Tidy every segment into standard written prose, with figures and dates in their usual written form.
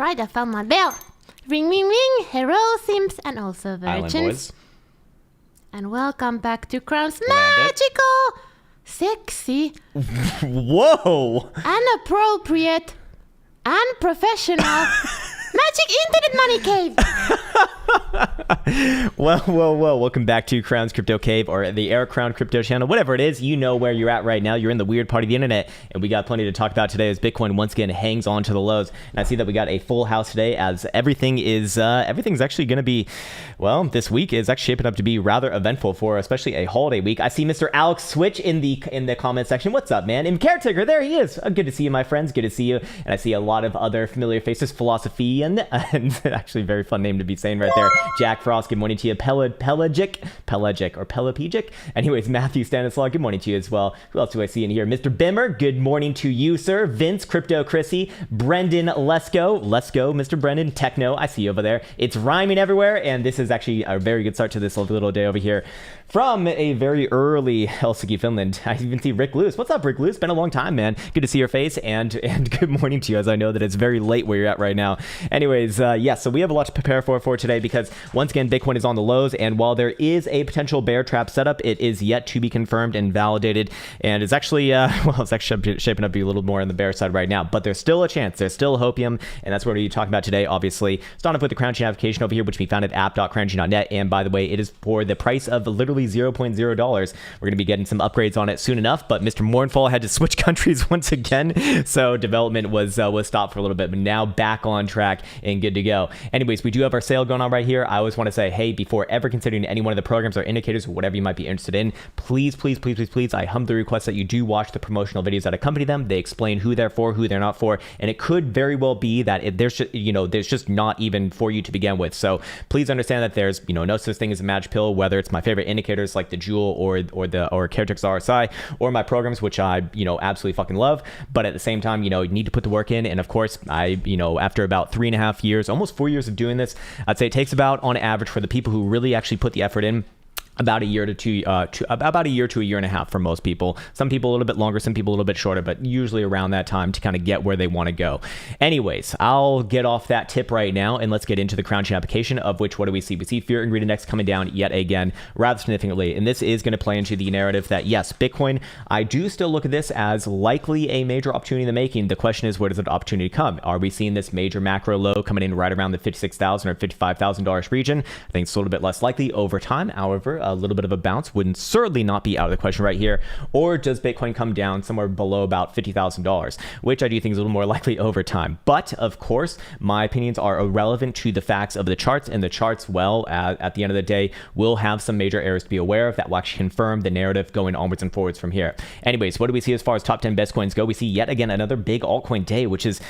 right, I found my bell. Ring, ring, ring. Hello, Sims, and also virgins. And welcome back to Krown's magical, sexy, whoa, inappropriate, and professional Magic Internet Money Cave. Well, welcome back to Krown's Crypto Cave, or the Air Krown Crypto channel, whatever it is. You know where you're at right now. You're in the weird part of the internet, and we got plenty to talk about today as Bitcoin once again hangs on to the lows. And I see that we got a full house today, as everything's actually going to be, well, this week is actually shaping up to be rather eventful for especially a holiday week. I see Mr. Alex Switch in the comment section. What's up, man? And Caretaker, there he is. Good to see you, my friends. Good to see you. And I see a lot of other familiar faces. Philosophy and actually very fun name to be saying right there. Jack Frost, good morning to you. Pelagic. Anyways, Matthew Stanislaw, good morning to you as well. Who else do I see in here? Mr. Bimmer, good morning to you, sir. Vince, Crypto Chrissy, Brendan Lesko, Mr. Brendan, Techno, I see you over there. It's rhyming everywhere, and this is actually a very good start to this little day over here from a very early Helsinki, Finland. I even see Rick Lewis. What's up, Rick Lewis? Been a long time, man. Good to see your face, and good morning to you, as I know that it's very late where you're at right now. Anyways, so we have a lot to prepare for today, because once again, Bitcoin is on the lows, and while there is a potential bear trap setup, it is yet to be confirmed and validated, and it's actually, it's actually shaping up to be a little more on the bear side right now, but there's still a chance. There's still hopium, and that's what we're talking about today, obviously. Starting off with the Krown Chain application over here, which we found at app.krownchain.net, and by the way, it is for the price of literally $0.0. We're going to be getting some upgrades on it soon enough, but Mr. Mournfall had to switch countries once again, so development was stopped for a little bit, but now back on track and good to go. Anyways, we do have our sale going on right here. I always want to say, hey, before ever considering any one of the programs or indicators or whatever you might be interested in, please, I humbly request that you do watch the promotional videos that accompany them. They explain who they're for, who they're not for, and it could very well be that there's just not even for you to begin with. So please understand that there's no such thing as a magic pill, whether it's my favorite indicators like the Jewel or Caretaker's RSI, or my programs, which I absolutely fucking love. But at the same time, you need to put the work in. And of course, after about 3.5 years, almost 4 years of doing this, I'd say it takes about, on average, for the people who really actually put the effort in, about a year to a year and a half for most people. Some people a little bit longer, some people a little bit shorter, but usually around that time to kind of get where they want to go. Anyways, I'll get off that tip right now, and let's get into the Krown Chain application, of which, what do we see? We see Fear and Greed Index coming down yet again, rather significantly, and this is going to play into the narrative that, yes, Bitcoin, I do still look at this as likely a major opportunity in the making. The question is, where does that opportunity come? Are we seeing this major macro low coming in right around the $56,000 or $55,000 region? I think it's a little bit less likely over time. However, a little bit of a bounce wouldn't certainly not be out of the question right here. Or does Bitcoin come down somewhere below about $50,000, which I do think is a little more likely over time. But of course, my opinions are irrelevant to the facts of the charts, and the charts, well, at the end of the day, will have some major errors to be aware of that will actually confirm the narrative going onwards and forwards from here. Anyways, what do we see as far as top 10 best coins go? We see yet again another big altcoin day, which is,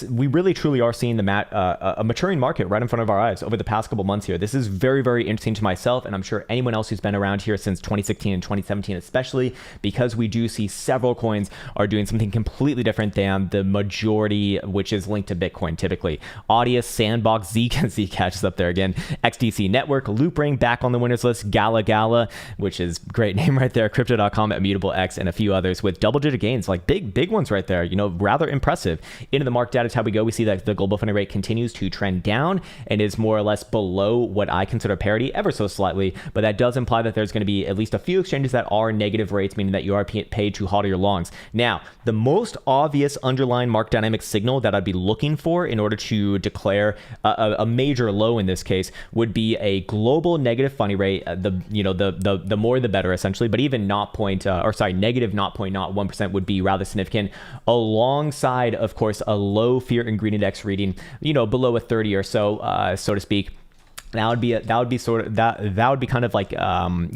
we really truly are seeing a maturing market right in front of our eyes over the past couple months here. This is very, very interesting to myself, and I'm sure anyone else who's been around here since 2016 and 2017, especially, because we do see several coins are doing something completely different than the majority, which is linked to Bitcoin typically. Audius, Sandbox, Zcash is up there again, XDC Network, Loopring back on the winners list, Gala, which is great name right there, Crypto.com, Immutable X, and a few others with double-digit gains, like big ones right there, rather impressive. Into the market data tab we go. We see that the global funding rate continues to trend down and is more or less below what I consider parity, ever so slightly, but that does imply that there's going to be at least a few exchanges that are negative rates, meaning that you are paid to hodl your longs. Now, the most obvious underlying market dynamic signal that I'd be looking for in order to declare a major low in this case would be a global negative funding rate. The more the better, essentially. But even negative 0.01% would be rather significant, alongside, of course, a low Fear and Greed Index reading, below a 30 or so, so to speak. That would be kind of like what's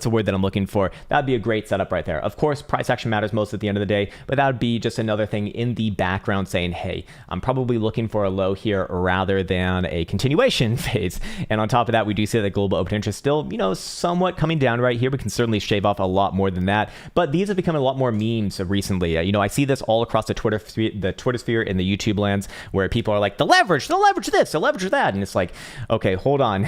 the word that I'm looking for? That'd be a great setup right there. Of course, price action matters most at the end of the day, but that would be just another thing in the background saying, hey, I'm probably looking for a low here rather than a continuation phase. And on top of that, we do see that global open interest still, somewhat coming down right here. We can certainly shave off a lot more than that, but these have become a lot more memes recently. I see this all across the Twitter sphere and the YouTube lands, where people are like, the leverage, this, so leverage that. And it's like, okay, hold on.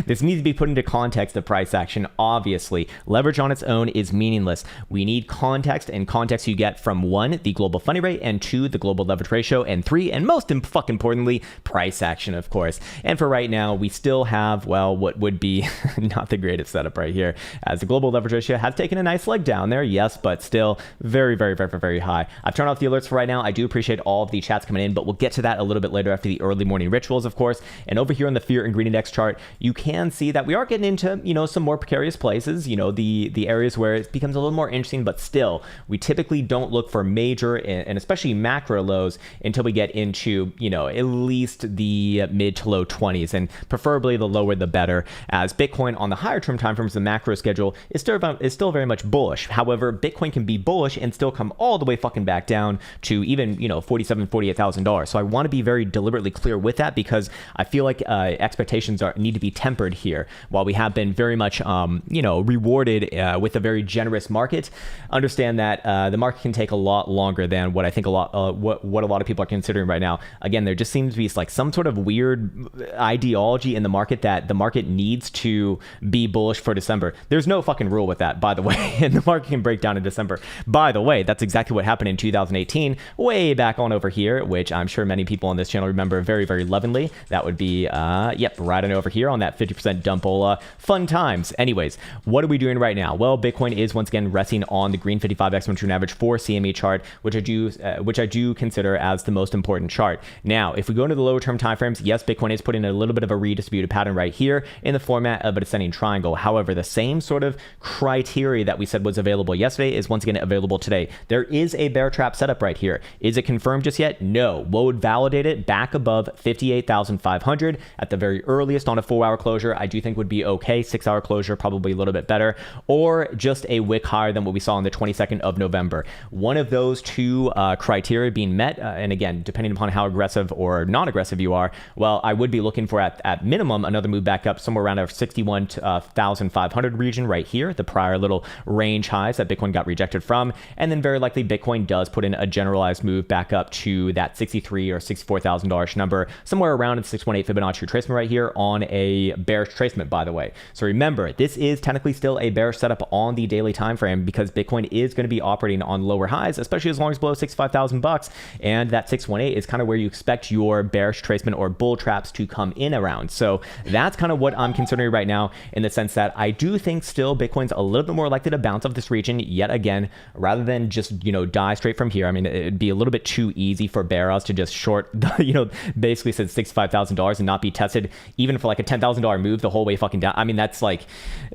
This needs to be put into context of price action. Obviously, leverage on its own is meaningless. We need context, and context you get from 1, the global funding rate, and 2, the global leverage ratio, and 3, and most fucking importantly, price action, of course. And for right now, we still have, well, what would be not the greatest setup right here, as the global leverage ratio has taken a nice leg down there, yes, but still very, very, very, very high. I've turned off the alerts for right now. I do appreciate all of the chats coming in, but we'll get to that a little bit later after the early morning rituals, of course. And over here on the fear and greed index chart, you can see that we are getting into, some more precarious places, the areas where it becomes a little more interesting, but still, we typically don't look for major and especially macro lows until we get into, at least the mid to low 20s, and preferably the lower the better, as Bitcoin on the higher term time frames, the macro schedule is still very much bullish. However, Bitcoin can be bullish and still come all the way fucking back down to even, $47,000, $48,000. So I want to be very deliberately clear with that, because I feel like expectations need to be tempered here. While we have been very much, rewarded with a very generous market, understand that the market can take a lot longer than what I think what a lot of people are considering right now. Again, there just seems to be like some sort of weird ideology in the market that the market needs to be bullish for December. There's no fucking rule with that, by the way, and the market can break down in December. By the way, that's exactly what happened in 2018, way back on over here, which I'm sure many people on this channel remember very, very lovingly. That would be, right on over here on that 50% dumpola. Fun times. Anyways, what are we doing right now? Well, Bitcoin is once again resting on the green 55 exponential average 4 CME chart, which I do consider as the most important chart. Now, if we go into the lower term timeframes, yes, Bitcoin is putting a little bit of a redistributed pattern right here in the format of a descending triangle. However, the same sort of criteria that we said was available yesterday is once again available today. There is a bear trap setup right here. Is it confirmed just yet? No. What would validate it back above 58,500 at the very earliest on a 4-hour closure? I do think would be okay. 6-hour closure probably a little bit better, or just a wick higher than what we saw on the 22nd of November. One of those two criteria being met, and again, depending upon how aggressive or non-aggressive you are, well, I would be looking for at minimum another move back up somewhere around our 61,500 region right here, the prior little range highs that Bitcoin got rejected from, and then very likely Bitcoin does put in a generalized move back up to that $63,000 or $64,000 number, somewhere around in 618 Fibonacci retracement right here on a bearish retracement, by the way. So remember, this is technically still a bearish setup on the daily time frame, because Bitcoin is going to be operating on lower highs, especially as long as below $65,000, and that 618 is kind of where you expect your bearish retracement or bull traps to come in around. So that's kind of what I'm considering right now, in the sense that I do think still Bitcoin's a little bit more likely to bounce off this region yet again, rather than just, die straight from here. I mean, it'd be a little bit too easy for bears to just short, basically said $65,000 and not be tested even for like a $10,000 move the whole way fucking down. I mean, that's a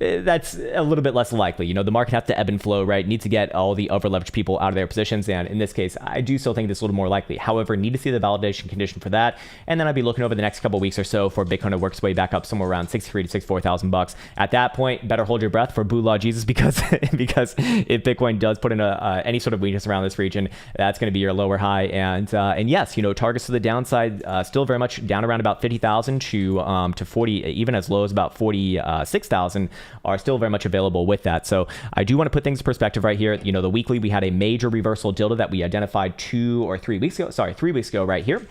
little bit less likely. The market has to ebb and flow, right? Needs to get all the over leveraged people out of their positions. And in this case, I do still think this is a little more likely. However, need to see the validation condition for that. And then I'd be looking over the next couple of weeks or so for Bitcoin to work its way back up somewhere around $63,000 to $64,000. At that point, better hold your breath for Boo Law Jesus, because if Bitcoin does put in any sort of weakness around this region, that's going to be your lower high. And yes, targets to the downside still very much down around about 50,000 to 40, even as low as about 46,000 are still very much available with that. So I do want to put things in perspective right here. The weekly, we had a major reversal dildo that we identified 3 weeks ago right here.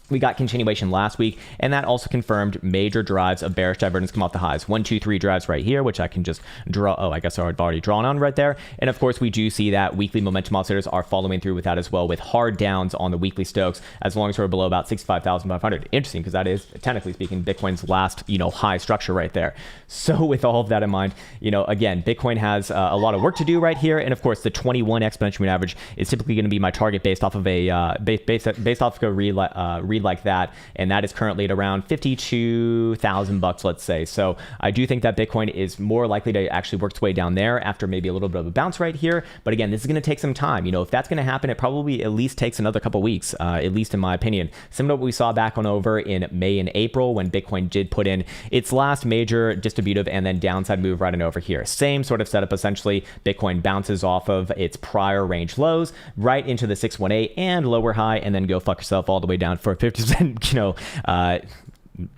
We got continuation last week, and that also confirmed major drives of bearish divergence come off the highs. 1, 2, 3 drives right here, which I can just draw. Oh, I guess I've already drawn on right there. And of course, we do see that weekly momentum oscillators are following through with that as well, with hard downs on the weekly Stokes, as long as we're below about 65,500. Interesting, because that is, technically speaking, Bitcoin's last, high structure right there. So with all of that in mind, again, Bitcoin has a lot of work to do right here. And of course, the 21 exponential moving average is typically going to be my target based off of a based off of a read like that, and that is currently at around $52,000, let's say. So I do think that Bitcoin is more likely to actually work its way down there after maybe a little bit of a bounce right here. But again, this is going to take some time. If that's going to happen, it probably at least takes another couple weeks, at least in my opinion. Similar to what we saw back on over in May and April, when Bitcoin did put in its last major distributive and then downside move right on over here. Same sort of setup, essentially. Bitcoin bounces off of its prior range lows right into the 618 and lower high, and then go fuck yourself all the way down for a 50%,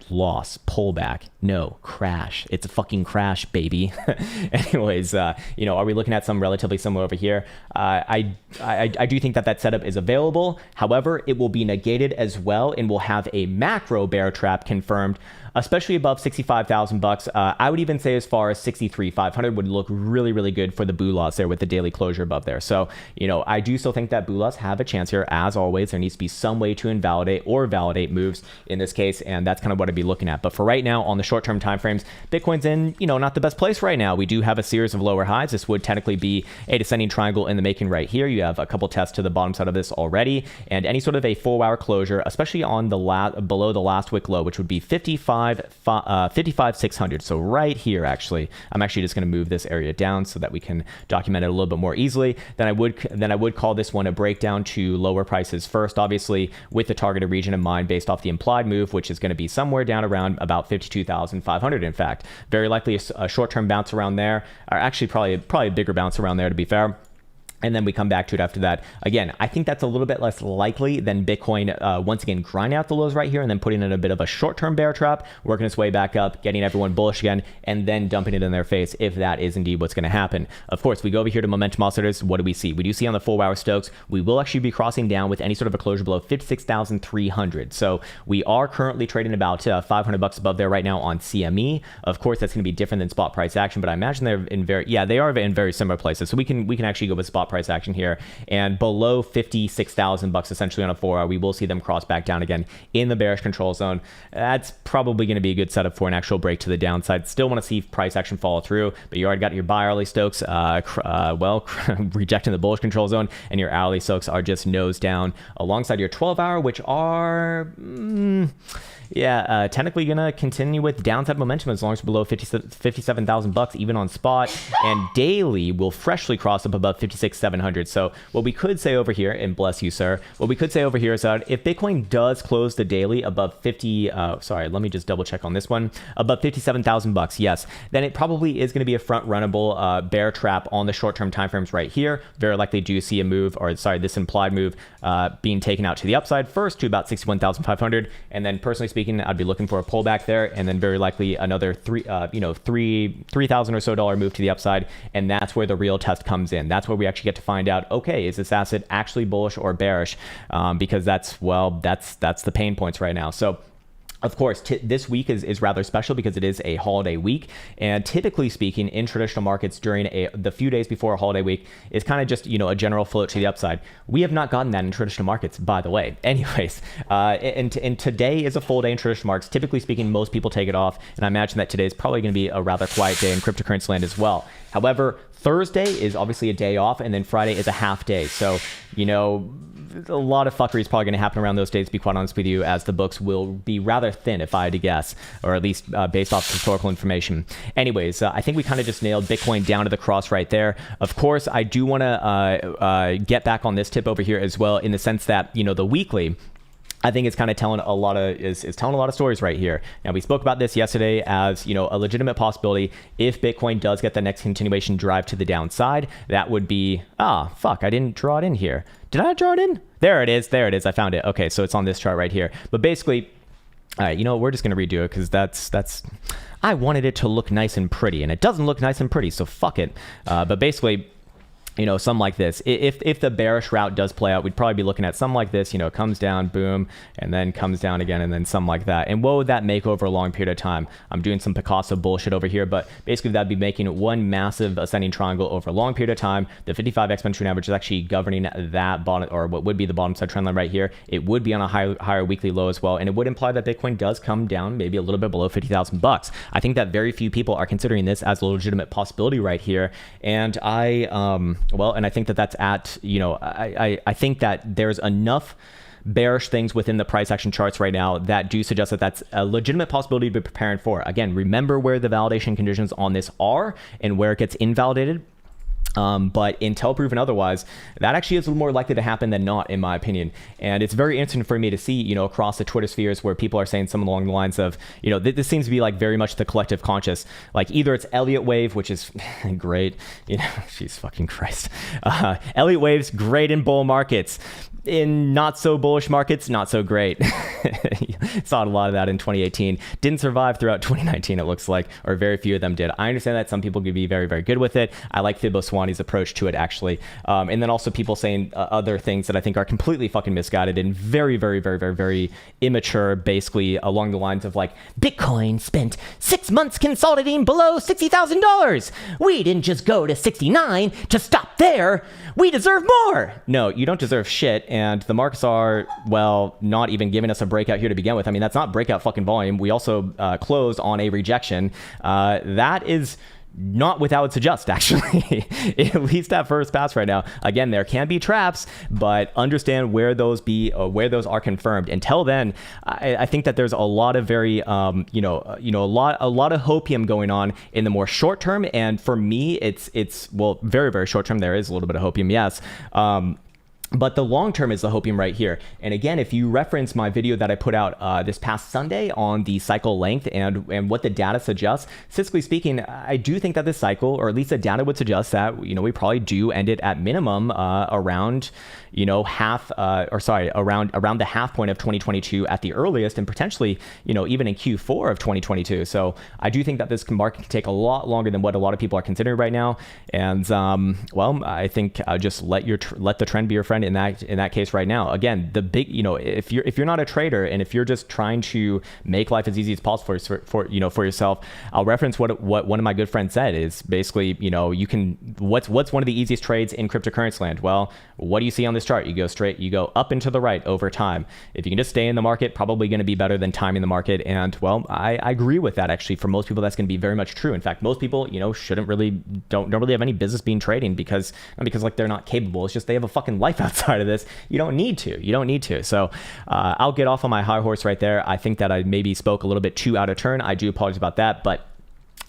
loss, pullback. No, crash. It's a fucking crash, baby. Anyways, are we looking at some relatively similar over here? I do think that setup is available. However, it will be negated as well, and we'll have a macro bear trap confirmed, especially above 65,000 bucks. I would even say as far as 63,500 would look really, really good for the Bulas there with the daily closure above there. So, I do still think that Bulas have a chance here. As always, there needs to be some way to invalidate or validate moves in this case, and that's kind of what I'd be looking at. But for right now, on the short-term timeframes, Bitcoin's in, not the best place right now. We do have a series of lower highs. This would technically be a descending triangle in the making right here. You have a couple tests to the bottom side of this already, and any sort of a 4-hour closure, especially on the below the last wick low, which would be 55,600. So right here, actually, I'm actually just going to move this area down so that we can document it a little bit more easily. Then I would call this one a breakdown to lower prices first, obviously with the targeted region in mind based off the implied move, which is going to be somewhere down around about 52,500. In fact, very likely a short-term bounce around there, or actually probably a bigger bounce around there, to be fair. And then we come back to it after that. Again, I think that's a little bit less likely than Bitcoin once again grinding out the lows right here and then putting in a bit of a short-term bear trap, working its way back up, getting everyone bullish again, and then dumping it in their face if that is indeed what's going to happen. Of course, we go over here to momentum oscillators. What do we see? We do see on the 4-hour Stokes, we will actually be crossing down with any sort of a closure below 56,300. So we are currently trading about 500 bucks above there right now on CME. Of course, that's going to be different than spot price action, but I imagine they're in they are in very similar places. So we can actually go with spot price action here, and below 56,000 bucks essentially on a 4-hour, we will see them cross back down again in the bearish control zone. That's probably going to be a good setup for an actual break to the downside. Still want to see price action follow through, but you already got your buy hourly Stokes rejecting the bullish control zone, and your hourly Stokes are just nose down alongside your 12-hour, which are technically gonna continue with downside momentum as long as below 57,000 bucks even on spot, and daily will freshly cross up above 56,700. So what we could say over here, and bless you sir, what we could say over here is that if Bitcoin does close the daily above let me just double check on this one, above 57,000 bucks, yes, then it probably is going to be a front runnable bear trap on the short-term timeframes right here. Very likely do see a move, this implied move being taken out to the upside first to about 61,500, and then personally speaking, I'd be looking for a pullback there, and then very likely another 3,000 or so dollar move to the upside, and that's where the real test comes in. That's where we actually get to find out, okay, is this asset actually bullish or bearish? Because that's the pain points right now. So of course, this week is rather special because it is a holiday week, and typically speaking, in traditional markets during the few days before a holiday week is kind of just a general float to the upside. We have not gotten that in traditional markets, by the way. Anyways, and today is a full day in traditional markets. Typically speaking, most people take it off, and I imagine that today is probably going to be a rather quiet day in cryptocurrency land as well. However, Thursday is obviously a day off, and then Friday is a half day. So, a lot of fuckery is probably going to happen around those days, to be quite honest with you, as the books will be rather thin, if I had to guess, or at least based off historical information. Anyways, I think we kind of just nailed Bitcoin down to the cross right there. Of course, I do want to get back on this tip over here as well, in the sense that, the weekly, I think it's kind of telling a lot of stories right here. Now, we spoke about this yesterday as, a legitimate possibility. If Bitcoin does get the next continuation drive to the downside, that would be, I didn't draw it in here. Did I draw it in? There it is. I found it. Okay, so it's on this chart right here. But basically, all right, we're just going to redo it because that's, I wanted it to look nice and pretty, and it doesn't look nice and pretty, so fuck it. But basically, something like this. If the bearish route does play out, we'd probably be looking at something like this. It comes down, boom, and then comes down again, and then something like that. And what would that make over a long period of time? I'm doing some Picasso bullshit over here, but basically that'd be making one massive ascending triangle over a long period of time. The 55 exponential average is actually governing that bottom, or what would be the bottom side trend line right here. It would be on a higher weekly low as well, and it would imply that Bitcoin does come down maybe a little bit below 50,000 bucks. I think that very few people are considering this as a legitimate possibility right here, and and I think that's at, I think that there's enough bearish things within the price action charts right now that do suggest that that's a legitimate possibility to be preparing for. Again, remember where the validation conditions on this are and where it gets invalidated. But until proven otherwise, that actually is more likely to happen than not, in my opinion. And it's very interesting for me to see, across the Twitter spheres where people are saying something along the lines of, this seems to be like very much the collective conscious. Like either it's Elliott wave, which is great, jeez fucking Christ. Elliott waves, great in bull markets. in not so bullish markets, not so great. Saw a lot of that in 2018. Didn't survive throughout 2019, it looks like, or very few of them did. I understand that some people could be very, very good with it. I like Fiboswani's approach to it, actually. And then also people saying other things that I think are completely fucking misguided and very, very, very, very, very immature, basically along the lines of like, Bitcoin spent 6 months consolidating below $60,000. We didn't just go to 69 to stop there. We deserve more. No, you don't deserve shit. And the markets are, well, not even giving us a breakout here to begin with. I mean, that's not breakout fucking volume. We also closed on a rejection. That is not without its adjust, actually, at least at first pass right now. Again, there can be traps, but understand where those are confirmed. Until then, I think that there's a lot of very, a lot of hopium going on in the more short term. And for me, it's well, very, very short term. There is a little bit of hopium, yes. But the long term is the hopium right here. And again, if you reference my video that I put out this past Sunday on the cycle length and what the data suggests, statistically speaking, I do think that this cycle, or at least the data would suggest that, we probably do end it at minimum around, around the half point of 2022 at the earliest, and potentially, even in Q4 of 2022. So I do think that this market can take a lot longer than what a lot of people are considering right now. And well, I think just let the trend be your friend in that case right now. Again, the big, if you're not a trader and if you're just trying to make life as easy as possible for yourself, I'll reference what one of my good friends said is basically, you can, what's one of the easiest trades in cryptocurrency land? Well, what do you see on this chart? You go up and to the right over time. If you can just stay in the market, probably going to be better than timing the market. And well, I agree with that. Actually, for most people, that's going to be very much true. In fact, most people, don't really have any business being trading because like they're not capable. It's just they have a fucking life outside of this. You don't need to. So I'll get off on my high horse right there. I think that I maybe spoke a little bit too out of turn. I do apologize about that, but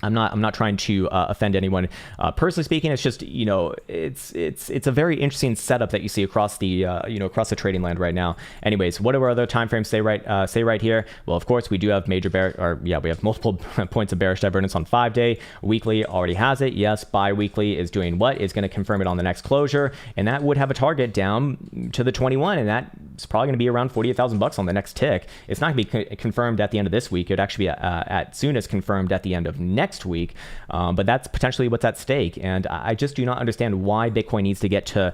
I'm not trying to offend anyone. Personally speaking, it's just, it's a very interesting setup that you see across the across the trading land right now. Anyways, what do our other time frames say right here? Well, of course, we do have we have multiple points of bearish divergence on 5-day. Weekly already has it. Yes, bi-weekly is doing what? Is going to confirm it on the next closure, and that would have a target down to the 21, and that's probably going to be around $48,000 on the next tick. It's not going to be confirmed at the end of this week. It would actually be at soonest confirmed at the end of next week, but that's potentially what's at stake. And I just do not understand why Bitcoin needs to get to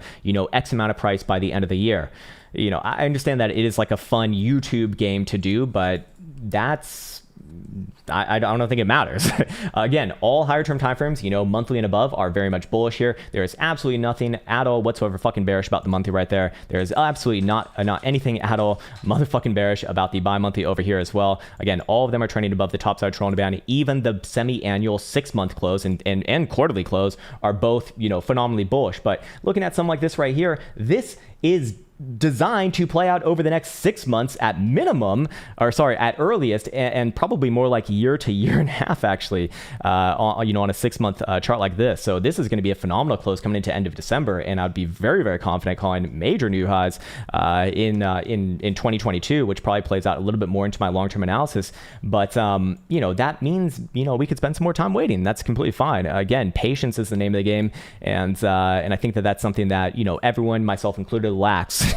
X amount of price by the end of the year. I understand that it is like a fun YouTube game to do, but I don't think it matters. Again, all higher term timeframes, monthly and above, are very much bullish here. There is absolutely nothing at all whatsoever fucking bearish about the monthly right there. There is absolutely not anything at all motherfucking bearish about the bi-monthly over here as well. Again, all of them are trending above the top side Toronto band. Even the semi-annual 6-month close and quarterly close are both, phenomenally bullish. But looking at something like this right here, this is designed to play out over the next 6 months at minimum, at earliest, and probably more like year to year and a half, actually, on a 6-month chart like this. So this is going to be a phenomenal close coming into end of December, and I'd be very, very confident calling major new highs in 2022, which probably plays out a little bit more into my long-term analysis. But that means we could spend some more time waiting. That's completely fine. Again, patience is the name of the game, and I think that that's something that everyone, myself included, lacks.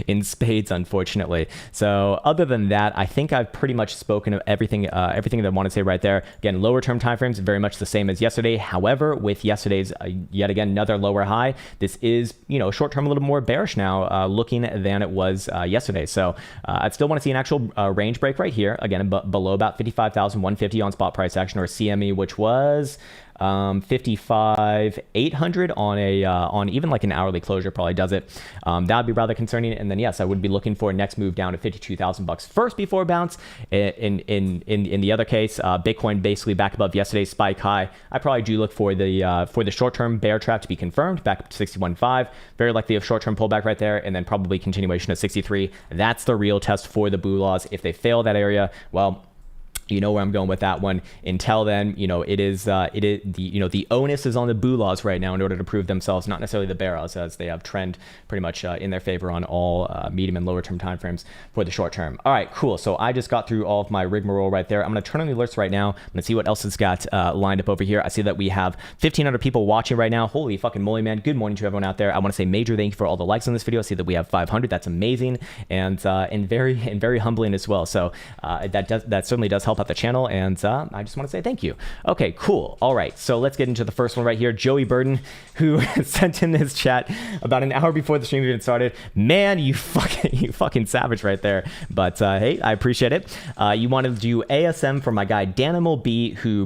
In spades, unfortunately. So other than that, I think I've pretty much spoken of everything that I want to say right there. Again, lower term timeframes, very much the same as yesterday. However, with yesterday's yet again another lower high, this is short term a little more bearish now looking than it was yesterday. So I'd still want to see an actual range break right here, again below about 55,150 on spot price action, or CME, which was 55,800 on even like an hourly closure probably does it. That would be rather concerning. And then yes, I would be looking for a next move down to $52,000 first before bounce. In the other case, Bitcoin basically back above yesterday's spike high. I probably do look for the short-term bear trap to be confirmed back up to 61.5. Very likely a short-term pullback right there, and then probably continuation of 63. That's the real test for the blue laws. If they fail that area, well, you know where I'm going with that one. Until then, it is the onus is on the Boolaws right now in order to prove themselves, not necessarily the Barrows, as they have trend pretty much in their favor on all medium and lower term timeframes for the short term. All right, cool. So I just got through all of my rigmarole right there. I'm going to turn on the alerts right now. I'm going to see what else it's got lined up over here. I see that we have 1,500 people watching right now. Holy fucking moly, man. Good morning to everyone out there. I want to say major thank you for all the likes on this video. I see that we have 500. That's amazing, and very humbling as well. So that certainly does help out the channel, and I just want to say thank you. Okay, cool. All right, so let's get into the first one right here. Joey Burden, who sent in this chat about an hour before the stream even started. Man, you fucking savage right there. But hey, I appreciate it. You wanted to do ASM for my guy Danimal B, who you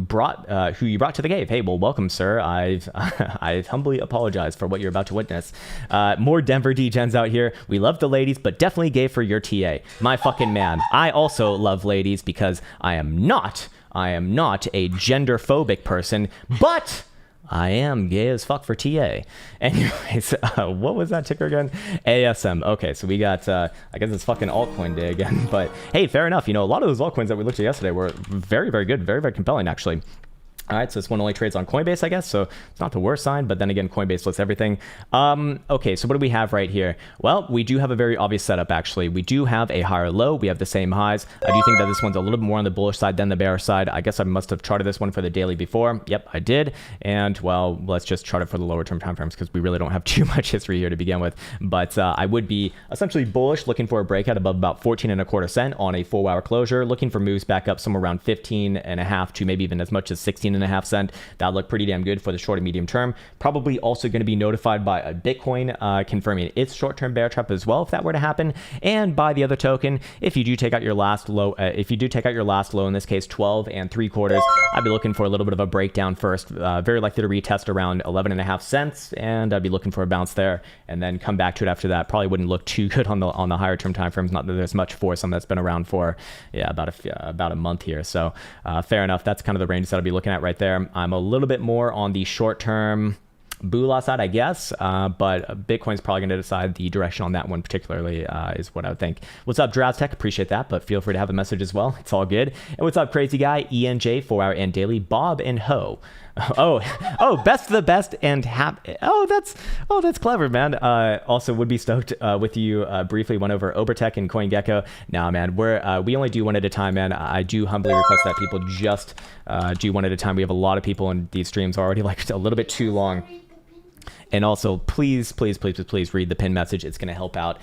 brought to the cave. Hey, well, welcome, sir. I humbly apologize for what you're about to witness. More Denver D-gens out here. We love the ladies, but definitely gay for your TA. My fucking man. I also love ladies because I am not a gender-phobic person, but I am gay as fuck for TA. Anyways, what was that ticker again? ASM. Okay, so we got, I guess it's fucking altcoin day again. But hey, fair enough. A lot of those altcoins that we looked at yesterday were very, very good, very, very compelling, actually. All right, so this one only trades on Coinbase, I guess, so it's not the worst sign, but then again, Coinbase lists everything. Okay, so what do we have right here? Well, we do have a very obvious setup, actually. We do have a higher low. We have the same highs. I do think that this one's a little bit more on the bullish side than the bearish side. I guess I must have charted this one for the daily before. Yep, I did. And, well, let's just chart it for the lower term time frames because we really don't have too much history here to begin with. But I would be essentially bullish, looking for a breakout above about 14.25 cents on a 4-hour closure, looking for moves back up somewhere around 15.5 to maybe even as much as 16.5 cents. That look pretty damn good for the short and medium term. Probably also going to be notified by a Bitcoin confirming its short-term bear trap as well, if that were to happen, and by the other token, if you do take out your last low, in this case 12 3/4, I'd be looking for a little bit of a breakdown first, very likely to retest around 11.5 cents, and I'd be looking for a bounce there, and then come back to it after that. Probably wouldn't look too good on the higher term time frames. Not that there's much for some that's been around for about a month here. So fair enough. That's kind of the range that I'll be looking at right there. I'm a little bit more on the short-term Boolah side, I guess, but Bitcoin's probably going to decide the direction on that one particularly, is what I would think. What's up, Draztech? Appreciate that, but feel free to have a message as well. It's all good. And what's up, Crazy Guy, ENJ, 4-hour and daily, Bob and Ho. Oh, best of the best and happy. Oh, that's clever, man. Also would be stoked with you. Briefly went over Obertech and CoinGecko. Nah, man, we only do one at a time, man. I do humbly request that people just do one at a time. We have a lot of people in these streams already, like a little bit too long. And also, please read the pin message. It's going to help out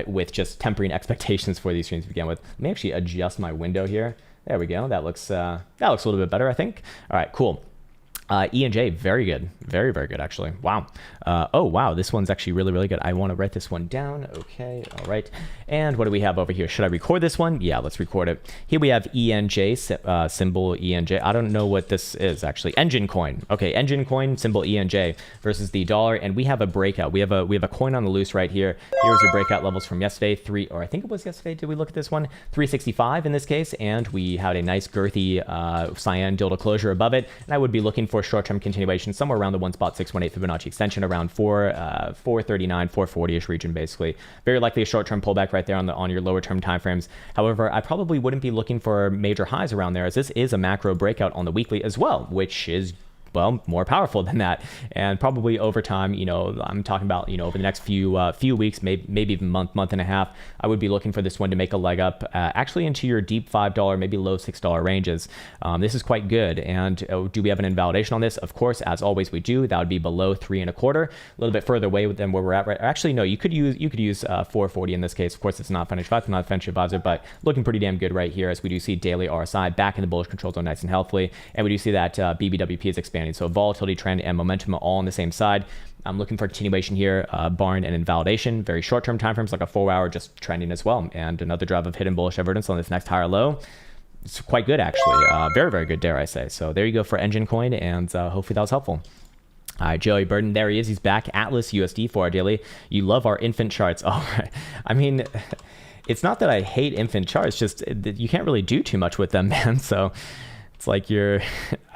with just tempering expectations for these streams to begin with. Let me actually adjust my window here. There we go. That looks a little bit better, I think. All right, cool. E&J, very good. Very, very good, actually. Wow. Oh, wow. This one's actually really, really good. I want to write this one down. Okay. All right. And what do we have over here? Should I record this one? Yeah, let's record it. Here we have ENJ, symbol ENJ. I don't know what this is, actually. Engine coin. Okay, engine coin, symbol ENJ versus the dollar. And we have a breakout. We have a coin on the loose right here. Here's your breakout levels from yesterday. I think it was yesterday. Did we look at this one? 365 in this case. And we had a nice girthy cyan dildo closure above it. And I would be looking for short-term continuation somewhere around the 1.618 Fibonacci extension, around 439, 440-ish region, basically. Very likely a short-term pullback right there on your lower-term timeframes. However, I probably wouldn't be looking for major highs around there, as this is a macro breakout on the weekly as well, which is, well, more powerful than that. And probably over time, I'm talking about, over the next few weeks, maybe even month and a half, I would be looking for this one to make a leg up, actually into your deep $5, maybe low $6 ranges. This is quite good. And do we have an invalidation on this? Of course, as always, we do. That would be below 3.25, a little bit further away than where we're at right. Actually, no, you could use 440 in this case. Of course, it's not financial advisor, not a financial advisor, but looking pretty damn good right here, as we do see daily RSI back in the bullish control zone nice and healthily. And we do see that BBWP is expanding. So volatility, trend, and momentum are all on the same side. I'm looking for continuation here, barring an invalidation. Very short-term timeframes, like a 4-hour, just trending as well. And another drive of hidden bullish evidence on this next higher low. It's quite good, actually. Very, very good, dare I say. So there you go for Engine Coin, and hopefully that was helpful. All right, Joey Burden, there he is. He's back. Atlas USD for our daily. You love our infant charts. All right. I mean, it's not that I hate infant charts, just you can't really do too much with them, man. So it's like you're,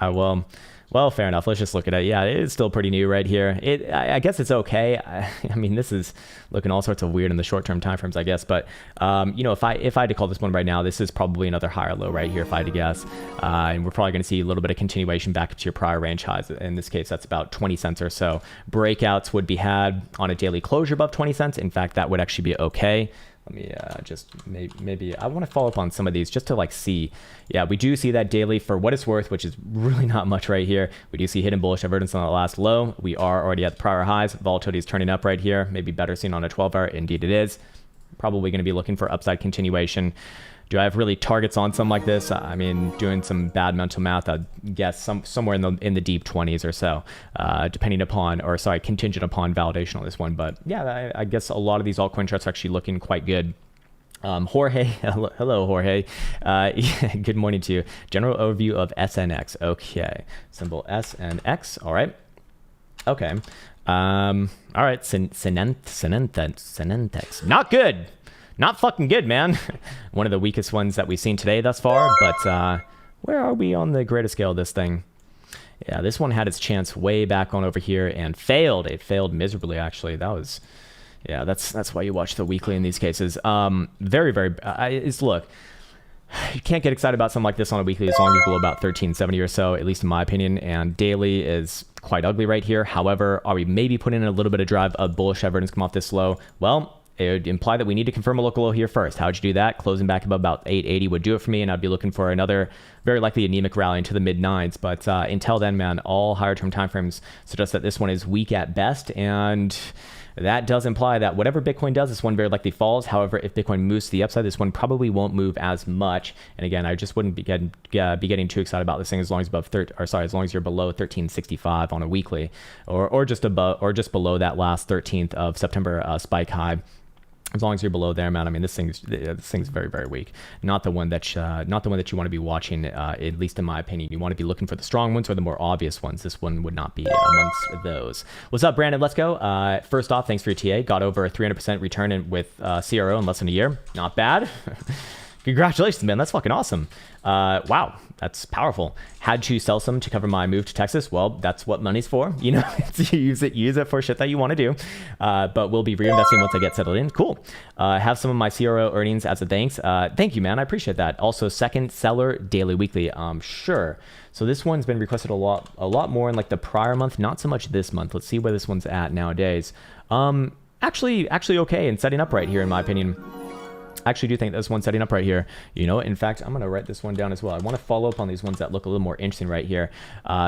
well, Well, fair enough. Let's just look at it. Yeah, it is still pretty new right here. I guess it's okay. I mean, this is looking all sorts of weird in the short-term timeframes, I guess. But, you know, if I had to call this one right now, this is probably another higher low right here, if I had to guess. And we're probably going to see a little bit of continuation back up to your prior range highs. In this case, that's about 20 cents or so. Breakouts would be had on a daily closure above 20 cents. In fact, that would actually be okay. Let me just maybe I want to follow up on some of these just to like see. Yeah, we do see that daily for what it's worth, which is really not much right here. We do see hidden bullish divergence on the last low. We are already at the prior highs. Volatility is turning up right here. Maybe better seen on a 12-hour. Indeed it is. Probably going to be looking for upside continuation. Do I have really targets on something like this? I mean, doing some bad mental math, I'd guess somewhere in the deep 20s or so, depending upon, or sorry, contingent upon validation on this one. But yeah, I guess a lot of these altcoin charts are actually looking quite good. Jorge, hello Jorge. Yeah, good morning to you. General overview of SNX. Okay, symbol SNX. All right. Okay. All right. Synenthex. Not good. Not fucking good, man. One of the weakest ones that we've seen today thus far, but where are we on the greater scale of this thing? Yeah, this one had its chance way back on over here and failed. It failed miserably, actually. That was, yeah, that's why you watch the weekly in these cases. Very, look, you can't get excited about something like this on a weekly as long as you below about 1370 or so, at least in my opinion, and daily is quite ugly right here. However, are we maybe putting in a little bit of drive of bullish evidence come off this low? Well, it would imply that we need to confirm a local low here first. How would you do that? Closing back above about 880 would do it for me, and I'd be looking for another very likely anemic rally into the mid-9s. But until then, man, all higher-term timeframes suggest that this one is weak at best, and that does imply that whatever Bitcoin does, this one very likely falls. However, if Bitcoin moves to the upside, this one probably won't move as much. And again, I just wouldn't be getting too excited about this thing as long as as long as you're below 1365 on a weekly, or just above or just below that last 13th of September spike high. As long as you're below there, man. I mean, this thing's very, very weak. Not the one that you want to be watching. At least in my opinion, you want to be looking for the strong ones or the more obvious ones. This one would not be amongst those. What's up, Brandon? Let's go. First off, thanks for your TA. Got over a 300% return with CRO in less than a year. Not bad. Congratulations, man. That's fucking awesome. Wow, that's powerful. Had to sell some to cover my move to Texas. Well, that's what money's for. You know, use it for shit that you want to do. But we'll be reinvesting once I get settled in. Cool. Have some of my CRO earnings as a thanks. Thank you, man. I appreciate that. Also, second seller daily weekly. Sure. So this one's been requested a lot more in like the prior month. Not so much this month. Let's see where this one's at nowadays. Actually okay and setting up right here in my opinion. I actually do think this one's setting up right here. You know, in fact, I'm going to write this one down as well. I want to follow up on these ones that look a little more interesting right here.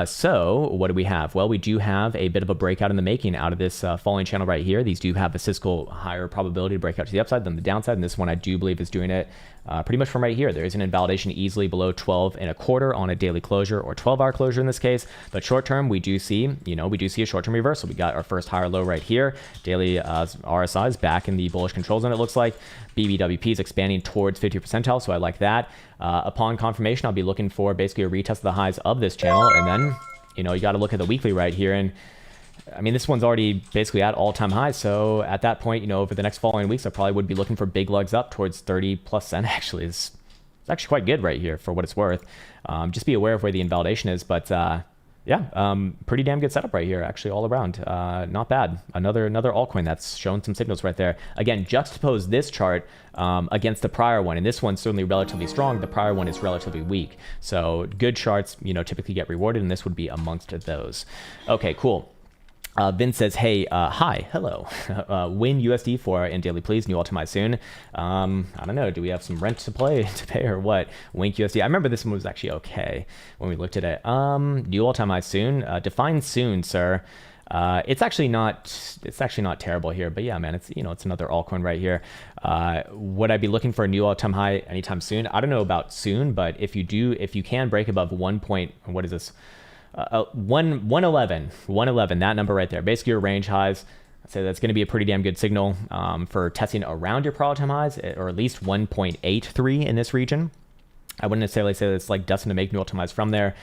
So what do we have? Well, we do have a bit of a breakout in the making out of this falling channel right here. These do have a statistical higher probability to break out to the upside than the downside. And this one I do believe is doing it pretty much from right here. There is an invalidation easily below 12.25 on a daily closure or 12-hour closure in this case. But short term, we do see a short-term reversal. We got our first higher low right here. Daily RSI is back in the bullish control zone, it looks like. BBWP is expanding towards 50 percentile, so I like that. Upon confirmation, I'll be looking for basically a retest of the highs of this channel, and then, you know, you got to look at the weekly right here, and I mean, this one's already basically at all-time highs, so at that point, you know, over the next following weeks, I probably would be looking for big legs up towards 30 plus cent. Actually, it's actually quite good right here for what it's worth. Just be aware of where the invalidation is, but yeah, pretty damn good setup right here, actually, all around. Not bad. Another altcoin that's shown some signals right there. Again, juxtapose this chart against the prior one, and this one's certainly relatively strong. The prior one is relatively weak. So good charts, you know, typically get rewarded, and this would be amongst those. Okay, cool. Vince says, hey, hi, hello. Win USD for in daily, please. New all-time high soon. I don't know. Do we have some rent to pay or what? Wink USD. I remember this one was actually okay when we looked at it. New all-time high soon. Define soon, sir. It's actually not terrible here, but yeah, man, it's another altcoin right here. Would I be looking for a new all-time high anytime soon? I don't know about soon, but if you can break above 111, that number right there, basically your range highs. I'd say that's going to be a pretty damn good signal for testing around your all-time highs, or at least 1.83 in this region. I wouldn't necessarily say that it's like destined to make new all-time highs from there.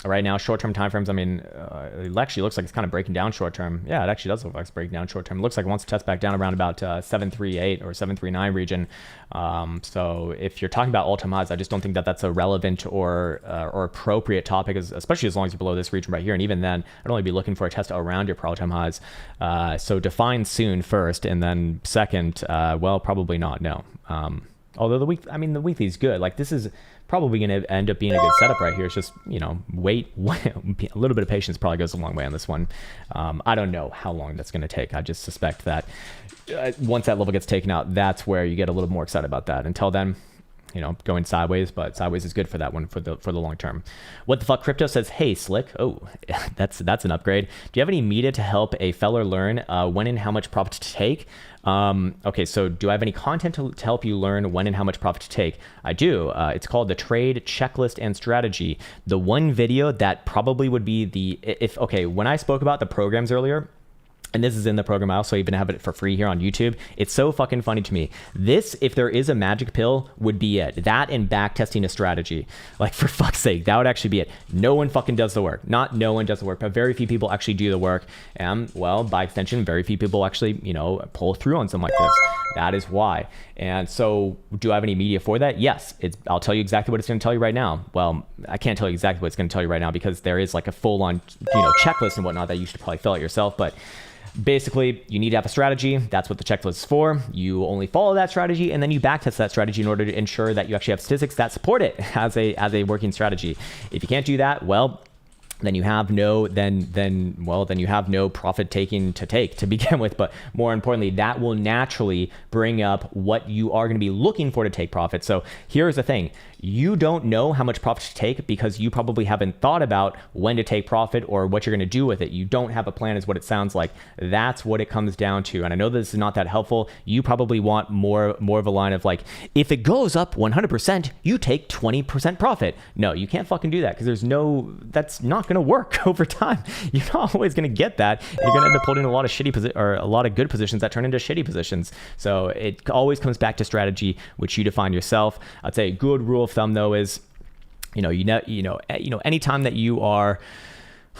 right now, short-term timeframes, I mean, it actually looks like it's kind of breaking down short-term. Yeah, it actually does look like it's breaking down short-term. It looks like it wants to test back down around about 738 or 739 region. So if you're talking about all-time highs, I just don't think that that's a relevant or appropriate topic, especially as long as you're below this region right here. And even then, I'd only be looking for a test around your all-time highs. So define soon first, and then second, well, probably not, no. Although the weekly is good. Like, this is probably going to end up being a good setup right here. It's just, wait, a little bit of patience probably goes a long way on this one. I don't know how long that's going to take. I just suspect that once that level gets taken out, that's where you get a little more excited about that. Until then, going sideways, but sideways is good for that one for the long term. What the fuck Crypto says, hey Slick, oh, that's an upgrade. Do you have any media to help a feller learn when and how much profit to take? Okay, so do I have any content to help you learn when and how much profit to take? I do. It's called the Trade Checklist and Strategy. The one video that probably would be when I spoke about the programs earlier, and this is in the program, I also even have it for free here on YouTube. It's so fucking funny to me. This, if there is a magic pill, would be it. That and back testing a strategy. Like, for fuck's sake, that would actually be it. No one fucking does the work. Not no one does the work, but very few people actually do the work. And, well, by extension, very few people actually, pull through on something like this. That is why. And so, do I have any media for that? Yes. I'll tell you exactly what it's going to tell you right now. Well, I can't tell you exactly what it's going to tell you right now because there is like a full-on, checklist and whatnot that you should probably fill out yourself. But basically, you need to have a strategy. That's what the checklist is for. You only follow that strategy, and then you backtest that strategy in order to ensure that you actually have statistics that support it as a working strategy. If you can't do that, well, then you have no profit taking to take to begin with. But more importantly, that will naturally bring up what you are going to be looking for to take profit. So here's the thing. You don't know how much profit to take because you probably haven't thought about when to take profit or what you're going to do with it. You don't have a plan is what it sounds like. That's what it comes down to. And I know this is not that helpful. You probably want more of a line of like, if it goes up 100%, you take 20% profit. No, you can't fucking do that because that's not going to work over time. You're not always going to get that. You're going to end up holding a lot of a lot of good positions that turn into shitty positions. So it always comes back to strategy, which you define yourself. I'd say a good rule of thumb though is, anytime that you are,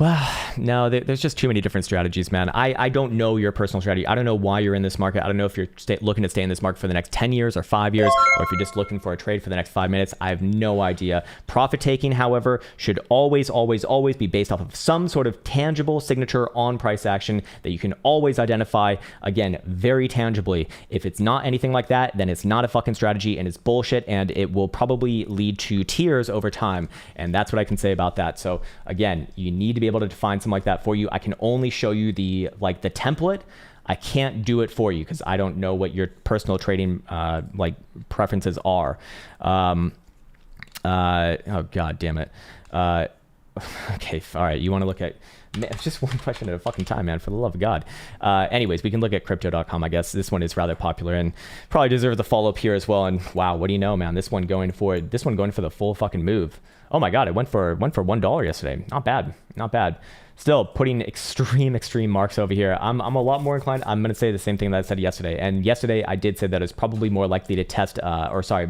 well, no, there's just too many different strategies, man. I don't know your personal strategy. I don't know why you're in this market. I don't know if you're looking to stay in this market for the next 10 years or 5 years, or if you're just looking for a trade for the next 5 minutes. I have no idea. Profit taking, however, should always, always, always be based off of some sort of tangible signature on price action that you can always identify, again, very tangibly. If it's not anything like that, then it's not a fucking strategy and it's bullshit, and it will probably lead to tears over time. And that's what I can say about that. So again, you need to be able to define something like that for you. I can only show you the template. I can't do it for you because I don't know what your personal trading preferences are. Oh god damn it. Okay, all right, you want to look at just one question at a fucking time, man, for the love of God. Anyways, we can look at crypto.com. I guess this one is rather popular and probably deserves a follow up here as well. And wow, what do you know, man? This one going for the full fucking move. Oh my god, it went for $1 yesterday. Not bad. Still putting extreme marks over here. I'm a lot more inclined. I'm going to say the same thing that I said yesterday. And yesterday I did say that it's probably more likely to test,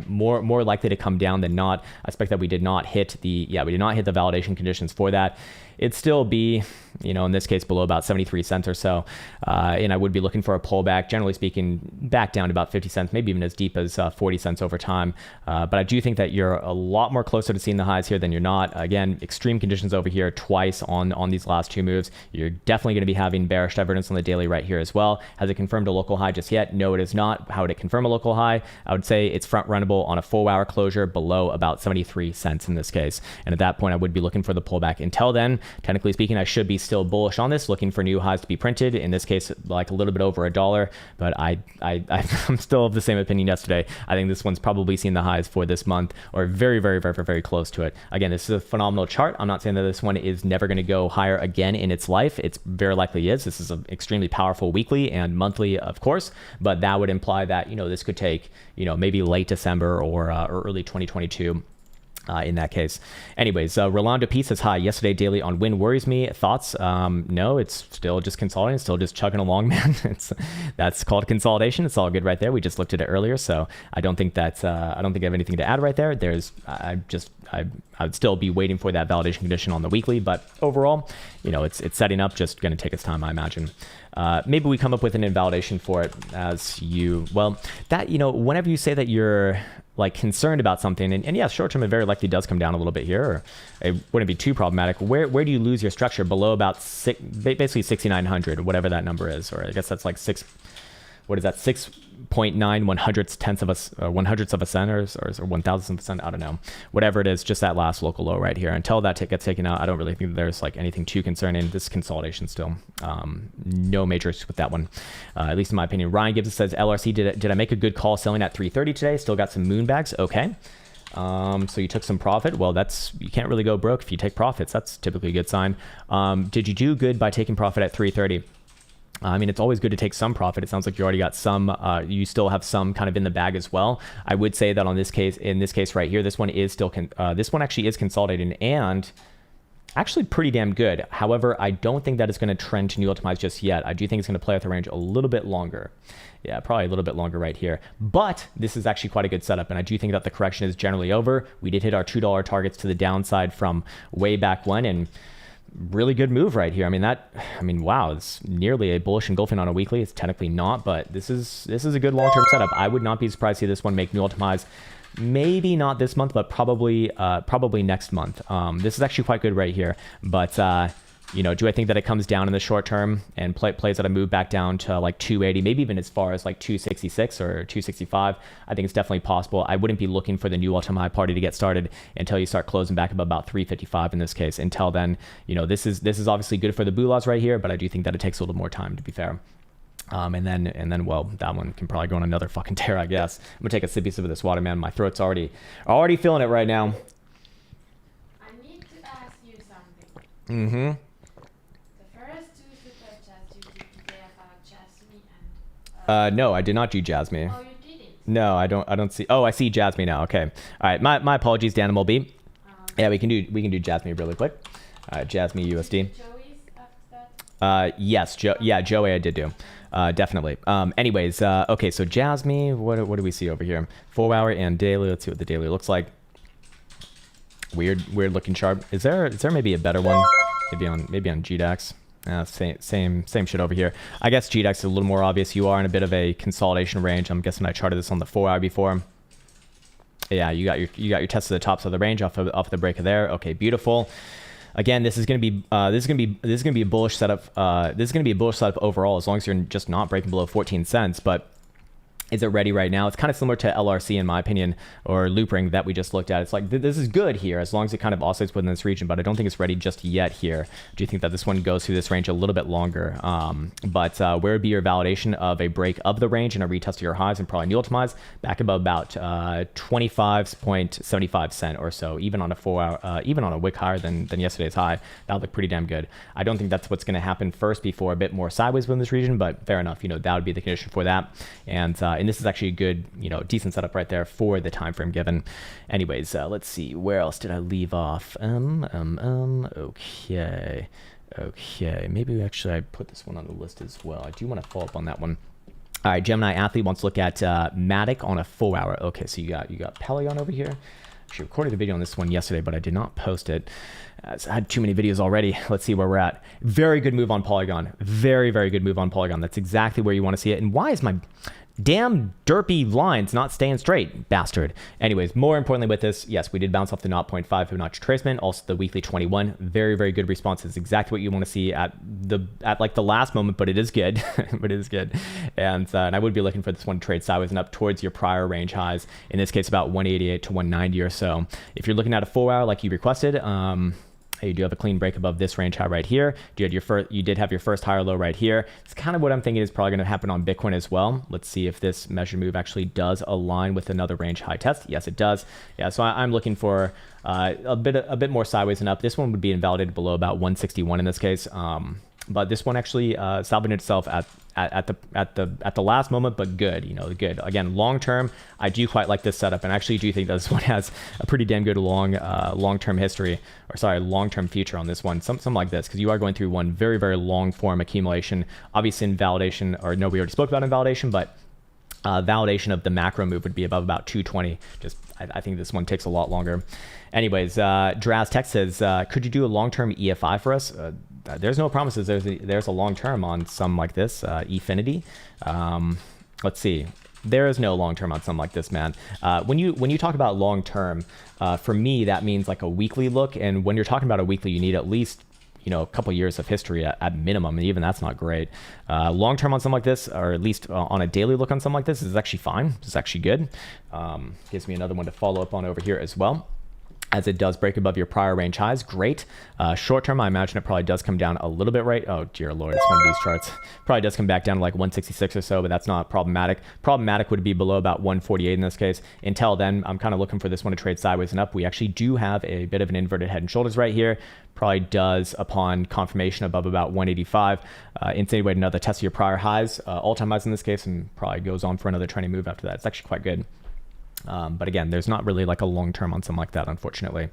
more likely to come down than not. I expect that we did not hit the validation conditions for that. It'd still be, in this case, below about 73 cents or so. And I would be looking for a pullback, generally speaking, back down to about 50 cents, maybe even as deep as 40 cents over time. But I do think that you're a lot more closer to seeing the highs here than you're not. Again, extreme conditions over here twice on these last two moves. You're definitely going to be having bearish divergence on the daily right here as well. Has it confirmed a local high just yet? No, it is not. How would it confirm a local high? I would say it's front runnable on a 4-hour closure below about 73 cents in this case. And at that point, I would be looking for the pullback. Until then, technically speaking, I should be still bullish on this, looking for new highs to be printed. In this case, like a little bit over $1. But I'm still of the same opinion yesterday. I think this one's probably seen the highs for this month, or very, very, very, very, very close to it. Again, this is a phenomenal chart. I'm not saying that this one is never going to go higher again in its life. It's very likely is. This is an extremely powerful weekly and monthly, of course, but that would imply that, this could take, maybe late December or early 2022 in that case. Anyways, Rolando P says, hi, yesterday daily on win worries me. Thoughts? No, it's still just consolidating, still just chugging along, man. That's called consolidation. It's all good right there. We just looked at it earlier, so I don't think I have anything to add right there. I would still be waiting for that validation condition on the weekly, but overall, it's setting up, just going to take its time, I imagine. Maybe we come up with an invalidation for it whenever you say that you're like concerned about something, and yeah, short term it very likely does come down a little bit here, or it wouldn't be too problematic. Where do you lose your structure? Below about basically 6,900, whatever that number is, or I guess that's like 6.9 one hundredths of a cent or 1,000th of a cent, I don't know, whatever it is, just that last local low right here. Until that gets taken out, I don't really think that there's like anything too concerning. This consolidation still, no major issues with that one, at least in my opinion. Ryan Gibbs says, LRC, did I make a good call selling at 330 today? Still got some moon bags. Okay. So you took some profit. Well, you can't really go broke if you take profits. That's typically a good sign. Did you do good by taking profit at 330? I mean, it's always good to take some profit. It sounds like you already got some, you still have some kind of in the bag as well. I would say that in this case right here, this one is still, this one actually is consolidating and actually pretty damn good. However, I don't think that it's going to trend to new optimize just yet. I do think it's going to play with the range a little bit longer. Yeah, probably a little bit longer right here. But this is actually quite a good setup, and I do think that the correction is generally over. We did hit our $2 targets to the downside from way back when, and really good move right here. Wow, it's nearly a bullish engulfing on a weekly. It's technically not, but this is a good long-term setup. I would not be surprised to see this one make new optimize. Maybe not this month, but probably next month. This is actually quite good right here. But do I think that it comes down in the short term and plays at a move back down to like 280, maybe even as far as like 266 or 265? I think it's definitely possible. I wouldn't be looking for the new all-time high party to get started until you start closing back up about 355 in this case. Until then, this is obviously good for the Bulas right here, but I do think that it takes a little more time, to be fair. And then, well, that one can probably go on another fucking tear, I guess. I'm gonna take a sippy sip of this water, man. My throat's already feeling it right now. I need to ask you something. Mm-hmm. No, I did not do Jasmine. Oh, you didn't? No, I don't see. Oh, I see Jasmine now. Okay. All right. My apologies, Danimal B. Yeah, we can do Jasmine really quick. All right, Jasmine USD. Joey's after that? Yes, Joey I did do. Definitely. Anyways, okay, so Jasmine, what do we see over here? 4 hour and daily. Let's see what the daily looks like. Weird looking chart. Is there maybe a better one? Maybe on GDAX. Same shit over here. I guess GDAX is a little more obvious. You are in a bit of a consolidation range. I'm guessing I charted this on the 4 hour before. Yeah, you got your test of the tops of the range off the break of there. Okay, beautiful. Again, this is gonna be a bullish setup. This is gonna be a bullish setup overall, as long as you're just not breaking below 14 cents. But is it ready right now? It's kind of similar to LRC in my opinion, or loop ring that we just looked at. It's like this is good here as long as it kind of oscillates within this region, but I don't think it's ready just yet here. Do you think that this one goes through this range a little bit longer? But where would be your validation of a break of the range and a retest of your highs and probably new optimize back above about 25.75 cent or so, even on a 4 hour, even on a wick higher than yesterday's high? That would look pretty damn good. I don't think that's what's going to happen first before a bit more sideways within this region, but fair enough. That would be the condition for that. And this is actually a good, decent setup right there for the time frame given. Anyways, let's see. Where else did I leave off? Okay. Maybe actually I put this one on the list as well. I do want to follow up on that one. All right, Gemini Athlete wants to look at Matic on a 4 hour. Okay, so you got Polygon over here. Actually recorded a video on this one yesterday, but I did not post it. I had too many videos already. Let's see where we're at. Very good move on Polygon. Very, very good move on Polygon. That's exactly where you want to see it. And why is my damn derpy lines not staying straight, bastard? Anyways, more importantly with this, yes, we did bounce off the 0.5 Fibonacci tracement, also the weekly 21. Very, very good response. It's exactly what you want to see at like the last moment, but it is good. But it is good. And I would be looking for this one to trade sideways and up towards your prior range highs. In this case, about 188 to 190 or so. If you're looking at a 4 hour like you requested, you do have a clean break above this range high right here. You did have your first higher low right here. It's kind of what I'm thinking is probably going to happen on Bitcoin as well. Let's see if this measure move actually does align with another range high test. Yes, it does. Yeah, so I'm looking for a bit more sideways and up. This one would be invalidated below about 161 in this case. But this one actually salvaged itself at the last moment, but good, good. Again, long term, I do quite like this setup, and I actually do think this one has a pretty damn good long-term history, or sorry, long-term future on this one, something like this, because you are going through one very, very long form accumulation, obviously in validation, or no, we already spoke about invalidation, but validation of the macro move would be above about 220. I think this one takes a lot longer. Anyways, Draz Tech says, could you do a long-term EFI for us? There's no promises. There's a long-term on some like this, Efinity. Let's see. There is no long-term on something like this, man. When you talk about long-term, for me, that means like a weekly look. And when you're talking about a weekly, you need at least a couple years of history at minimum, and even that's not great. Long term on something like this, or at least on a daily look on something like this, is actually fine. It's actually good. Gives me another one to follow up on over here as well, as it does break above your prior range highs. Great. Short term, I imagine it probably does come down a little bit, right? Oh dear Lord, it's one of these charts. Probably does come back down to like 166 or so, but that's not problematic. Problematic would be below about 148 in this case. Until then, I'm kind of looking for this one to trade sideways and up. We actually do have a bit of an inverted head and shoulders right here. Probably does upon confirmation above about 185. Insinuate another test of your prior highs, all-time highs in this case, and probably goes on for another trending move after that. It's actually quite good. But again, there's not really like a long term on something like that, unfortunately.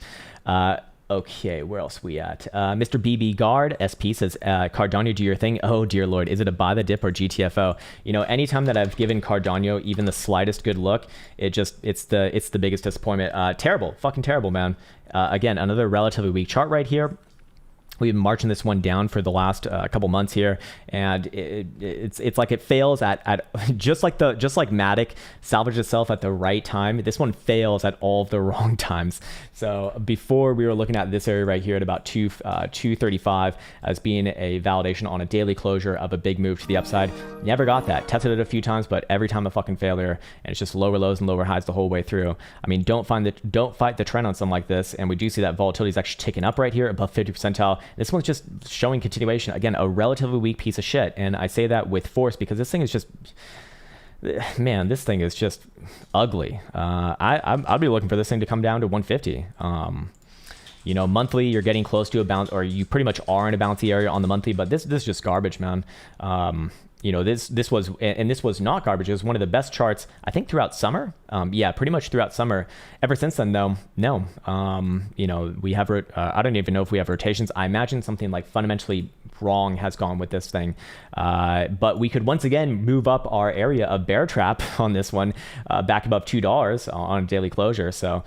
Okay, where else we at? Mr. BB Guard SP says, Cardano, do your thing. Oh dear Lord, is it a buy the dip or GTFO? Anytime that I've given Cardano even the slightest good look, it's the biggest disappointment. Terrible, fucking terrible, man. Again, another relatively weak chart right here. We've been marching this one down for the last couple months here, and it's like it fails at just like Matic salvaged itself at the right time. This one fails at all of the wrong times. So before, we were looking at this area right here at about 235 as being a validation on a daily closure of a big move to the upside. Never got that. Tested it a few times, but every time a fucking failure, and it's just lower lows and lower highs the whole way through. I mean, don't fight the trend on something like this, and we do see that volatility is actually ticking up right here above 50 percentile. This one's just showing continuation. Again, a relatively weak piece of shit. And I say that with force because this thing is just, man, this thing is just ugly. I'd be looking for this thing to come down to 150. Monthly, you're getting close to a bounce, or you pretty much are in a bouncy area on the monthly, but this is just garbage, man. This was not garbage. It was one of the best charts, I think, throughout summer. Yeah, pretty much throughout summer. Ever since then, though, no. We have, I don't even know if we have rotations. I imagine something like fundamentally wrong has gone with this thing. But we could once again move up our area of bear trap on this one back above $2 on a daily closure. So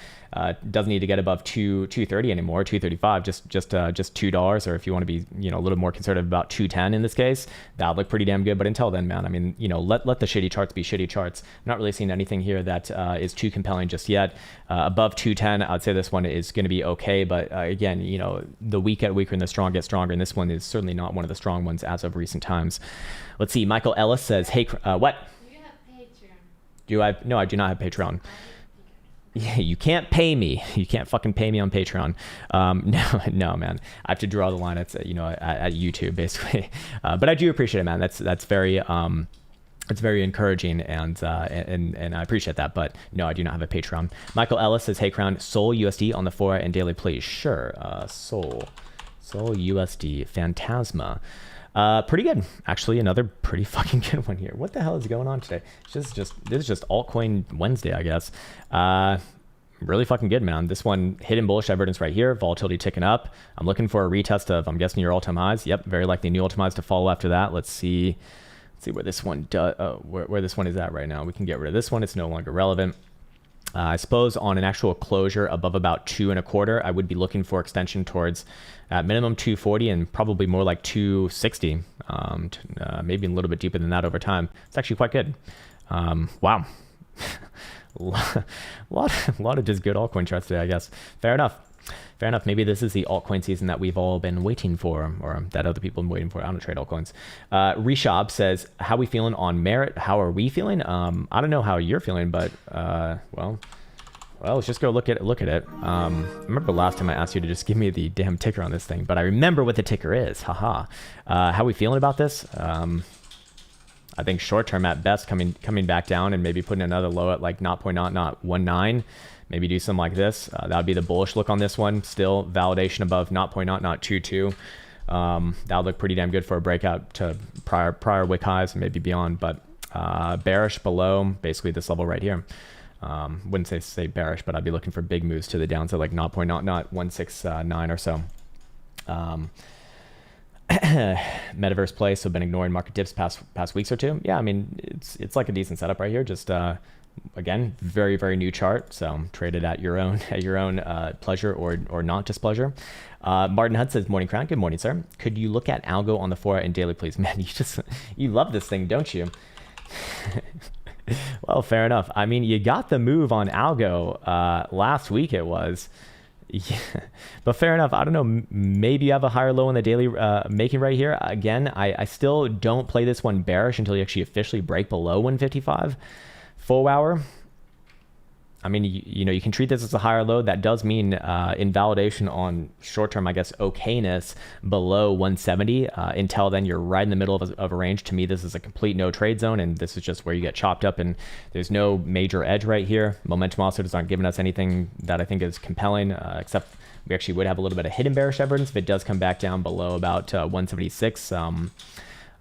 doesn't need to get above 230 anymore, 235, just $2, or if you want to be a little more conservative, about 210 in this case. That would look pretty damn good. But until then, man, I mean, let the shitty charts be shitty charts. I'm not really seeing anything here that is too compelling just yet. Above 210, I'd say this one is going to be okay. But again, the weak get weaker and the strong get stronger, and this one is certainly not one of the strong ones as of recent times. Let's see. Michael Ellis says, "Hey, what? Do you have Patreon?" Do I? No, I do not have Patreon. Yeah, you can't pay me. You can't fucking pay me on Patreon. No, man. I have to draw the line at YouTube, basically. But I do appreciate it, man. That's very it's very encouraging, and I appreciate that. But no, I do not have a Patreon. Michael Ellis says, "Hey, Krown, Sol USD on the 4 and daily, please." Sure. Sol USD Phantasma. Pretty good, actually. Another pretty fucking good one here. What the hell is going on today? This is just altcoin Wednesday, I guess. Really fucking good, man. This one, hidden bullish divergence right here, volatility ticking up. I'm looking for a retest of, I'm guessing, your all-time highs. Yep, very likely new all-time highs to follow after that. Let's see where this one where this one is at right now. We can get rid of this one. It's no longer relevant. I suppose on an actual closure above about 2.25, I would be looking for extension towards at minimum 240 and probably more like 260, maybe a little bit deeper than that over time. It's actually quite good. Wow. a lot of just good altcoin charts today, I guess. Fair enough. Maybe this is the altcoin season that we've all been waiting for, or that other people have been waiting for. I don't trade altcoins. Rishab says, "How we feeling on Merit? How are we feeling?" I don't know how you're feeling, but well, let's just go look at it. I remember last time I asked you to just give me the damn ticker on this thing, but I remember what the ticker is. Haha. How we feeling about this? I think short term at best, coming back down and maybe putting another low at like 0.0019. Maybe do something like this. That would be the bullish look on this one. Still validation above 0.0022. That would look pretty damn good for a breakout to prior wick highs and maybe beyond, but bearish below basically this level right here. Wouldn't say bearish, but I'd be looking for big moves to the downside, like 0.169 or so. Metaverse play, so been ignoring market dips past weeks or two. Yeah, I mean it's like a decent setup right here. Just again, very new chart, so trade it at your own pleasure or not displeasure. Martin Hunt says, morning Krown. Good morning, sir. Could you look at algo on the 4 and daily, please? Man, you love this thing, don't you? Well, fair enough. I mean, you got the move on algo last week. It was. Yeah, but fair enough. I don't know. Maybe you have a higher low in the daily making right here. Again, I still don't play this one bearish until you actually officially break below 155 full hour. I mean, you can treat this as a higher low. That does mean invalidation on short term, I guess, okayness below 170. Until then, you're right in the middle of a range. To me, this is a complete no trade zone, and this is just where you get chopped up, and there's no major edge right here. Momentum oscillators aren't giving us anything that I think is compelling, except we actually would have a little bit of hidden bearish divergence if it does come back down below about 176 on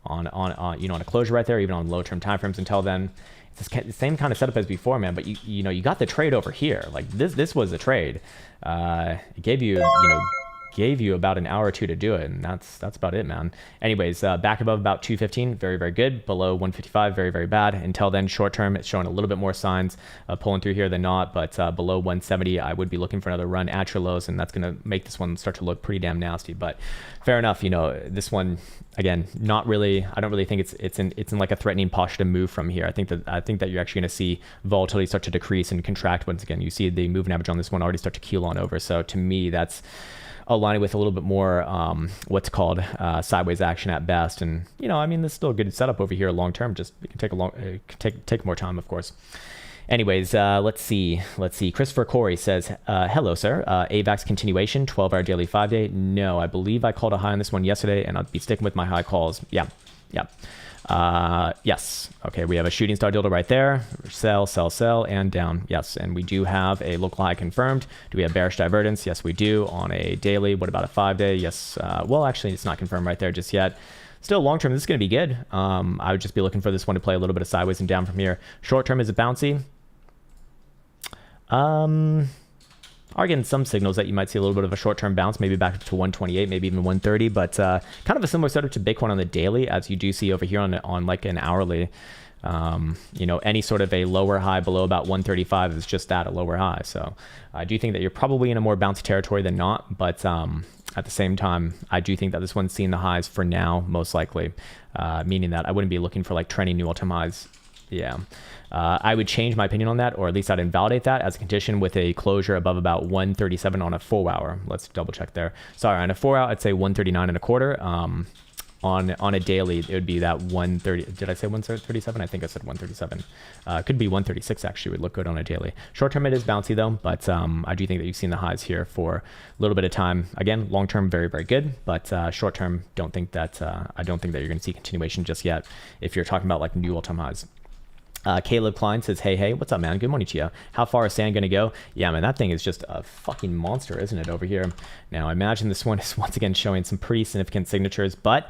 a closure right there, even on low term timeframes. Until then, it's the same kind of setup as before, man. But you got the trade over here. Like this was a trade. It gave you about an hour or two to do it, and that's about it, man. Anyways, back above about 215, very good. Below 155, very bad. Until then, short term, it's showing a little bit more signs of pulling through here than not. But below 170, I would be looking for another run at your lows, and that's gonna make this one start to look pretty damn nasty. But fair enough, this one again, not really. I don't really think it's in like a threatening posture to move from here. I think that you're actually gonna see volatility start to decrease and contract once again. You see the moving average on this one already start to keel on over. So to me, that's aligning with a little bit more what's called sideways action at best. And I mean, this is still a good setup over here long term. Just it can take more time, of course. Anyways, let's see. Christopher Corey says, hello, sir. AVAX continuation, 12-hour daily 5-day. No, I believe I called a high on this one yesterday, and I'll be sticking with my high calls. Yeah. Yes. Okay, we have a shooting star dildo right there. Sell, and down. Yes, and we do have a local high confirmed. Do we have bearish divergence? Yes, we do on a daily. What about a 5-day? Yes. Well, actually, it's not confirmed right there just yet. Still, long term, this is going to be good. I would just be looking for this one to play a little bit of sideways and down from here. Short term, is it bouncy? Are getting some signals that you might see a little bit of a short-term bounce, maybe back up to 128, maybe even 130, but kind of a similar setup to Bitcoin on the daily, as you do see over here on like an hourly. Any sort of a lower high below about 135 is just that, a lower high. So I do think that you're probably in a more bouncy territory than not, but at the same time, I do think that this one's seeing the highs for now, most likely, meaning that I wouldn't be looking for like trending new all-time highs. Yeah. I would change my opinion on that, or at least I'd invalidate that as a condition with a closure above about 137 on a 4 hour. Let's double check there. Sorry, on a 4 hour, I'd say 139 and a quarter. On a daily, it would be that 130. Did I say 137? I think I said 137. Could be 136 actually. Would look good on a daily. Short term, it is bouncy though, but I do think that you've seen the highs here for a little bit of time. Again, long term, very good, but short term, I don't think that you're going to see continuation just yet. If you're talking about like new all-time highs. Caleb Klein says, hey, what's up, man? Good morning to you. How far is sand going to go? Yeah, man, that thing is just a fucking monster, isn't it, over here? Now, I imagine this one is once again showing some pretty significant signatures, but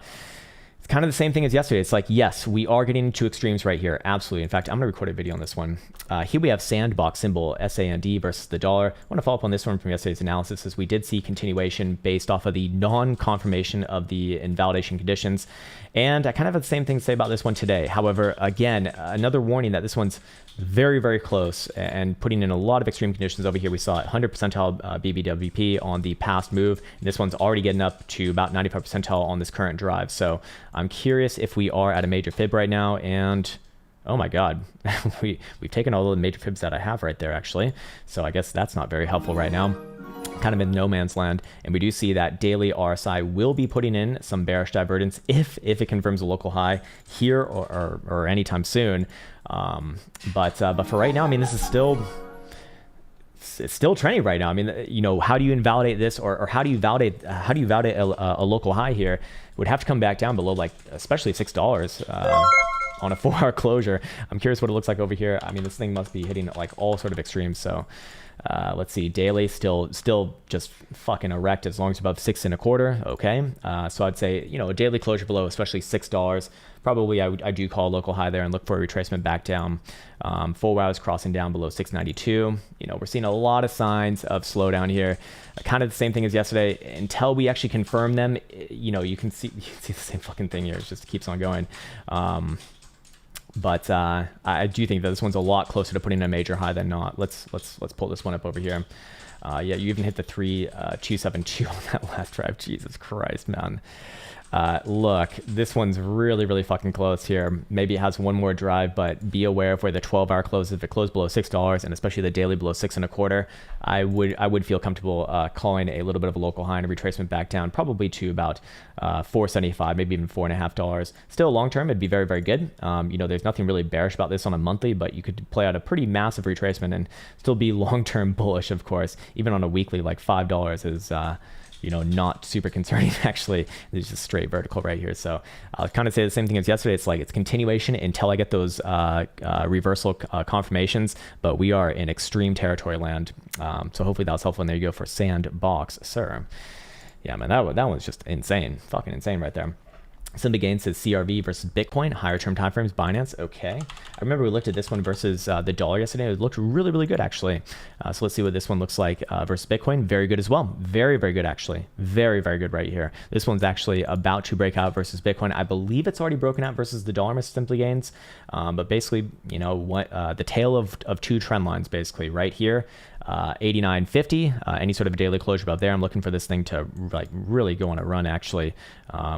it's kind of the same thing as yesterday. It's like, yes, we are getting into extremes right here. Absolutely. In fact, I'm going to record a video on this one. Here we have sandbox symbol, SAND versus the dollar. I want to follow up on this one from yesterday's analysis, as we did see continuation based off of the non-confirmation of the invalidation conditions. And I kind of have the same thing to say about this one today. However, again, another warning that this one's very close and putting in a lot of extreme conditions over here. We saw 100 percentile BBWP on the past move. And this one's already getting up to about 95 percentile on this current drive. So I'm curious if we are at a major fib right now. And oh my God, we've taken all the major fibs that I have right there, actually. So I guess that's not very helpful right now. Kind of in no man's land, and we do see that daily RSI will be putting in some bearish divergence if it confirms a local high here or anytime soon. But for right now, I mean, this is still trending right now. I mean, how do you invalidate this, or how do you validate a local high here? It would have to come back down below, like especially $6 on a 4 hour closure. I'm curious what it looks like over here. I mean, this thing must be hitting like all sort of extremes. So Let's see, daily still just fucking erect as long as above 6.25. Okay, so I'd say, you know, a daily closure below, especially $6. Probably I do call a local high there and look for a retracement back down. 4 hours crossing down below 692. You know, we're seeing a lot of signs of slowdown here. Kind of the same thing as yesterday. Until we actually confirm them, you know, you can see the same fucking thing here. It just keeps on going. But I do think that this one's a lot closer to putting in a major high than not. Let's pull this one up over here. Yeah, you even hit the 3.272 on that last drive. Jesus Christ, man. Look, this one's really fucking close here. Maybe it has one more drive, but be aware of where the 12-hour closes. If it closed below $6, and especially the daily below 6.25, I would feel comfortable calling a little bit of a local high and a retracement back down, probably to about $4.75, maybe even $4.50. Still, long term, it'd be very good. You know, there's nothing really bearish about this on a monthly, but you could play out a pretty massive retracement and still be long-term bullish, of course. Even on a weekly, like $5 is you know, not super concerning, actually. There's just straight vertical right here. So I'll kind of say the same thing as yesterday. It's like it's continuation until I get those reversal confirmations, but we are in extreme territory land. So hopefully that was helpful. And there you go for Sandbox, sir. Yeah, man, that one's just insane. Fucking insane right there. Some of the gains says CRV versus Bitcoin, higher term timeframes, Binance. Okay. I remember we looked at this one versus the dollar yesterday. It looked really good, actually. So let's see what this one looks like versus Bitcoin. Very good as well. Very good, actually. Very good right here. This one's actually about to break out versus Bitcoin. I believe it's already broken out versus the dollar, Mr. Simply Gains. But basically, you know, what the tail of two trend lines, basically, right here. 89.50, any sort of daily closure above there. I'm looking for this thing to like really go on a run, actually.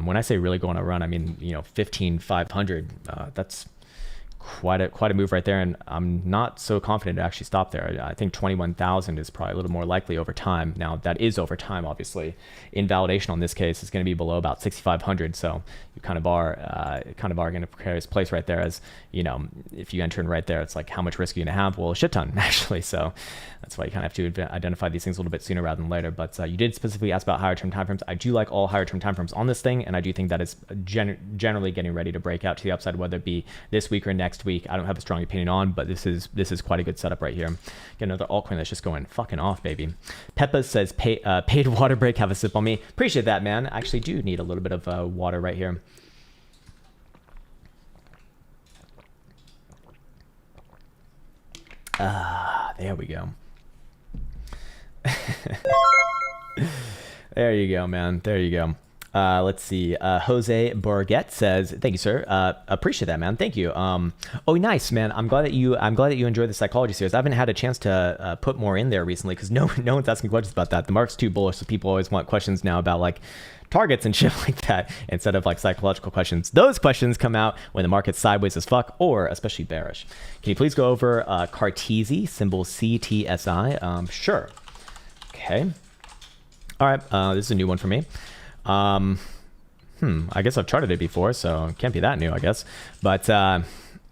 When I say really go on a run, I mean, you know, 15,500. That's quite a move right there, and I'm not so confident to actually stop there. I think 21,000 is probably a little more likely over time. Now that is over time, obviously. Invalidation on this case is going to be below about 6,500, so you kind of are going to precarious place right there. As you know, if you enter in right there, it's like how much risk are you going to have? Well, a shit ton, actually. So that's why you kind of have to identify these things a little bit sooner rather than later. But you did specifically ask about higher term timeframes. I do like all higher term timeframes on this thing, and I do think that is generally getting ready to break out to the upside, whether it be this week or next week. I don't have a strong opinion on, but this is quite a good setup right here. Get another altcoin that's just going fucking off, baby. Peppa says, paid water break, have a sip on me. Appreciate that, man. I actually do need a little bit of water right here. There we go. There you go, man. There you go. Let's see. Jose Borget says, "Thank you, sir. Appreciate that, man. Thank you. Oh, nice, man. I'm glad that you enjoyed the psychology series. I haven't had a chance to put more in there recently because no one's asking questions about that. The market's too bullish, so people always want questions now about like targets and shit like that instead of like psychological questions. Those questions come out when the market's sideways as fuck or especially bearish. Can you please go over Cartesi, symbol CTSI? Sure. Okay. All right. This is a new one for me. I guess I've charted it before, so it can't be that new, I guess. But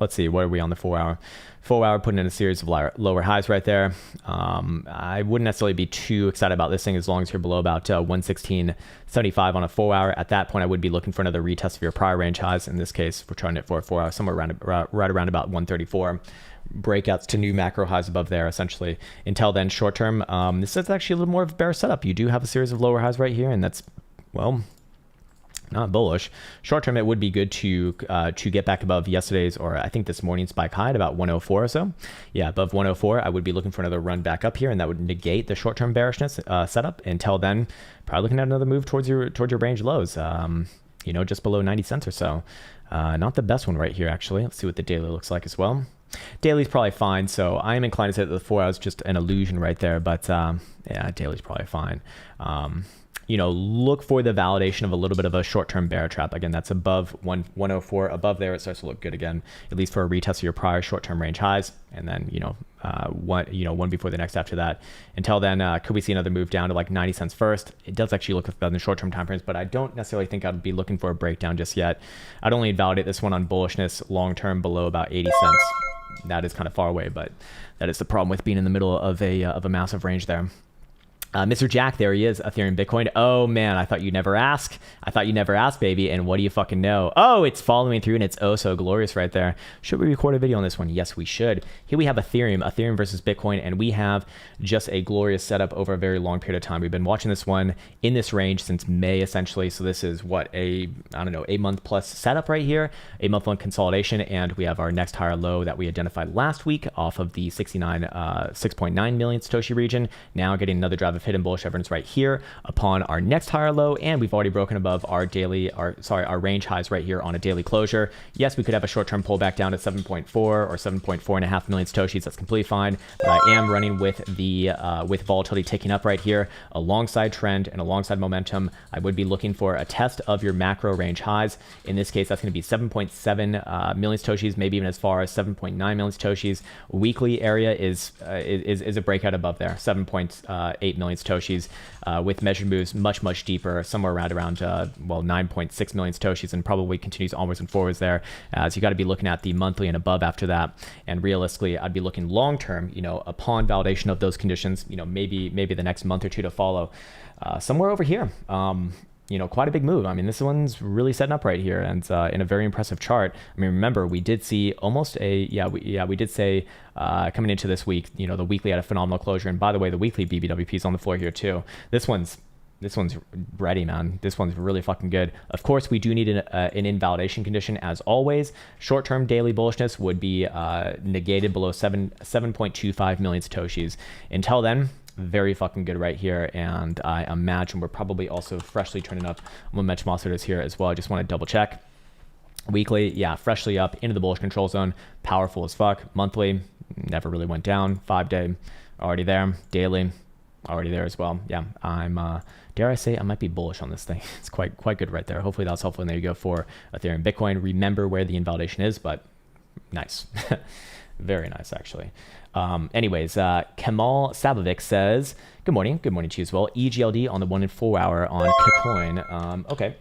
let's see, what are we on the 4 hour? 4 hour putting in a series of lower highs right there. I wouldn't necessarily be too excited about this thing as long as you're below about 116.75 on a 4 hour. At that point, I would be looking for another retest of your prior range highs. In this case, we're charting it for a 4 hour, somewhere right around about 134. Breakouts to new macro highs above there, essentially. Until then, short term, this is actually a little more of a bear setup. You do have a series of lower highs right here, and that's, well, not bullish. Short term, it would be good to get back above yesterday's, or I think this morning's spike high at about 104 or so. Yeah, above 104, I would be looking for another run back up here, and that would negate the short term bearishness setup. Until then, probably looking at another move towards your range lows. You know, just below 90 cents or so. Not the best one right here, actually. Let's see what the daily looks like as well. Daily's probably fine, so I am inclined to say that the 4 hours just an illusion right there, but yeah, daily's probably fine. You know, look for the validation of a little bit of a short-term bear trap. Again, that's above 104. Above there, it starts to look good again, at least for a retest of your prior short-term range highs. And then, one before the next after that. Until then, could we see another move down to like 90 cents first? It does actually look better than short-term time frames, but I don't necessarily think I'd be looking for a breakdown just yet. I'd only validate this one on bullishness long-term below about 80 cents. That is kind of far away, but that is the problem with being in the middle of a massive range there. Mr. Jack, there he is, Ethereum, Bitcoin. Oh, man, I thought you'd never ask. I thought you'd never ask, baby. And what do you fucking know? Oh, it's following through, and it's oh so glorious right there. Should we record a video on this one? Yes, we should. Here we have Ethereum versus Bitcoin, and we have just a glorious setup over a very long period of time. We've been watching this one in this range since May, essentially. So this is what, I don't know, 8-month plus setup right here, 8-month long consolidation, and we have our next higher low that we identified last week off of the 6.9 million Satoshi region. Now getting another drive of hidden bullish evidence right here upon our next higher low, and we've already broken above our range highs right here on a daily closure. Yes, we could have a short-term pullback down to 7.4 or 7.4.5 million Satoshis. That's completely fine, but I am running with the with volatility ticking up right here alongside trend and alongside momentum. I would be looking for a test of your macro range highs. In this case, that's going to be 7.7 million Satoshis, maybe even as far as 7.9 million Satoshis. Weekly area is a breakout above there, 7.8 million Satoshis, with measured moves much deeper, somewhere around 9.6 million Satoshis, and probably continues onwards and forwards there. So you got to be looking at the monthly and above after that. And realistically, I'd be looking long term, upon validation of those conditions, maybe the next month or two to follow, somewhere over here. Quite a big move. I mean, this one's really setting up right here, and in a very impressive chart. I mean, remember, we did see almost we did say coming into this week, the weekly had a phenomenal closure. And by the way, the weekly BBWP is on the floor here too. This one's ready, man. This one's really fucking good. Of course, we do need an invalidation condition as always. Short-term daily bullishness would be negated below 7.25 million Satoshis. Until then, very fucking good right here, and I imagine we're probably also freshly turning up momentum oscillators here as well. I just want to double check. Weekly, yeah, freshly up into the bullish control zone, powerful as fuck. Monthly, never really went down. 5-day, already there. Daily, already there as well. Yeah, I'm dare I say I might be bullish on this thing. It's quite good right there. Hopefully that's helpful. And there you go for Ethereum, Bitcoin. Remember where the invalidation is, but nice. Very nice, actually. Anyways, Kemal Sabovic says, good morning to you as well. EGLD on the 1 and 4 hour on Bitcoin. Okay.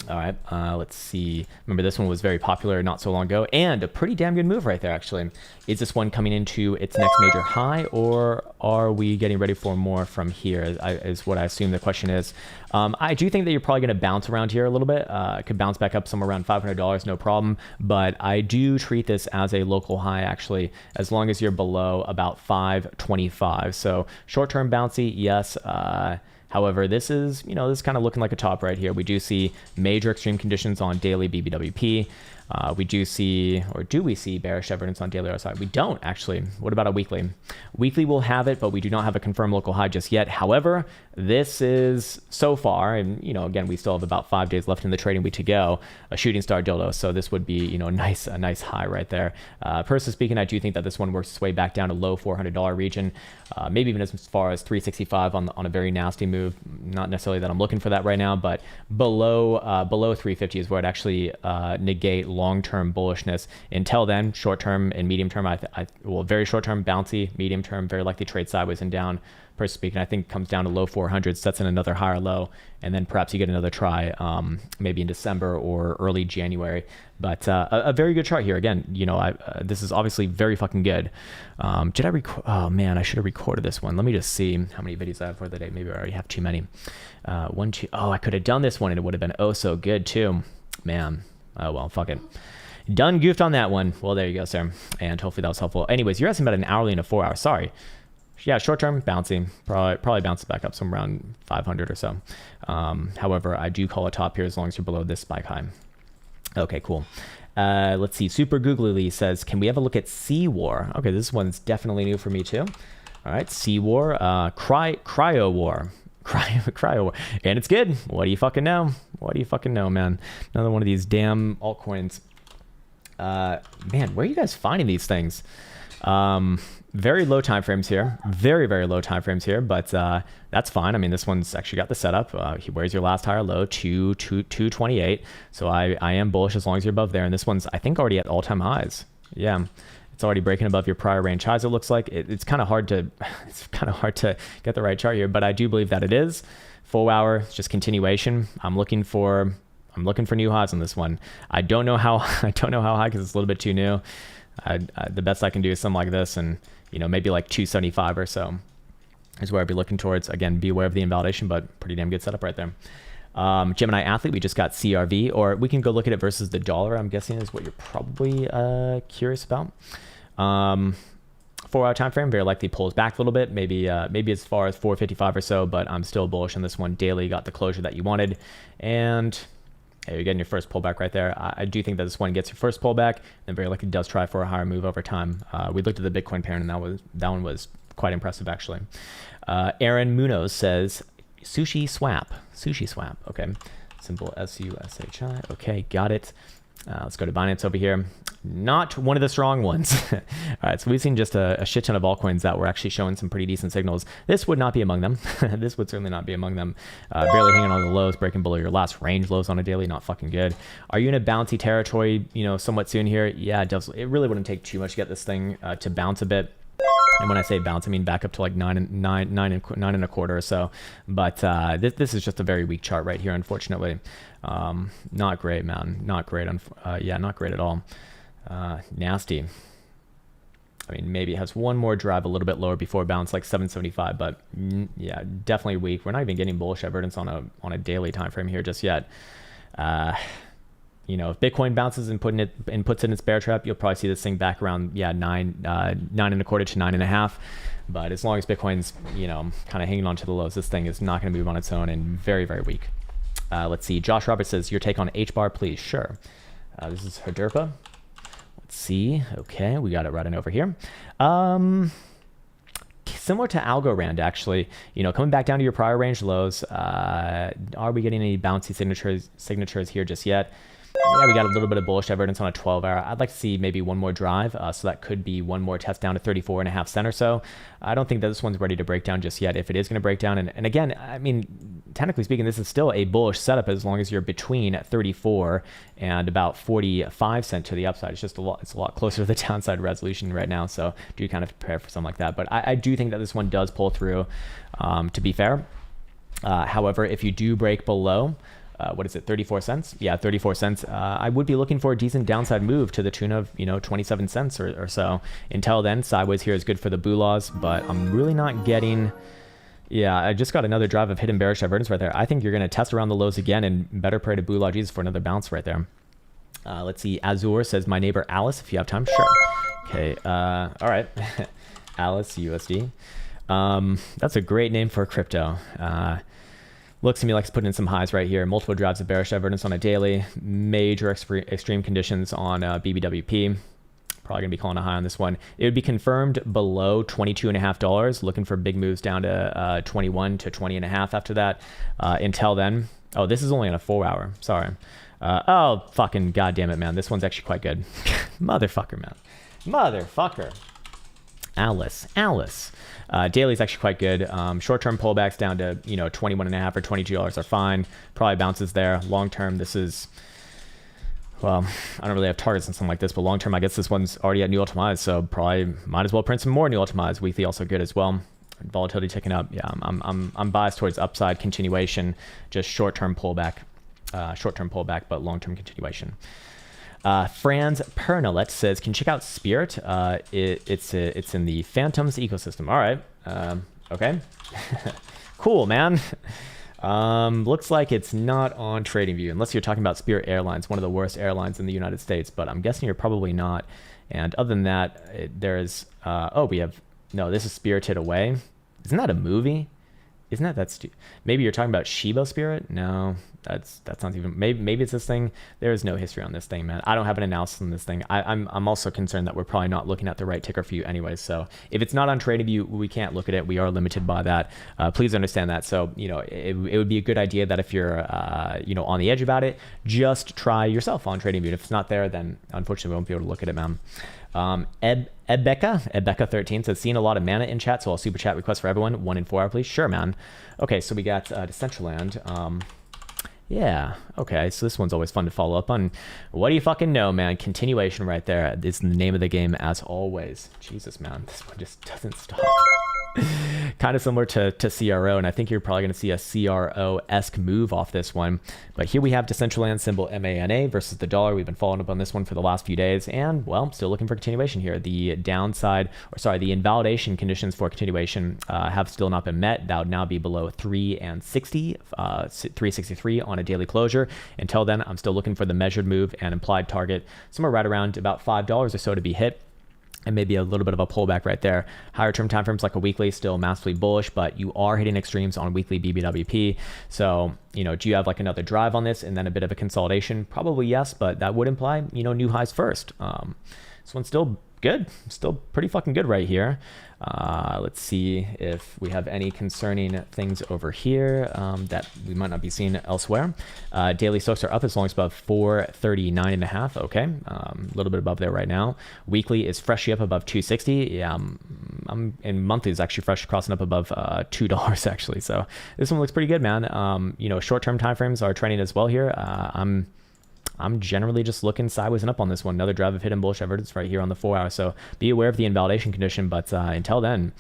All right, let's see. Remember, this one was very popular not so long ago, and a pretty damn good move right there, actually. Is this one coming into its next major high, or are we getting ready for more from here, is what I assume the question is. I do think that you're probably going to bounce around here a little bit. Could bounce back up somewhere around $500, no problem. But I do treat this as a local high, actually, as long as you're below about 525. So short-term bouncy, yes. However, this is kind of looking like a top right here. We do see major extreme conditions on daily BBWP. We do see, or do we see bearish evidence on daily RSI? We don't, actually. What about a weekly? Weekly will have it, but we do not have a confirmed local high just yet. However, this is so far, and again, we still have about 5 days left in the trading week to go, a shooting star dildo. So this would be, a nice high right there. Personally speaking, I do think that this one works its way back down to low $400 region, maybe even as far as 365 on a very nasty move. Not necessarily that I'm looking for that right now, but below 350 is where it actually negate long-term bullishness. Until then, short-term and medium-term, very short-term bouncy, medium-term very likely trade sideways and down. Personally speaking, I think comes down to low 400s, sets in another higher low, and then perhaps you get another try maybe in December or early January. But a very good chart here. Again, this is obviously very fucking good. Did I record? Oh man, I should have recorded this one. Let me just see how many videos I have for the day. Maybe I already have too many. One, two. Oh, I could have done this one and it would have been oh so good too. Man. Oh well, fuck it. Done goofed on that one. Well, there you go, sir. And hopefully that was helpful. Anyways, you're asking about an hourly and a 4 hour. Sorry. Yeah, short term, bouncy. Probably bounces back up somewhere around 500 or so. However, I do call a top here as long as you're below this spike high. Okay, cool. Let's see. Super Googly says, can we have a look at Sea War? Okay, this one's definitely new for me too. All right, Sea War. Cryo War. Cryo War. And it's good. What do you fucking know? What do you fucking know, man? Another one of these damn altcoins. Man, where are you guys finding these things? Very low time frames here. Very low time frames here, but that's fine. I mean, this one's actually got the setup. Where's your last higher low? 228. So I am bullish as long as you're above there. And this one's, I think, already at all-time highs. Yeah. It's already breaking above your prior range highs, it looks like. It's kind of hard to get the right chart here, but I do believe that it is. 4 hour, it's just continuation. I'm looking for new highs on this one. I don't know how high because it's a little bit too new. The best I can do is something like this, and maybe like 275 or so. is where I'd be looking towards. Again, be aware of the invalidation, but pretty damn good setup right there. Gemini Athlete, we just got CRV, or we can go look at it versus the dollar, I'm guessing is what you're probably curious about. 4 hour time frame, very likely pulls back a little bit, maybe as far as 455 or so, but I'm still bullish on this one. Daily got the closure that you wanted, and hey, you're getting your first pullback right there. I do think that this one gets your first pullback, and very likely does try for a higher move over time. We looked at the Bitcoin pair, and that one was quite impressive actually. Aaron Munoz says sushi swap. Okay, symbol SUSHI. Okay, got it. Let's go to Binance over here. Not one of the strong ones. All right, so we've seen just a shit ton of altcoins that were actually showing some pretty decent signals. This would not be among them. This would certainly not be among them. Barely hanging on the lows, breaking below your last range lows on a daily. Not fucking good. Are you in a bouncy territory, somewhat soon here? Yeah, it does. It really wouldn't take too much to get this thing to bounce a bit. And when I say bounce, I mean back up to like 9.25 or so. But this is just a very weak chart right here, unfortunately. Not great, man. Not great. Yeah, not great at all. Nasty. I mean, maybe it has one more drive a little bit lower before bounce, like 775. But yeah, definitely weak. We're not even getting bullish evidence on a daily time frame here just yet. If Bitcoin bounces and puts it in its bear trap, you'll probably see this thing back around 9.25 to 9.5. But as long as Bitcoin's kind of hanging on to the lows, this thing is not going to move on its own and very, very weak. Let's see. Josh Roberts says your take on H-bar, please. Sure. This is Herderpa. Let's see. Okay, we got it right on over here. Similar to Algorand, actually, coming back down to your prior range lows. Are we getting any bouncy signatures here just yet? Yeah, we got a little bit of bullish evidence on a 12 hour. I'd like to see maybe one more drive. So that could be one more test down to 34.5 cents or so. I don't think that this one's ready to break down just yet. If it is going to break down, and again, I mean, technically speaking, this is still a bullish setup as long as you're between 34 and about 45 cents to the upside. It's a lot closer to the downside resolution right now. So do kind of prepare for something like that. But I do think that this one does pull through, to be fair. However, if you do break below, what is it, 34 cents? Yeah, 34 cents. I would be looking for a decent downside move to the tune of, 27 cents or so. Until then, sideways here is good for the Boolaws, but I'm really not getting... Yeah, I just got another drive of hidden bearish divergence right there. I think you're going to test around the lows again and better pray to Boolah Jesus for another bounce right there. Let's see. Azure says, my neighbor Alice, if you have time. Sure. Okay, all right. Alice USD. That's a great name for crypto. Looks to me like it's putting in some highs right here. Multiple drives of bearish evidence on a daily. Major extreme conditions on BBWP. Probably going to be calling a high on this one. It would be confirmed below $22.50. Looking for big moves down to 21 to 20.5 after that. Until then. Oh, this is only on a 4 hour. Sorry. Oh, fucking goddamn it, man. This one's actually quite good. Motherfucker, man. Motherfucker. Alice. Daily is actually quite good. Short-term pullbacks down to 21.5 or $22 are fine. Probably bounces there. Long-term, this is, well, I don't really have targets on something like this, but long-term, I guess this one's already at new all-time highs, so probably might as well print some more new all-time highs. Weekly also good as well. Volatility ticking up. Yeah, I'm biased towards upside continuation. Just short-term pullback, but long-term continuation. Franz Pernalet says, can you check out Spirit? It's in the Phantoms ecosystem. All right. Okay. Cool, man. Looks like it's not on TradingView, unless you're talking about Spirit Airlines, one of the worst airlines in the United States, but I'm guessing you're probably not. And other than that, there's, this is Spirited Away. Isn't that a movie? Isn't that's maybe you're talking about Shiba Spirit? No, that sounds even, maybe it's this thing. There is no history on this thing, man. I don't have an analysis on this thing. I'm also concerned that we're probably not looking at the right ticker for you anyways. So if it's not on TradingView, we can't look at it. We are limited by that. Please understand that. So, it would be a good idea that if you're, on the edge about it, just try yourself on TradingView. If it's not there, then unfortunately we won't be able to look at it, man. Ebecca13 says, seeing a lot of mana in chat, so I'll super chat request for everyone. 1 in 4 hour, please. Sure, man. Okay, so we got Decentraland. Yeah, okay, so this one's always fun to follow up on. What do you fucking know, man? Continuation right there. It's the name of the game as always. Jesus, man, this one just doesn't stop. kind of similar to CRO, and I think you're probably going to see a CRO-esque move off this one. But here we have Decentraland symbol MANA versus the dollar. We've been following up on this one for the last few days, and well, still looking for continuation here. The the invalidation conditions for continuation have still not been met. That would now be below 360, 363 on a daily closure. Until then, I'm still looking for the measured move and implied target somewhere right around about $5 or so to be hit. And maybe a little bit of a pullback right there. Higher term timeframes like a weekly, still massively bullish, but you are hitting extremes on weekly BBWP. So, do you have like another drive on this and then a bit of a consolidation? Probably yes, but that would imply, new highs first. This one's still good, still pretty fucking good right here. Let's see if we have any concerning things over here that we might not be seeing elsewhere. Daily stocks are up as long as above 439.5. Okay, a little bit above there right now. Weekly is freshly up above 260. Yeah, and monthly is actually fresh crossing up above $2 actually. So this one looks pretty good, man. Short-term timeframes are trending as well here. I'm generally just looking sideways and up on this one. Another drive of hidden bullish evidence right here on the 4 hour. So be aware of the invalidation condition, but until then,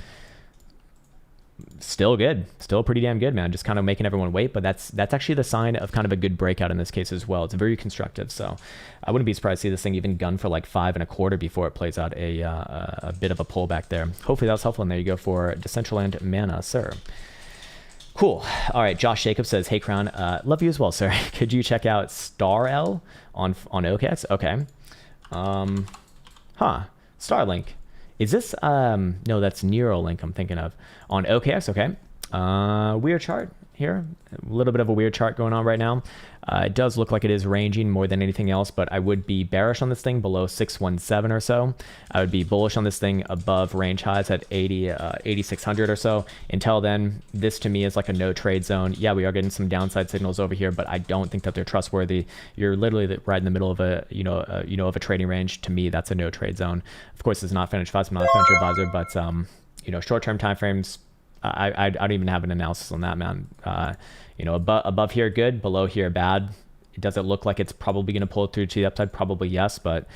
still good, still pretty damn good, man. Just kind of making everyone wait, but that's actually the sign of kind of a good breakout in this case as well. It's very constructive, so I wouldn't be surprised to see this thing even gun for like 5.25 before it plays out a bit of a pullback there. Hopefully that was helpful, and there you go for Decentraland Mana, sir. Cool. All right. Josh Jacobs says, "Hey Krown, love you as well, sir. Could you check out Star L on OKX?" Okay. Starlink. Is this no, that's Neuralink I'm thinking of. On OKX, okay. Weird chart here. A little bit of a weird chart going on right now. It does look like it is ranging more than anything else, but I would be bearish on this thing below 617 or so. I would be bullish on this thing above range highs at 8,600 or so. Until then, this to me is like a no trade zone. Yeah, we are getting some downside signals over here, but I don't think that they're trustworthy. You're literally right in the middle of a trading range. To me, that's a no trade zone. Of course, it's not financial advisor, I'm not a financial advisor, but short-term timeframes, I don't even have an analysis on that, man. Above here, good. Below here, bad. Does it look like it's probably going to pull through to the upside? Probably yes, but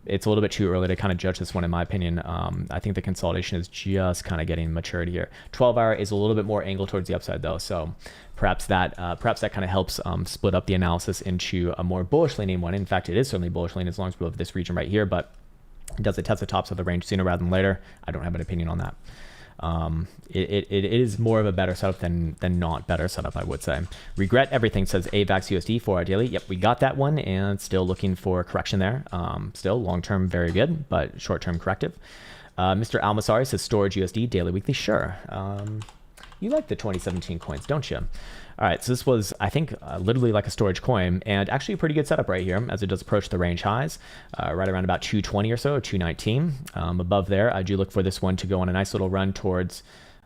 it's a little bit too early to kind of judge this one, in my opinion. I think the consolidation is just kind of getting matured here. 12 hour is a little bit more angled towards the upside, though, so perhaps that kind of helps split up the analysis into a more bullish leaning one. In fact, it is certainly bullish leaning as long as we're over this region right here, but does it test the tops of the range sooner rather than later? I don't have an opinion on that. It is more of a better setup than not better setup, I would say. Regret everything, says AVAX USD 4 hour daily. Yep, we got that one, and still looking for correction there. Still long term very good, but short term corrective. Mr. Almasari says storage USD daily weekly. Sure. You like the 2017 coins, don't you? All right, so this was, I think, literally like a storage coin, and actually a pretty good setup right here as it does approach the range highs, right around about 220 or so, 219. Above there, I do look for this one to go on a nice little run towards,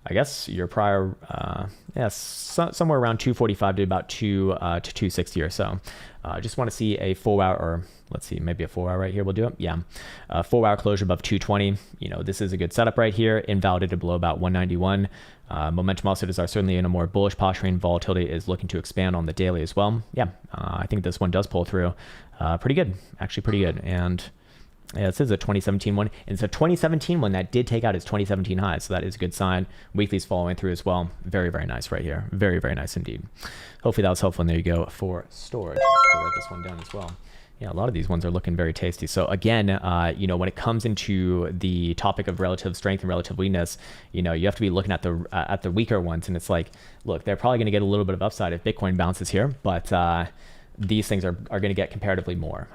I guess, your prior, somewhere around 245 to about 260 or so. Just want to see a 4 hour, or let's see, maybe a 4 hour right here will do it. Yeah, 4 hour closure above 220. This is a good setup right here. Invalidated below about 191. Momentum oscillators are certainly in a more bullish posturing. Volatility is looking to expand on the daily as well. Yeah, I think this one does pull through. Pretty good, actually pretty good. And yeah, this is a 2017 one. And it's a 2017 one that did take out its 2017 highs, so that is a good sign. Weekly's following through as well. Very, very nice right here. Very, very nice indeed. Hopefully that was helpful. And there you go for storage. I'll write this one down as well. Yeah, a lot of these ones are looking very tasty. So again, when it comes into the topic of relative strength and relative weakness, you have to be looking at the weaker ones. And it's like, look, they're probably going to get a little bit of upside if Bitcoin bounces here, but these things are going to get comparatively more.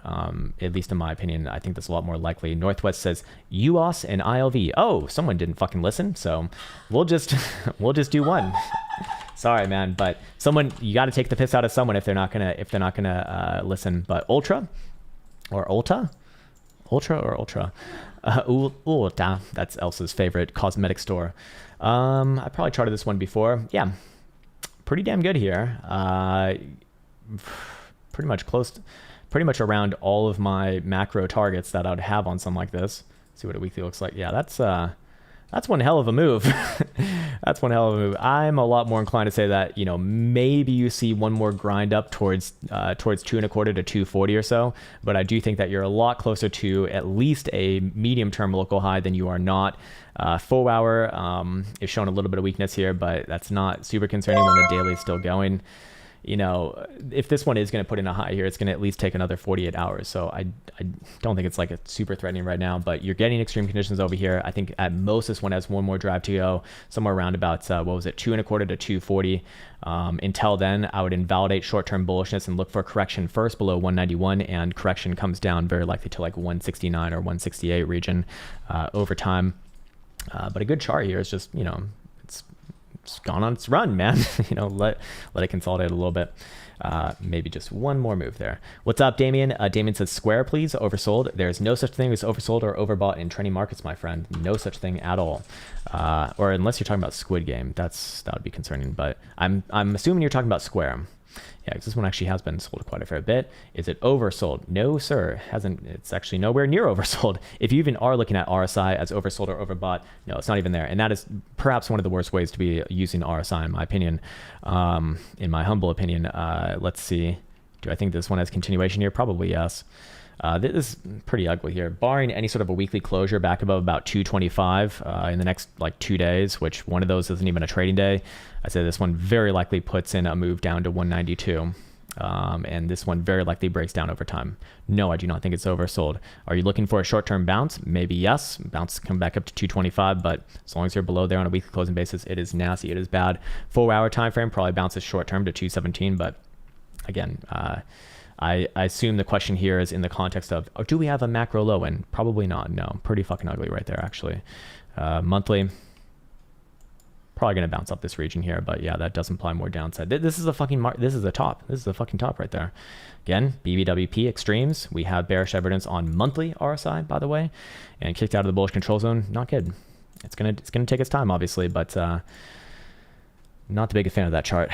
At least in my opinion, I think that's a lot more likely. Northwest says UOS and ILV. Oh, someone didn't fucking listen, so we'll just do one. Sorry, man, but you got to take the piss out of someone if they're not gonna listen. But Ultra, Ultra, that's Elsa's favorite cosmetic store. I probably charted this one before. Yeah, pretty damn good here. Pretty much around all of my macro targets that I'd have on something like this. Let's see what a weekly looks like. Yeah, that's one hell of a move. That's one hell of a move. I'm a lot more inclined to say that, maybe you see one more grind up towards 2.25 to 240 or so. But I do think that you're a lot closer to at least a medium-term local high than you are not. 4 hour is showing a little bit of weakness here, but that's not super concerning when the daily is still going. If this one is going to put in a high here, it's going to at least take another 48 hours. So I don't think it's like a super threatening right now, but you're getting extreme conditions over here. I think at most this one has one more drive to go, somewhere around about, 2.25 to 240. Until then, I would invalidate short-term bullishness and look for a correction first below 191, and correction comes down very likely to like 169 or 168 region over time. But a good chart here is just, it's gone on its run, man. Let it consolidate a little bit. Maybe just one more move there. What's up, Damien? Damien says, Square, please. Oversold. There's no such thing as oversold or overbought in trending markets, my friend. No such thing at all. Or unless you're talking about Squid Game, that would be concerning. But I'm assuming you're talking about Square. Yeah, because this one actually has been sold quite a fair bit. Is it oversold? No, sir. It's actually nowhere near oversold. If you even are looking at RSI as oversold or overbought, no, it's not even there. And that is perhaps one of the worst ways to be using RSI, in my opinion, in my humble opinion. Let's see. Do I think this one has continuation here? Probably yes. This is pretty ugly here. Barring any sort of a weekly closure back above about 225 in the next 2 days, which one of those isn't even a trading day, I say this one very likely puts in a move down to 192. And this one very likely breaks down over time. No, I do not think it's oversold. Are you looking for a short-term bounce? Maybe yes. Bounce come back up to 225, but as long as you're below there on a weekly closing basis, it is nasty. It is bad. 4 hour time frame probably bounces short-term to 217, but again, I assume the question here is in the context of, do we have a macro low? And probably not. No, pretty fucking ugly right there, actually. Monthly, probably going to bounce up this region here, but yeah, that does imply more downside. This is a fucking this is a top. This is a fucking top right there. Again, BBWP extremes. We have bearish evidence on monthly RSI, by the way, and kicked out of the bullish control zone. Not good. It's gonna take its time, obviously, but not the biggest fan of that chart.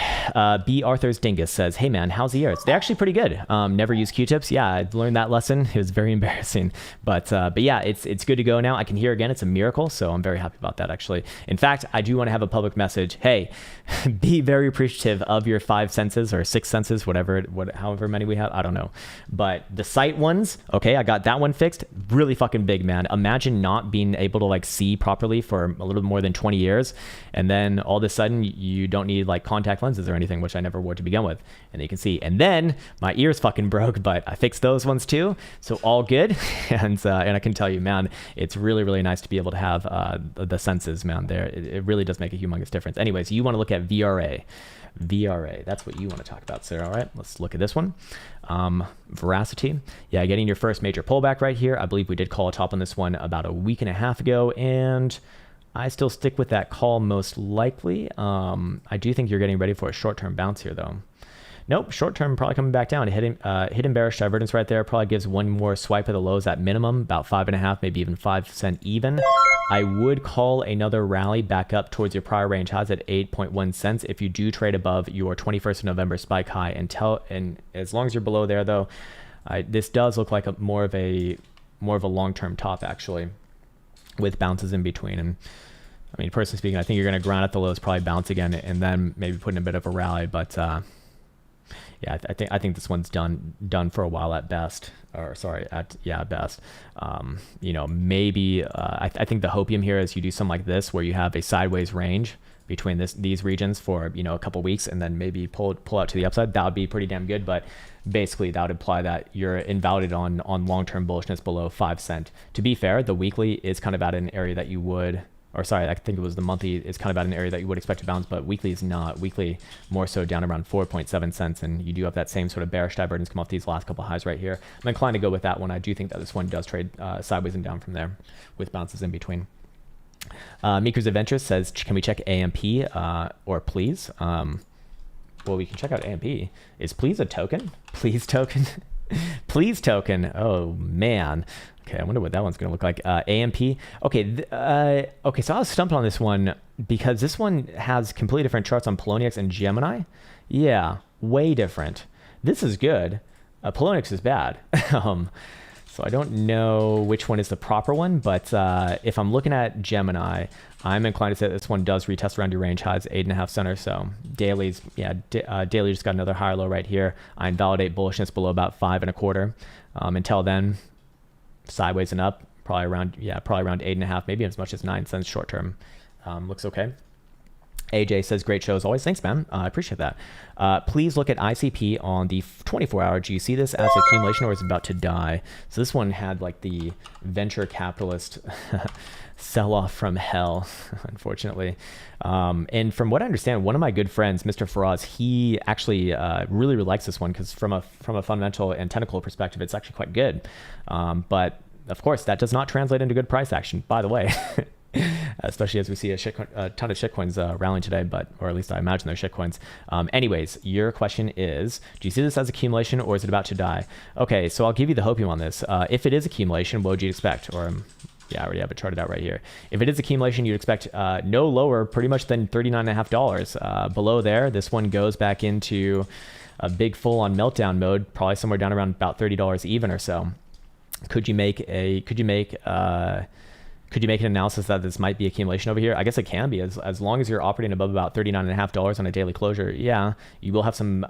B. Arthur's Dingus says, hey man, how's the ears? They're actually pretty good. Never use Q-tips. Yeah, I learned that lesson. It was very embarrassing. But yeah, it's good to go now. I can hear again. It's a miracle. So I'm very happy about that, actually. In fact, I do want to have a public message. Hey, be very appreciative of your 5 senses or 6 senses, however many we have. I don't know. But the sight ones, okay, I got that one fixed. Really fucking big, man. Imagine not being able to see properly for a little more than 20 years. And then all of a sudden you don't need contact lenses or anything, which I never wore to begin with. And you can see, and then my ears fucking broke, but I fixed those ones too. So all good. And I can tell you, man, it's really, really nice to be able to have the senses, man, there. It really does make a humongous difference. Anyways, you want to look at VRA. VRA, that's what you want to talk about, sir. All right, let's look at this one. Veracity. Yeah, getting your first major pullback right here. I believe we did call a top on this one about a week and a half ago, and I still stick with that call most likely. I do think you're getting ready for a short-term bounce here, though. Nope, short-term probably coming back down. Hidden bearish divergence right there probably gives one more swipe of the lows at minimum, about 5.5, maybe even 5 cent even. I would call another rally back up towards your prior range highs at 8.1 cents if you do trade above your 21st of November spike high. And as long as you're below there, though, this does look like more of a long-term top, actually, with bounces in between. And I mean, personally speaking, I think you're going to ground at the lows, probably bounce again, and then maybe put in a bit of a rally. But yeah, I think this one's done for a while at best. Or sorry, at best. Maybe I think the hopium here is you do something like this, where you have a sideways range between these regions for a couple weeks, and then maybe pull out to the upside. That would be pretty damn good. But basically, that would imply that you're invalidated on long-term bullishness below 5 cent. To be fair, the weekly is kind of at an area that you would. Or sorry, I think it was the monthly is kind of at an area that you would expect to bounce, but weekly is not. Weekly more so down around 4.7 cents, and you do have that same sort of bearish divergence come off these last couple highs right here. I'm inclined to go with that one. I do think that this one does trade sideways and down from there with bounces in between. Miku's Adventures says, can we check AMP or please? Well, we can check out AMP. Is please a token? Please token? Please token. Oh, man. Okay, I wonder what that one's going to look like. AMP. Okay, okay. So I was stumped on this one because this one has completely different charts on Poloniex and Gemini. Yeah, way different. This is good. Poloniex is bad. So I don't know which one is the proper one, but if I'm looking at Gemini, I'm inclined to say that this one does retest around your range highs, 8.5 center. So dailies, yeah, daily just got another higher low right here. I invalidate bullishness below about 5.25. Until then, sideways and up, probably around 8.5, maybe as much as 9 cents short term. Looks okay. AJ says, great show as always. Thanks, man. I appreciate that. Please look at ICP on the 24-hour. Do you see this as accumulation or is it about to die? So this one had like the venture capitalist sell-off from hell, unfortunately. And from what I understand, one of my good friends, Mr. Faraz, he actually really likes this one because from a fundamental and technical perspective, it's actually quite good. But of course, that does not translate into good price action, by the way. Especially as we see a ton of shitcoins rallying today, or at least I imagine they're shitcoins. Anyways, your question is, do you see this as accumulation or is it about to die? Okay, so I'll give you the hopium on this. If it is accumulation, what would you expect? Or yeah, I already have it charted out right here. If it is accumulation, you'd expect no lower pretty much than $39.5. Below there, this one goes back into a big full-on meltdown mode, probably somewhere down around about $30 even or so. Could you make an analysis that this might be accumulation over here? I guess it can be, as long as you're operating above about $39.5 on a daily closure. Yeah, you will have some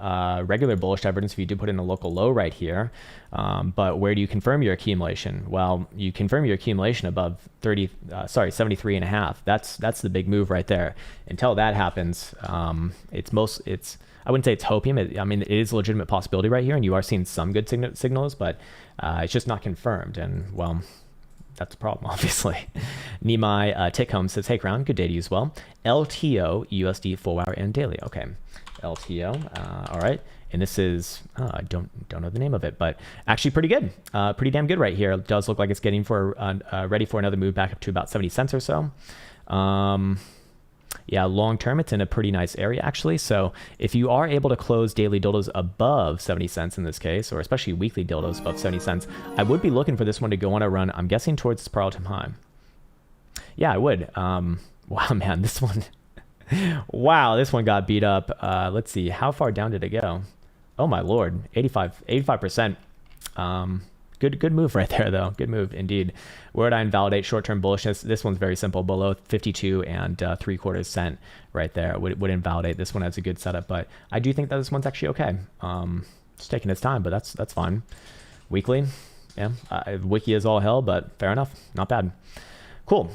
regular bullish divergence if you do put in a local low right here. But where do you confirm your accumulation? Well, you confirm your accumulation above 73.5. That's the big move right there. Until that happens, I wouldn't say it's hopium. I mean, it is a legitimate possibility right here, and you are seeing some good signals, but it's just not confirmed. And well, that's a problem, obviously. Nimai Tickhome says, hey, Krown, good day to you as well. LTO, USD, 4-hour and daily. Okay, LTO, all right. And this is, I don't know the name of it, but actually pretty good. Pretty damn good right here. It does look like it's getting ready for another move back up to about 70 cents or so. Yeah, long term, it's in a pretty nice area, actually. So if you are able to close daily dildos above 70 cents in this case, or especially weekly dildos above 70 cents, I would be looking for this one to go on a run, I'm guessing, towards this prior all-time high. Yeah, I would. Wow, man, this one... wow, this one got beat up. Let's see, how far down did it go? Oh, my Lord, 85%. Good move right there, though. Good move indeed. Where would I invalidate short-term bullishness? This one's very simple. Below 52 and 3/4 cent right there would invalidate this one as a good setup. But I do think that this one's actually okay. It's taking its time, but that's fine. Weekly, yeah. Wiki is all hell, but fair enough. Not bad. Cool.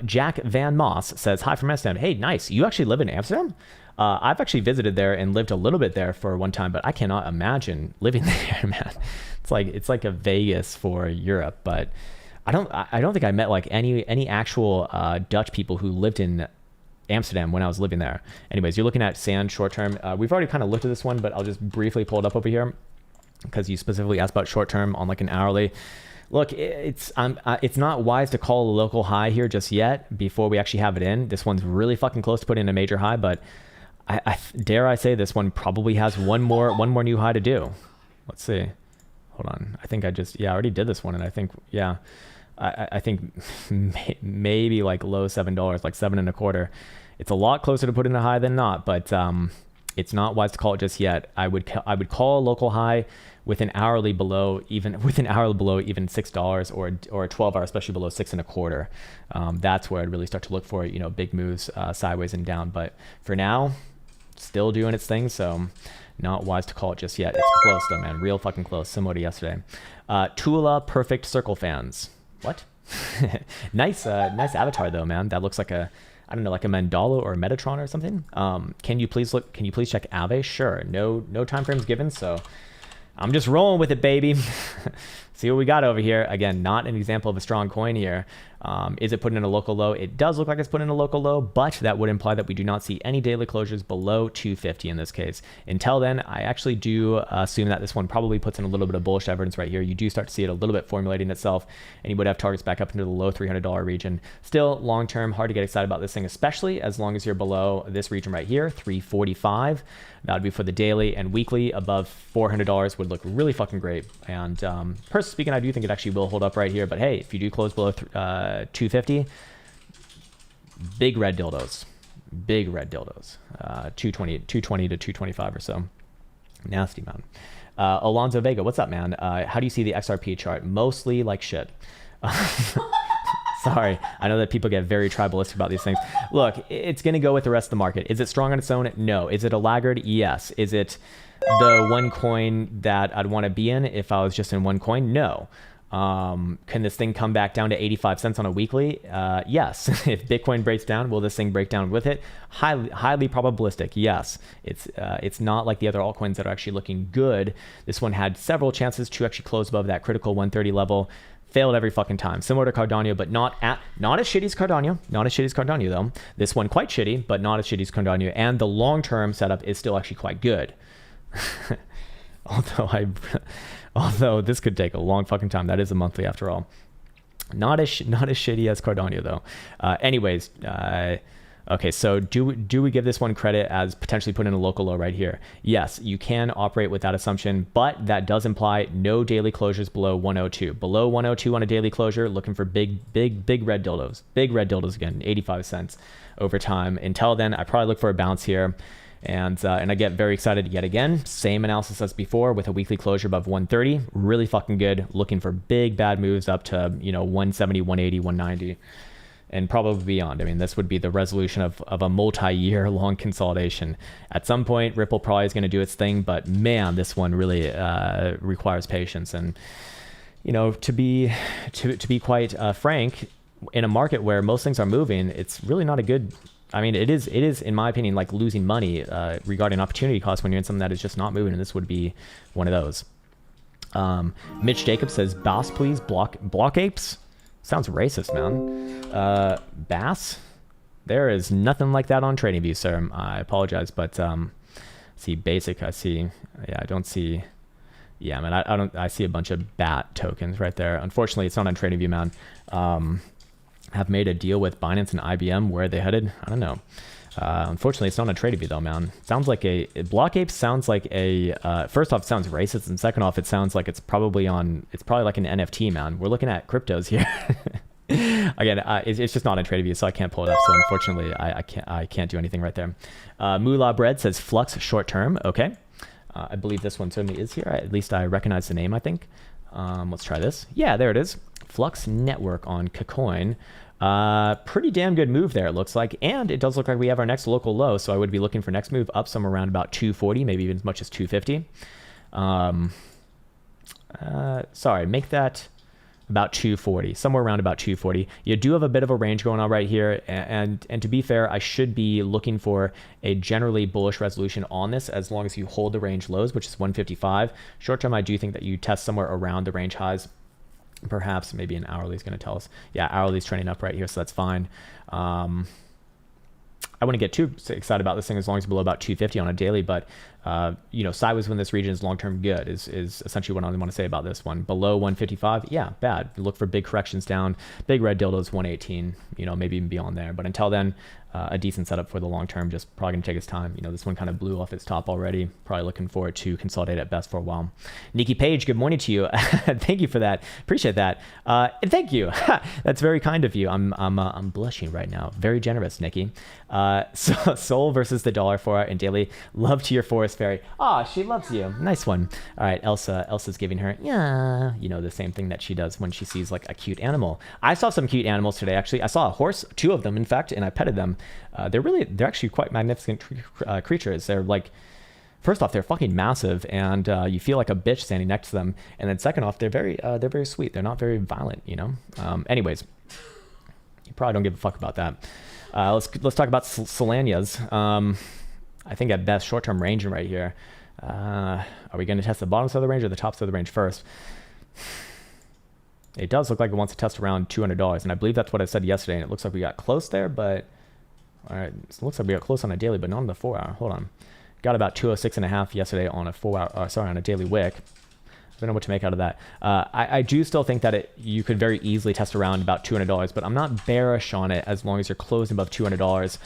Jack Van Moss says, hi from Amsterdam. Hey, nice. You actually live in Amsterdam? I've actually visited there and lived a little bit there for one time, but I cannot imagine living there, man. It's like a Vegas for Europe, but I don't think I met like any actual Dutch people who lived in Amsterdam when I was living there. Anyways, you're looking at sand short term. We've already kind of looked at this one, but I'll just briefly pull it up over here because you specifically asked about short term on like an hourly. Look, it's not wise to call a local high here just yet before we actually have it in. This one's really fucking close to putting in a major high, but I dare I say this one probably has one more new high to do. Let's see. Hold on. I think I already did this one, and I think I think maybe like low $7, like 7.25. It's a lot closer to putting a high than not, but it's not wise to call it just yet. I would call a local high with an hourly below even $6 or a 12-hour, especially below 6.25. That's where I'd really start to look for big moves sideways and down. But for now, still doing its thing, so not wise to call it just yet. It's close though, man. Real fucking close. Similar to yesterday. Tula Perfect Circle fans. What? Nice avatar though, man. That looks like a mandala or a Metatron or something. Can you please check Aave? Sure. No time frames given, so I'm just rolling with it, baby. See what we got over here. Again, not an example of a strong coin here. Is it put in a local low? It does look like it's put in a local low, but that would imply that we do not see any daily closures below 250 in this case. Until then, I actually do assume that this one probably puts in a little bit of bullish evidence right here. You do start to see it a little bit formulating itself, and you would have targets back up into the low $300 region. Still, long term, hard to get excited about this thing, especially as long as you're below this region right here, 345. That would be for the daily, and weekly above $400 would look really fucking great. And personally speaking, I do think it actually will hold up right here. But hey, if you do close below 250, big red dildos, 220 to 225 or so. Nasty, man. Alonzo Vega, what's up, man? How do you see the XRP chart? Mostly like shit. Sorry, I know that people get very tribalistic about these things. Look, it's going to go with the rest of the market. Is it strong on its own? No. Is it a laggard? Yes. Is it the one coin that I'd want to be in if I was just in one coin? No. Can this thing come back down to 85 cents on a weekly? Yes. If Bitcoin breaks down, will this thing break down with it? Highly probabilistic. Yes. It's not like the other altcoins that are actually looking good. This one had several chances to actually close above that critical 130 level. Failed every fucking time. Similar to Cardano, but not as shitty as Cardano. Not as shitty as Cardano though. This one quite shitty, but not as shitty as Cardano. And the long-term setup is still actually quite good. Although this could take a long fucking time. That is a monthly after all. Not as shitty as Cardano though. Anyways, okay, so do we give this one credit as potentially put in a local low right here? Yes, you can operate with that assumption, but that does imply no daily closures below 102. Below 102 on a daily closure, looking for big red dildos. Big red dildos again, 85 cents over time. Until then, I probably look for a bounce here. And I get very excited yet again. Same analysis as before with a weekly closure above 130. Really fucking good. Looking for big bad moves up to 170, 180, 190. And probably beyond. I mean, this would be the resolution of a multi-year long consolidation. At some point, Ripple probably is going to do its thing, but man, this one really requires patience. And to be quite frank, in a market where most things are moving, it's really not a good. I mean, it is in my opinion like losing money regarding opportunity cost when you're in something that is just not moving, and this would be one of those. Mitch Jacobs says, "Bass, please block apes." Sounds racist, man. Bass? There is nothing like that on TradingView, sir. I apologize, but see basic. I see. Yeah, I don't see. Yeah, man. I don't. I see a bunch of BAT tokens right there. Unfortunately, it's not on TradingView, man. Have made a deal with Binance and IBM. Where are they headed? I don't know. Unfortunately, it's not on TradingView though, man. Sounds like Block Ape sounds like first off, it sounds racist, and second off, it sounds like it's probably like an NFT, man. We're looking at cryptos here. Again, it's just not on TradingView, so I can't pull it up. So unfortunately, I can't do anything right there. Moolah Bread says Flux short term. Okay, I believe this one certainly is here. At least I recognize the name. I think. Let's try this. Yeah, there it is. Flux Network on KuCoin. Pretty damn good move there, it looks like. And it does look like we have our next local low. So I would be looking for next move up somewhere around about 240, maybe even as much as 250. Sorry, make that about 240, somewhere around about 240. You do have a bit of a range going on right here. And to be fair, I should be looking for a generally bullish resolution on this as long as you hold the range lows, which is 155. Short term, I do think that you test somewhere around the range highs. Perhaps maybe an hourly is going to tell us. Yeah, hourly is trending up right here, so that's fine. I wouldn't get too excited about this thing as long as it's below about 250 on a daily, but sideways when this region is long-term good is essentially what I want to say about this one. Below 155, yeah, bad. Look for big corrections down. Big red dildos 118, maybe even beyond there. But until then, a decent setup for the long term, just probably going to take its time. This one kind of blew off its top already. Probably looking forward to consolidate at best for a while. Nikki Page, good morning to you. Thank you for that. Appreciate that. Thank you. That's very kind of you. I'm blushing right now. Very generous, Nikki. So Sol versus the dollar for and daily. Love to your forest fairy. Ah, she loves you. Nice one. All right, Elsa's giving her the same thing that she does when she sees like a cute animal. I saw some cute animals today. Actually, I saw a horse, 2 of them in fact, and I petted them. They're actually quite magnificent creatures. They're like, first off, they're fucking massive, and you feel like a bitch standing next to them. And then second off, they're very sweet. They're not very violent, Anyways, you probably don't give a fuck about that. Let's talk about Solanias. I think at best short-term range right here. Are we going to test the bottom side of the range or the top side of the range first? It does look like it wants to test around $200, and I believe that's what I said yesterday, and it looks like we got close there, but all right, it looks like we got close on a daily, but not on the 4-hour. Hold on. Got about 206.5 yesterday on a 4-hour, on a daily wick. I don't know what to make out of that. I do still think that you could very easily test around about $200, but I'm not bearish on it as long as you're closing above $200,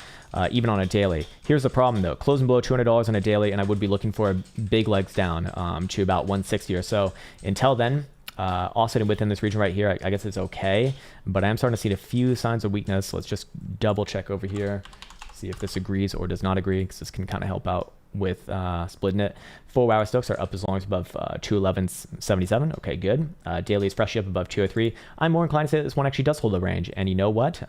even on a daily. Here's the problem though, closing below $200 on a daily, and I would be looking for big legs down to about 160 or so. Until then, offsetting within this region right here, I guess it's okay, but I am starting to see a few signs of weakness. Let's just double check over here, see if this agrees or does not agree, because this can kind of help out with splitting it. 4-hour stocks are up as long as above 211.77. Okay, good. Daily is freshly up above 203. I'm more inclined to say that this one actually does hold a range. And you know what?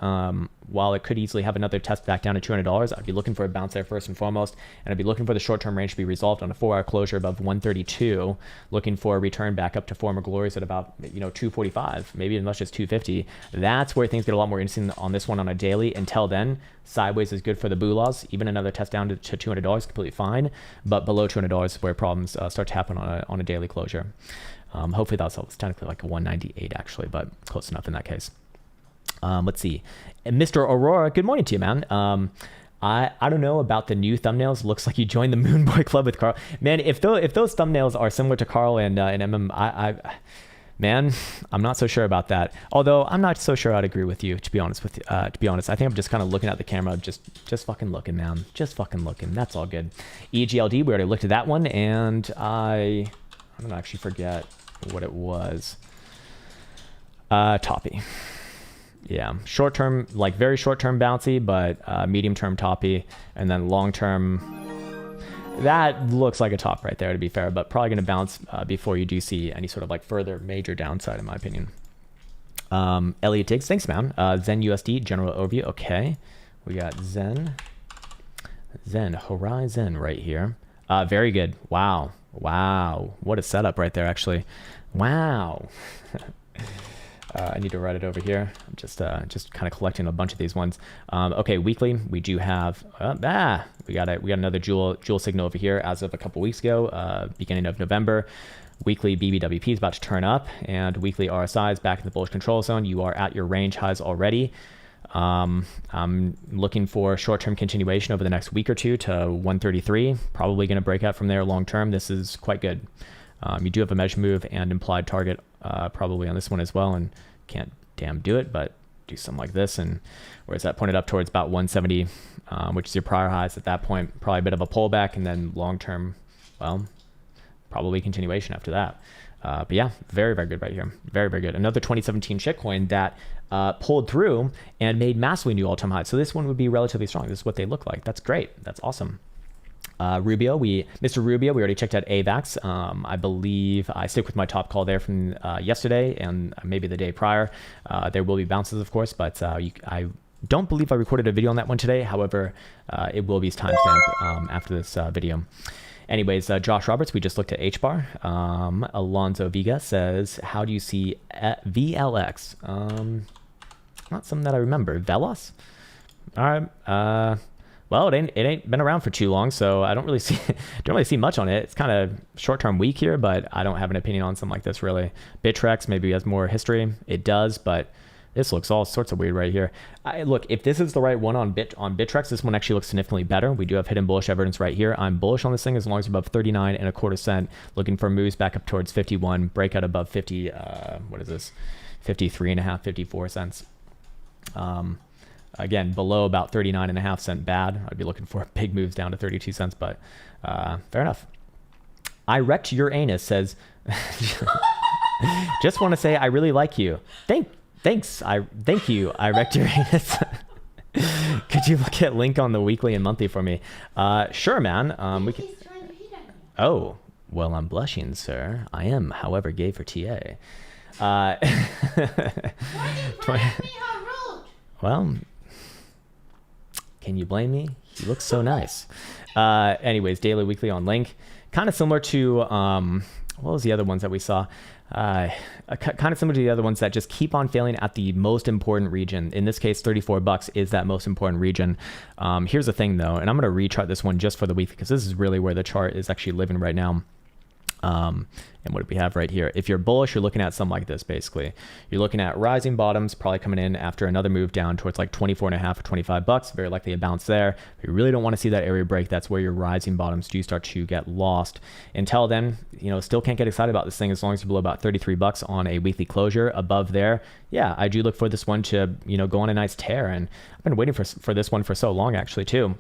While it could easily have another test back down to $200, I'd be looking for a bounce there first and foremost. And I'd be looking for the short-term range to be resolved on a 4-hour closure above 132. Looking for a return back up to former glories at about 245, maybe as much as 250. That's where things get a lot more interesting on this one on a daily. Until then, sideways is good for the Bulaws. Even another test down to $200, completely fine. But below $200 is where problems start to happen on a daily closure. Hopefully that was technically like a 198 actually, but close enough in that case. Let's see. And Mr. Aurora, good morning to you, man. I don't know about the new thumbnails. Looks like you joined the Moon Boy Club with Carl. Man, if those thumbnails are similar to Carl and MM, man, I'm not so sure about that. Although I'm not so sure I'd agree with you, to be honest. I think I'm just kind of looking at the camera, just fucking looking, man. Just fucking looking. That's all good. EGLD, we already looked at that one, and I'm gonna actually forget what it was. Toppy. Yeah, short term, like very short term bouncy, but medium term toppy, and then long term. That looks like a top right there, to be fair, but probably going to bounce before you do see any sort of like further major downside, in my opinion. Elliot Diggs, thanks, man. Zen USD, general overview. Okay. We got Zen Horizon right here. Very good. Wow. What a setup right there, actually. Wow. I need to write it over here. I'm just kind of collecting a bunch of these ones. Okay, weekly, we do have, we got another jewel signal over here as of a couple weeks ago, beginning of November. Weekly BBWP is about to turn up, and weekly RSI is back in the bullish control zone. You are at your range highs already. I'm looking for short-term continuation over the next week or two to 133. Probably going to break out from there long-term. This is quite good. You do have a measure move and implied target probably on this one as well, and can't damn do it, but do something like this, and whereas that pointed up towards about 170, which is your prior highs at that point, probably a bit of a pullback, and then long-term, well, probably continuation after that. But yeah, very, very good right here. Very, very good. Another 2017 shitcoin that pulled through and made massively new all-time highs. So this one would be relatively strong. This is what they look like. That's great. That's awesome. Mr. Rubio, we already checked out AVAX. I believe I stick with my top call there from yesterday and maybe the day prior. There will be bounces, of course, but I don't believe I recorded a video on that one today. However, it will be timestamped after this video. Anyways, Josh Roberts, we just looked at HBAR. Alonzo Viga says, how do you see VLX? Not something that I remember. Velos? All right. Well, it ain't been around for too long, so I don't really see much on it. It's kind of short-term weak here, but I don't have an opinion on something like this really. Bittrex maybe has more history. It does, but this looks all sorts of weird right here. Look, if this is the right one on Bittrex, this one actually looks significantly better. We do have hidden bullish evidence right here. I'm bullish on this thing as long as you're above 39.25 cents. Looking for moves back up towards 51. Breakout above 50. What is this? 53.5, 54 cents. Again, below about 39.5 cent bad. I'd be looking for big moves down to 32 cents, but fair enough. I wrecked your anus says, just want to say I really like you. Thanks. Thank you. I wrecked your anus. Could you look at link on the weekly and monthly for me? Sure, man. We can. Oh, well, I'm blushing, sir. I am, however, gay for TA. Why did you blame me? How rude. Well. Can you blame me? He looks so nice. Anyways, daily, weekly on link. Kind of similar to, what was the other ones that we saw? Kind of similar to the other ones that just keep on failing at the most important region. In this case, $34 is that most important region. Here's the thing though, and I'm going to rechart this one just for the week because this is really where the chart is actually living right now. And what do we have right here? If you're bullish, you're looking at something like this, basically. You're looking at rising bottoms, probably coming in after another move down towards like 24.5 or $25. Very likely a bounce there. If you really don't want to see that area break, that's where your rising bottoms do start to get lost. Until then, still can't get excited about this thing as long as you're below about $33 on a weekly closure. Above there, yeah, I do look for this one to, go on a nice tear. And I've been waiting for this one for so long, actually, too.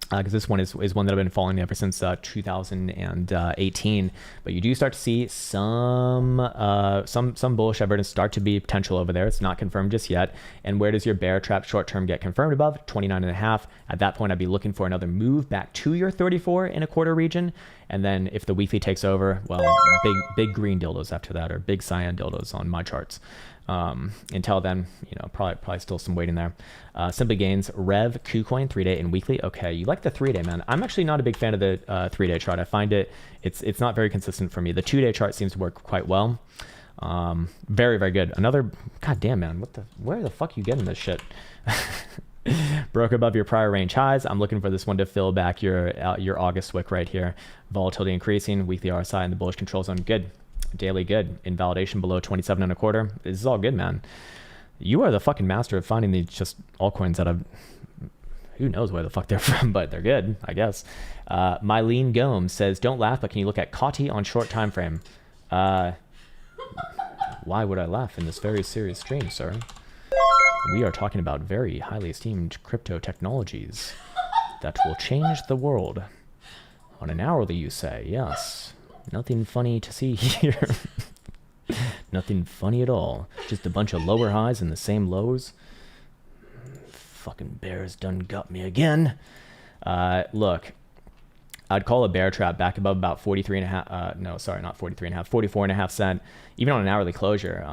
Because this one is one that I've been following ever since 2018. But you do start to see some bullish evidence start to be potential over there. It's not confirmed just yet. And where does your bear trap short term get confirmed above? 29.5. At that point, I'd be looking for another move back to your 34.25 region. And then if the weekly takes over, well, big green dildos after that, or big cyan dildos on my charts. Until then, probably still some weight in there. Simply Gains, Rev, KuCoin, 3-day and weekly. Okay, you like the 3-day, man. I'm actually not a big fan of the 3-day chart. I find it's not very consistent for me. The 2-day chart seems to work quite well. Very, very good. Another, god damn, man, where the fuck you getting this shit? Broke above your prior range highs. I'm looking for this one to fill back your August wick right here. Volatility increasing, weekly RSI in the bullish control zone, good. Daily good. Invalidation below 27.25. This is all good, man. You are the fucking master of finding these just altcoins that have, who knows where the fuck they're from, but they're good, I guess. Mylene Gomes says, don't laugh, but can you look at Coty on short time frame? Why would I laugh in this very serious stream, sir? We are talking about very highly esteemed crypto technologies that will change the world. On an hourly, you say? Yes. Nothing funny to see here. Nothing funny at all. Just a bunch of lower highs and the same lows. Fucking bears done got me again. Look, I'd call a bear trap back above about 43.5. No, sorry, not 43.5. 44.5 cent. Even on an hourly closure.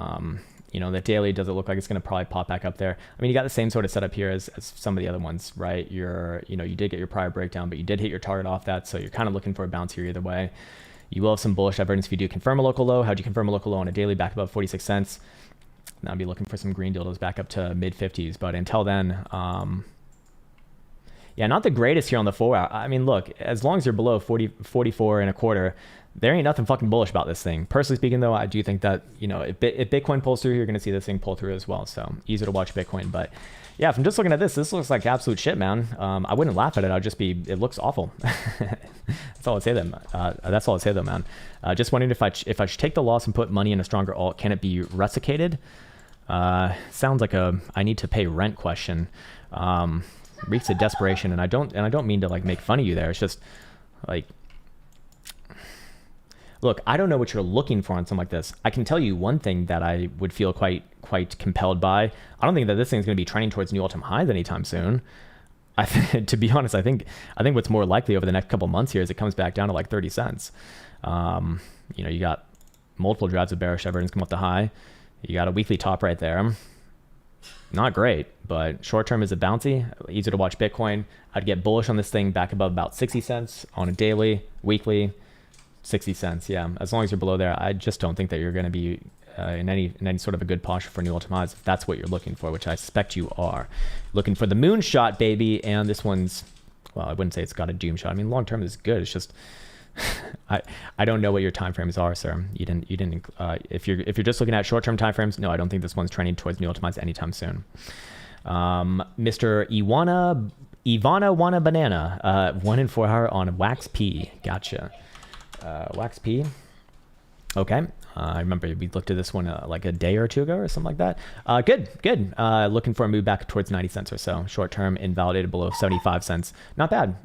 The daily doesn't look like it's going to probably pop back up there. I mean, you got the same sort of setup here as some of the other ones, right? You did get your prior breakdown, but you did hit your target off that, so you're kind of looking for a bounce here either way. You will have some bullish divergence if you do confirm a local low. How'd you confirm a local low on a daily back above 46 cents? Now I'd be looking for some green dildos back up to mid 50s, but until then, yeah, not the greatest here on the 4 hour. I mean, look, as long as you're below 44.25, there ain't nothing fucking bullish about this thing. Personally speaking, though, I do think that, if Bitcoin pulls through, you're going to see this thing pull through as well. So easy to watch Bitcoin. But yeah, if I'm just looking at this looks like absolute shit, man. I wouldn't laugh at it. I'd just be, it looks awful. That's all I'd say then. That's all I'd say though, man. Just wondering if I should take the loss and put money in a stronger alt, can it be rusticated? Sounds like a I need to pay rent question. Reeks of desperation, and I don't mean to like make fun of you there. It's just like, look, I don't know what you're looking for on something like this. I can tell you one thing that I would feel quite compelled by. I don't think that this thing's going to be trending towards new all-time highs anytime soon. To be honest, I think what's more likely over the next couple months here is it comes back down to like 30 cents. You got multiple drives of bearish divergence come off the high. You got a weekly top right there. Not great, but short term is a bouncy. Easier to watch Bitcoin. I'd get bullish on this thing back above about 60 cents on a daily, weekly, 60 cents. Yeah, as long as you're below there, I just don't think that you're going to be in any sort of a good posture for new all-time highs if that's what you're looking for, which I suspect you are. Looking for the moonshot, baby, and this one's, well, I wouldn't say it's got a doom shot. I mean, long term is good. It's just I don't know what your time frames are, sir. You didn't. If you're just looking at short-term time frames, no, I don't think this one's trending towards new all-time highs anytime soon. Mr. Ivana Wanna Banana, 1 in 4 hour on Wax P. Gotcha. Wax P. Okay. I remember we looked at this one like a day or two ago or something like that. Good. Looking for a move back towards 90 cents or so. Short term invalidated below 75 cents. Not bad.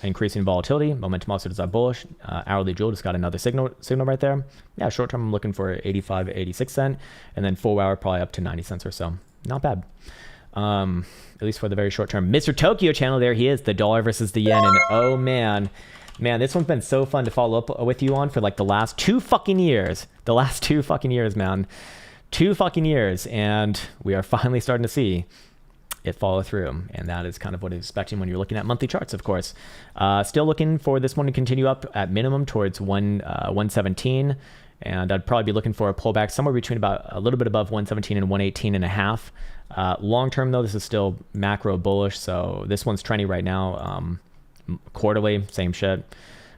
Increasing volatility. Momentum also does that bullish. Hourly jewel just got another signal right there. Yeah, short term I'm looking for 85, 86 cent, and then 4 hour probably up to 90 cents or so. Not bad. At least for the very short term. Mr. Tokyo Channel, there he is. The dollar versus the yen, and oh man, this one's been so fun to follow up with you on for like the last 2 fucking years. The last 2 fucking years, man. 2 fucking years, and we are finally starting to see it follow through, and that is kind of what I'm expecting when you're looking at monthly charts, of course. Still looking for this one to continue up at minimum towards 117, and I'd probably be looking for a pullback somewhere between about a little bit above 117 and 118 and a half. Long term though, this is still macro bullish, so this one's trendy right now. Quarterly, same shit.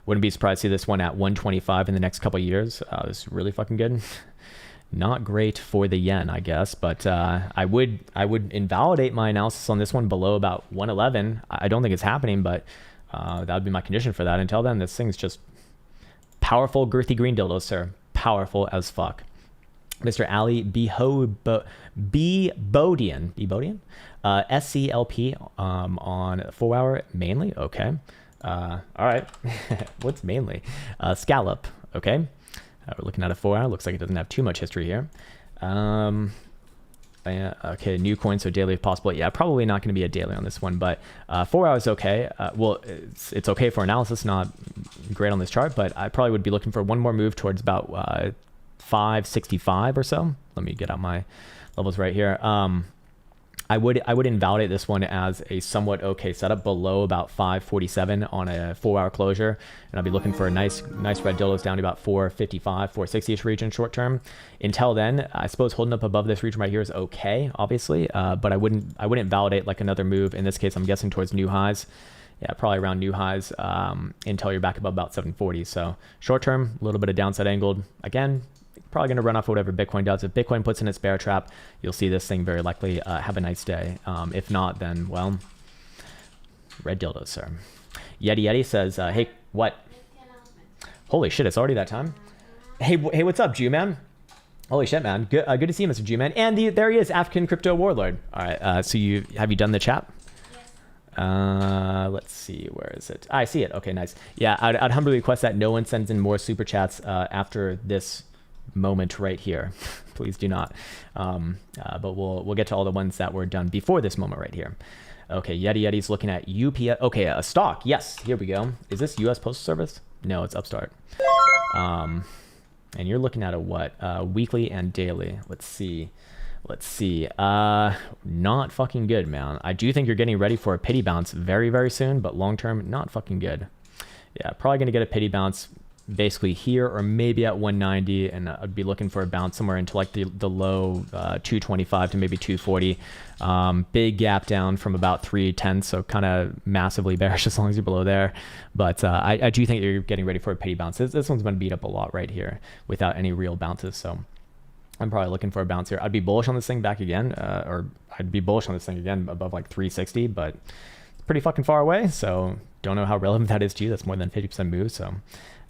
Wouldn't be surprised to see this one at 125 in the next couple of years. It's really fucking good. Not great for the yen, I guess, but I would invalidate my analysis on this one below about 111. I don't think it's happening, but that would be my condition for that. Until then, this thing's just powerful, girthy green dildos, sir. Powerful as fuck. Mr. Ali Bodian, SCLP on 4 hour mainly. Okay. All right. What's mainly? Scallop. Okay. We're looking at a 4 hour. Looks like it doesn't have too much history here. Okay, new coin, so daily if possible. Yeah, probably not going to be a daily on this one, but 4 hours okay. Well, it's okay for analysis, not great on this chart, but I probably would be looking for one more move towards about 565 or so. Let me get out my levels right here. I would invalidate this one as a somewhat okay setup below about 547 on a 4-hour closure, and I'll be looking for a nice red dildos down to about 455, 460ish region short term. Until then, I suppose holding up above this region right here is okay, obviously, but I wouldn't validate like another move. In this case, I'm guessing towards new highs. Yeah, probably around new highs until you're back above about 740. So short term, a little bit of downside angled. Again, probably going to run off whatever Bitcoin does. If Bitcoin puts in its bear trap, you'll see this thing very likely have a nice day. If not, then, well, red dildos, sir. Yeti says, hey, what? Holy shit, it's already that time? Hey, what's up, Jew-Man? Holy shit, man. Good to see you, Mr. Jew-Man. And there he is, African Crypto Warlord. All right, so have you done the chat? Let's see, where is it? I see it. Okay, nice. Yeah, I'd humbly request that no one sends in more super chats after this moment right here. Please do not. But we'll get to all the ones that were done before this moment right here. Okay, Yeti's looking at UPS. Okay, a stock. Yes, here we go. Is this U.S. Postal Service? No, it's Upstart. And you're looking at a what? Weekly and daily. Let's see. Not fucking good, man. I do think you're getting ready for a pity bounce very, very soon, but long term, not fucking good. Yeah, probably gonna get a pity bounce basically here or maybe at 190, and I'd be looking for a bounce somewhere into like the low 225 to maybe 240. Big gap down from about 310, so kind of massively bearish as long as you're below there. But I do think you're getting ready for a pity bounce. This one's been beat up a lot right here without any real bounces, so I'm probably looking for a bounce here. I'd be bullish on this thing back again, or I'd be bullish on this thing again above like 360, but it's pretty fucking far away, so don't know how relevant that is to you. That's more than 50% move, so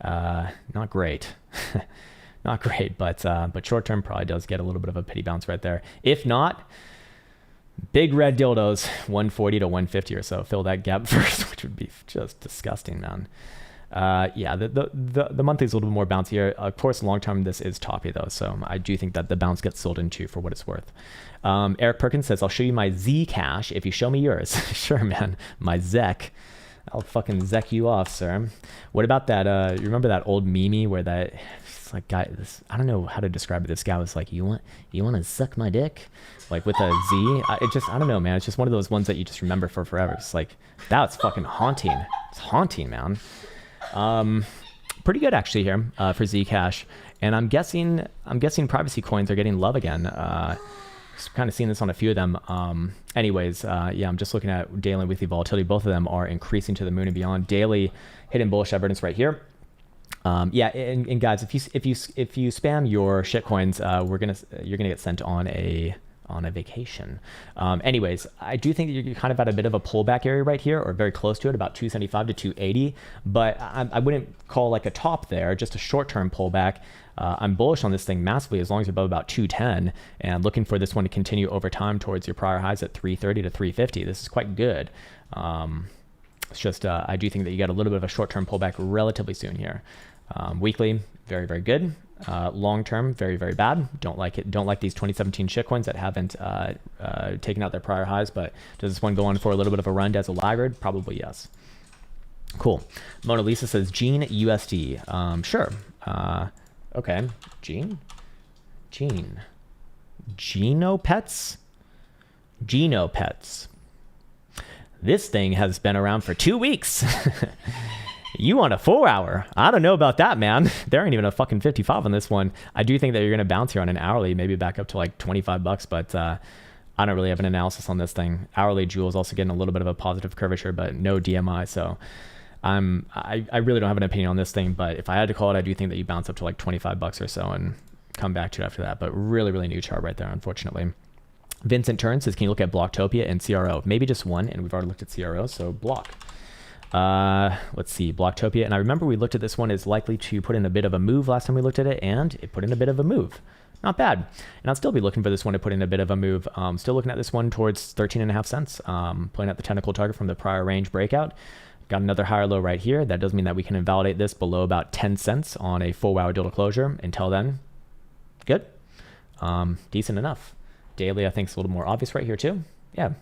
not great. Not great, but short term probably does get a little bit of a pity bounce right there. If not, big red dildos 140 to 150 or so, fill that gap first, which would be just disgusting, man. Yeah, the monthly is a little bit more bouncier. Of course, long term this is toppy though, so I do think that the bounce gets sold into for what it's worth. Eric Perkins says, I'll show you my Zcash if you show me yours. Sure, man. My Zec. I'll fucking Zec you off, sir. What about that? You remember that old meme where that like guy? I don't know how to describe it. This guy was like, "You want to suck my dick?" Like with a Z. I don't know, man. It's just one of those ones that you just remember for forever. It's like that's fucking haunting. It's haunting, man. Pretty good actually here for Zcash, and I'm guessing privacy coins are getting love again. Kind of seeing this on a few of them. Anyways, yeah, I'm just looking at daily and weekly volatility. Both of them are increasing to the moon and beyond. Daily hidden bullish evidence right here. Yeah, and guys, if you spam your shitcoins, you're gonna get sent on a vacation. Anyways, I do think that you're kind of at a bit of a pullback area right here, or very close to it, about 275 to 280. But I wouldn't call like a top there, just a short-term pullback. I'm bullish on this thing massively as long as you're above about 210, and looking for this one to continue over time towards your prior highs at 330 to 350. This is quite good. It's just I do think that you got a little bit of a short-term pullback relatively soon here. Weekly, very, very good. Long term, very, very bad. Don't like it. Don't like these 2017 shitcoins that haven't taken out their prior highs. But does this one go on for a little bit of a run as a laggard? Probably yes. Cool. Mona Lisa says Gene USD. Sure. Okay. Gene. Genopets. This thing has been around for 2 weeks. You want a 4 hour? I don't know about that, man. There ain't even a fucking 55 on this one. I do think that you're going to bounce here on an hourly, maybe back up to like $25, but I don't really have an analysis on this thing. Hourly Jewel is also getting a little bit of a positive curvature, but no DMI. So I really don't have an opinion on this thing, but if I had to call it, I do think that you bounce up to like $25 or so and come back to it after that. But really, really new chart right there, unfortunately. Vincent Turn says, can you look at Blocktopia and CRO? Maybe just one, and we've already looked at CRO, so Block. Let's see, Blocktopia, and I remember we looked at this one as likely to put in a bit of a move last time we looked at it, and it put in a bit of a move. Not bad. And I'll still be looking for this one to put in a bit of a move. Still looking at this one towards 13.5 cents. Playing at the technical target from the prior range breakout. Got another higher low right here. That does mean that we can invalidate this below about 10 cents on a 4-hour dildo closure. Until then, good. Decent enough. Daily, I think, is a little more obvious right here too. Yeah.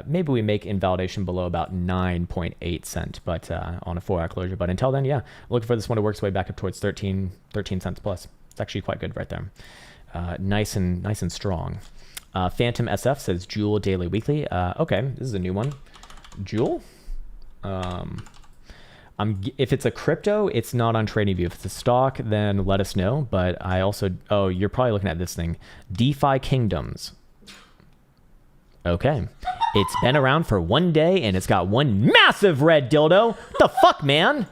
Maybe we make invalidation below about 9.8 cent, but on a 4-hour closure. But until then, yeah, looking for this one to work its way back up towards 13 cents plus. It's actually quite good right there. Nice and strong. Phantom SF says Jewel daily weekly. Okay, this is a new one. Jewel. If it's a crypto, it's not on TradingView. If it's a stock, then let us know. But I also, oh, you're probably looking at this thing, DeFi Kingdoms. Okay, it's been around for 1 day and it's got one massive red dildo. What the fuck, man?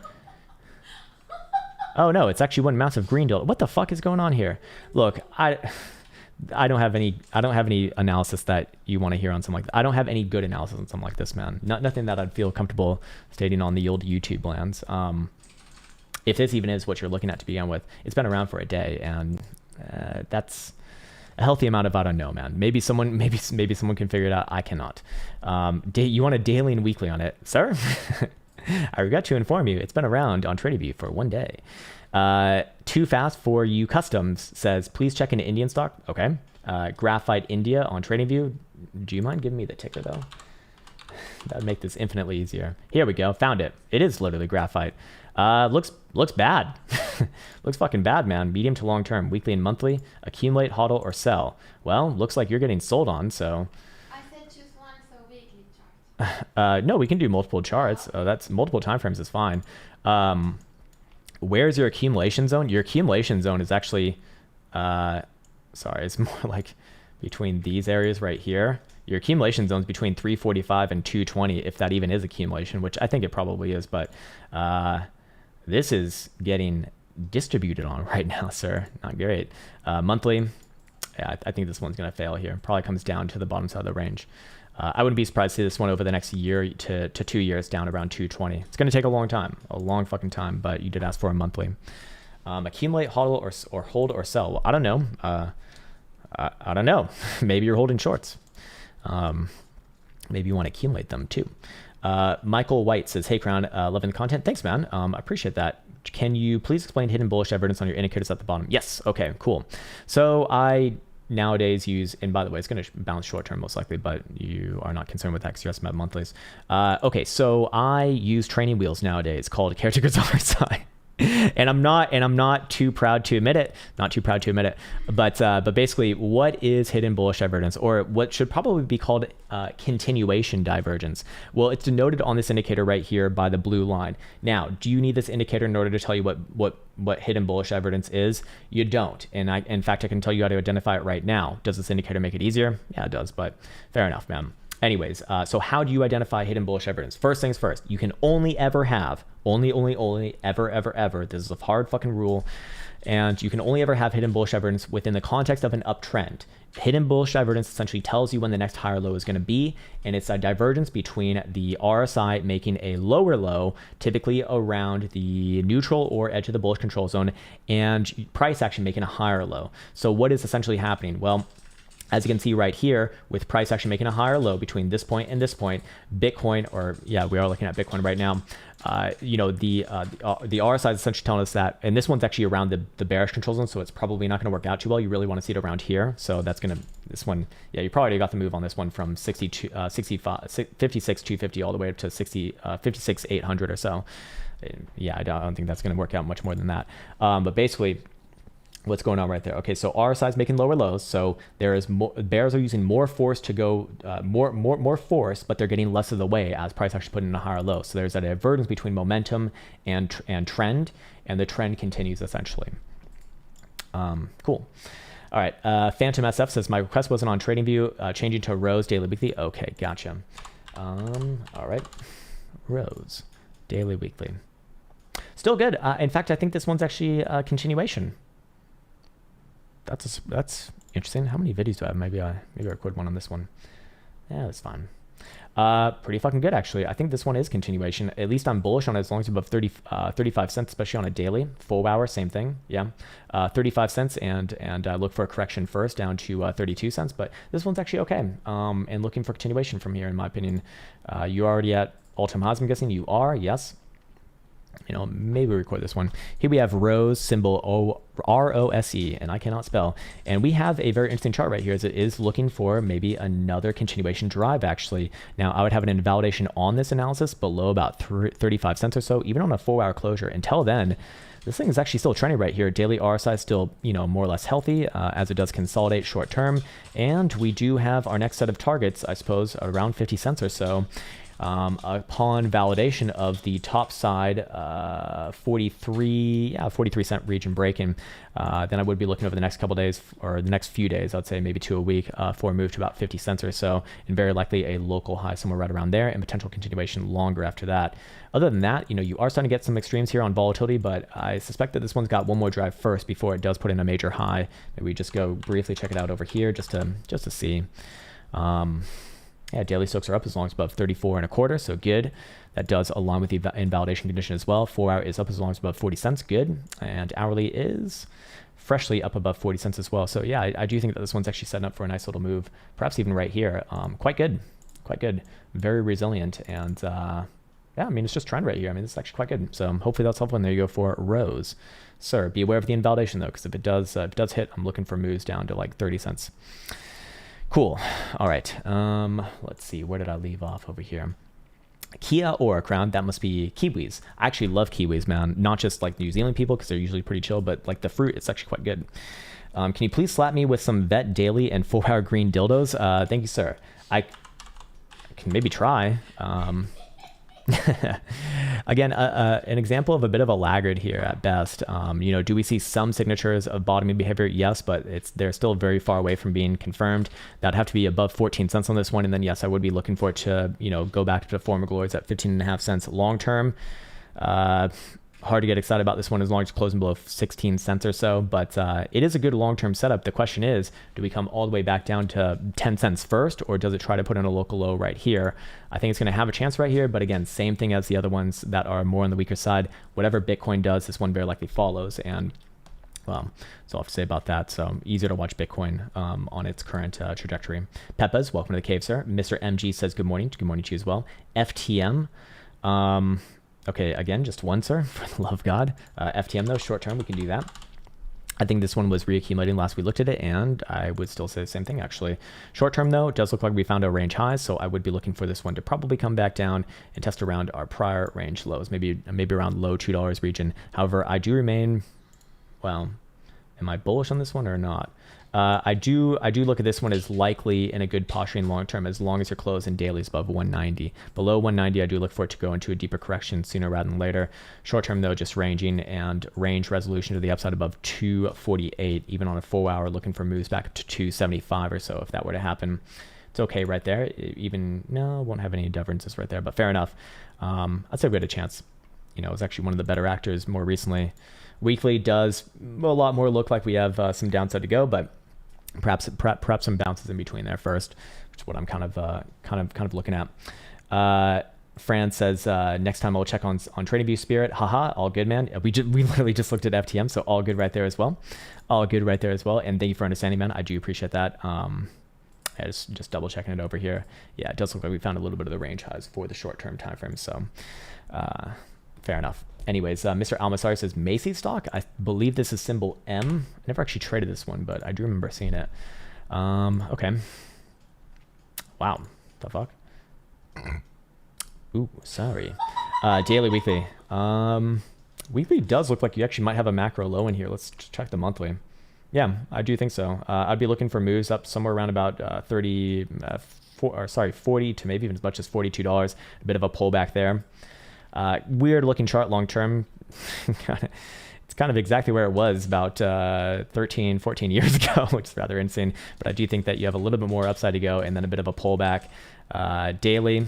Oh no, it's actually one massive green dildo. What the fuck is going on here? Look, I don't have any analysis that you want to hear on something like that. I don't have any good analysis on something like this, man. Nothing that I'd feel comfortable stating on the old YouTube lands. If this even is what you're looking at to begin with, it's been around for a day, and that's a healthy amount of I don't know, man. Maybe someone can figure it out. I cannot. You want a daily and weekly on it, sir? I regret to inform you, it's been around on TradingView for 1 day. Too fast for you customs says, please check into Indian stock. Okay. Graphite India on TradingView. Do you mind giving me the ticker though? That would make this infinitely easier. Here we go. Found it. It is literally graphite. Looks bad. Looks fucking bad, man. Medium to long term, weekly and monthly, accumulate, hodl, or sell. Well, looks like you're getting sold on, so. I said choose one, so weekly chart. No, we can do multiple charts. That's multiple time frames is fine. Where's your accumulation zone? Your accumulation zone is actually, sorry, it's more like between these areas right here. Your accumulation zone is between 345 and 220, if that even is accumulation, which I think it probably is, but this is getting distributed on right now, sir. Not great. Monthly, yeah, I think this one's going to fail here. Probably comes down to the bottom side of the range. I wouldn't be surprised to see this one over the next year to 2 years down around 220. It's going to take a long time, a long fucking time, but you did ask for a monthly. Accumulate, hodl, or hold or sell. Well, I don't know. I don't know. Maybe you're holding shorts. Maybe you want to accumulate them too. Michael White says, hey, Krown, loving the content. Thanks, man. I appreciate that. Can you please explain hidden bullish evidence on your indicators at the bottom? Yes. Okay, cool. So I nowadays use, and by the way, it's going to bounce short term most likely, but you are not concerned with that because you're estimate monthlies. Okay, so I use training wheels nowadays called caretakers RSI. And I'm not too proud to admit it, but basically, what is hidden bullish divergence, or what should probably be called continuation divergence? Well, it's denoted on this indicator right here by the blue line. Now, do you need this indicator in order to tell you what hidden bullish divergence is? You don't, and in fact, I can tell you how to identify it right now. Does this indicator make it easier? Yeah, it does, but fair enough, man. Anyways, so how do you identify hidden bullish evidence? First things first, you can only ever have, ever, this is a hard fucking rule, and you can only ever have hidden bullish evidence within the context of an uptrend. Hidden bullish evidence essentially tells you when the next higher low is going to be, and it's a divergence between the RSI making a lower low, typically around the neutral or edge of the bullish control zone, and price action making a higher low. So what is essentially happening? Well, as you can see right here, with price action making a higher low between this point and this point, Bitcoin, or yeah, we are looking at Bitcoin right now. The RSI is essentially telling us that, and this one's actually around the bearish control zone, so it's probably not going to work out too well. You really want to see it around here, so that's going to, this one, yeah, you probably got the move on this one from 56,250 all the way up to 56,800 or so. Yeah, I don't think that's going to work out much more than that. But basically, what's going on right there? Okay, so RSI is making lower lows, so there is more, bears are using more force to go more force, but they're getting less of the way as price actually put in a higher low. So there's a divergence between momentum and trend, and the trend continues essentially. Cool. All right, Phantom SF says my request wasn't on TradingView, changing to Rose daily weekly. Okay, gotcha. All right, Rose daily weekly, still good. In fact, I think this one's actually a continuation. That's interesting. How many videos do I have? Maybe I record one on this one. Yeah, that's fine. Pretty fucking good, actually. I think this one is continuation. At least I'm bullish on it as long as it's above 35 cents, especially on a daily. 4 hour, same thing. Yeah, 35 cents, and I look for a correction first down to 32 cents. But this one's actually okay. And looking for continuation from here, in my opinion. You already at all-time highs, I'm guessing. You are, yes. maybe record this one. Here we have Rose, symbol ROSE, and I cannot spell. And we have a very interesting chart right here as it is looking for maybe another continuation drive, actually. Now, I would have an invalidation on this analysis below about 35 cents or so, even on a 4-hour closure. Until then, this thing is actually still trending right here. Daily RSI is still, more or less healthy as it does consolidate short term. And we do have our next set of targets, I suppose, around 50 cents or so. Upon validation of the top side 43 cent region breaking, then I would be looking over the next couple days or the next few days, I'd say maybe 2 a week, for a move to about 50 cents or so, and very likely a local high somewhere right around there and potential continuation longer after that. Other than that, you are starting to get some extremes here on volatility, but I suspect that this one's got one more drive first before it does put in a major high. Maybe we just go briefly check it out over here just to see. Yeah, daily stocks are up as long as above 34 and a quarter, so good. That does align with the invalidation condition as well. 4-hour is up as long as above 40 cents, good. And hourly is freshly up above 40 cents as well. So yeah, I do think that this one's actually setting up for a nice little move, perhaps even right here. Quite good, very resilient. And yeah, it's just trend right here. It's actually quite good. So hopefully that's helpful. And there you go for Rose. Sir, be aware of the invalidation though, because if it does hit, I'm looking for moves down to like 30 cents. Cool. All right. Let's see. Where did I leave off over here? Kia or Krown, that must be kiwis. I actually love kiwis, man. Not just like New Zealand people because they're usually pretty chill, but like the fruit, it's actually quite good. Can you please slap me with some vet daily and 4-hour green dildos? Thank you, sir. I can maybe try. Again, an example of a bit of a laggard here at best. Do we see some signatures of bottoming behavior? Yes, but they're still very far away from being confirmed. That'd have to be above 14 cents on this one. And then, yes, I would be looking for it to, go back to former glories at 15.5 cents long term. Hard to get excited about this one as long as it's closing below 16 cents or so, but it is a good long-term setup. The question is, do we come all the way back down to 10 cents first, or does it try to put in a local low right here? I think it's going to have a chance right here, but again, same thing as the other ones that are more on the weaker side. Whatever Bitcoin does, this one very likely follows, and well, that's all I have to say about that. So easier to watch Bitcoin on its current trajectory. Peppa's, welcome to the cave, sir. Mr. MG says good morning. Good morning to you as well. FTM. Okay, again, just one, sir, for the love of God. FTM, though, short term, we can do that. I think this one was reaccumulating last we looked at it, and I would still say the same thing, actually. Short term, though, it does look like we found a range high, so I would be looking for this one to probably come back down and test around our prior range lows, maybe around low $2 region. However, I do remain, well, am I bullish on this one or not? I do look at this one as likely in a good posturing long term as long as you're closed in dailies above 190. Below 190, I do look for it to go into a deeper correction sooner rather than later. Short term, though, just ranging and range resolution to the upside above 248, even on a 4-hour, looking for moves back to 275 or so if that were to happen. It's okay right there. No, won't have any differences right there, but fair enough. I'd say we had a chance. It was actually one of the better actors more recently. Weekly does a lot more look like we have some downside to go, but perhaps some bounces in between there first, which is what I'm kind of looking at. Fran says next time I'll check on TradingView Spirit. Haha, all good, man. We literally just looked at FTM, so all good right there as well. All good right there as well. And thank you for understanding, man. I do appreciate that. Just double checking it over here. Yeah, it does look like we found a little bit of the range highs for the short term time frame. So fair enough. Anyways, Mr. Almasar says Macy's stock. I believe this is symbol M. I never actually traded this one, but I do remember seeing it. Okay. Wow. The fuck? Ooh, sorry. Daily, weekly. Weekly does look like you actually might have a macro low in here. Let's check the monthly. Yeah, I do think so. I'd be looking for moves up somewhere around about 40 to maybe even as much as $42. A bit of a pullback there. Weird looking chart long term. It's kind of exactly where it was about 13, 14 years ago, which is rather insane. But I do think that you have a little bit more upside to go and then a bit of a pullback. Daily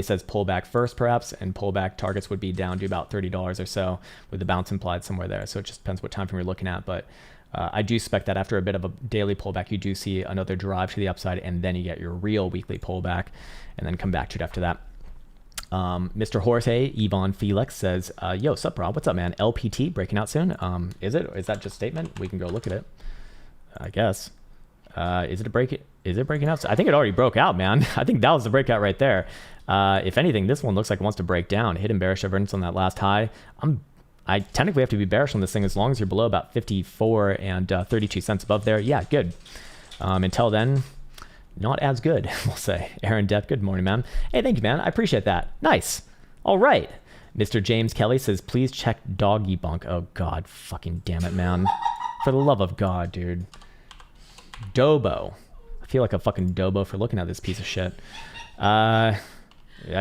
says pullback first, perhaps, and pullback targets would be down to about $30 or so with the bounce implied somewhere there. So it just depends what time frame you're looking at. But I do expect that after a bit of a daily pullback, you do see another drive to the upside, and then you get your real weekly pullback and then come back to it after that. Mr. Jorge Yvonne Felix says, yo, sup, Rob? What's up, man? LPT breaking out soon? Is it? Or is that just a statement? We can go look at it, I guess. Is it breaking out? I think it already broke out, man. I think that was the breakout right there. If anything, this one looks like it wants to break down. Hidden bearish divergence on that last high. I technically have to be bearish on this thing as long as you're below about 54 and 32 cents above there. Yeah, good. Until then, not as good, we'll say. Aaron Depp, good morning, man. Hey, thank you, man. I appreciate that. Nice. All right. Mr. James Kelly says, please check doggy bunk. Oh, God. Fucking damn it, man. For the love of God, dude. Dobo. I feel like a fucking dobo for looking at this piece of shit. I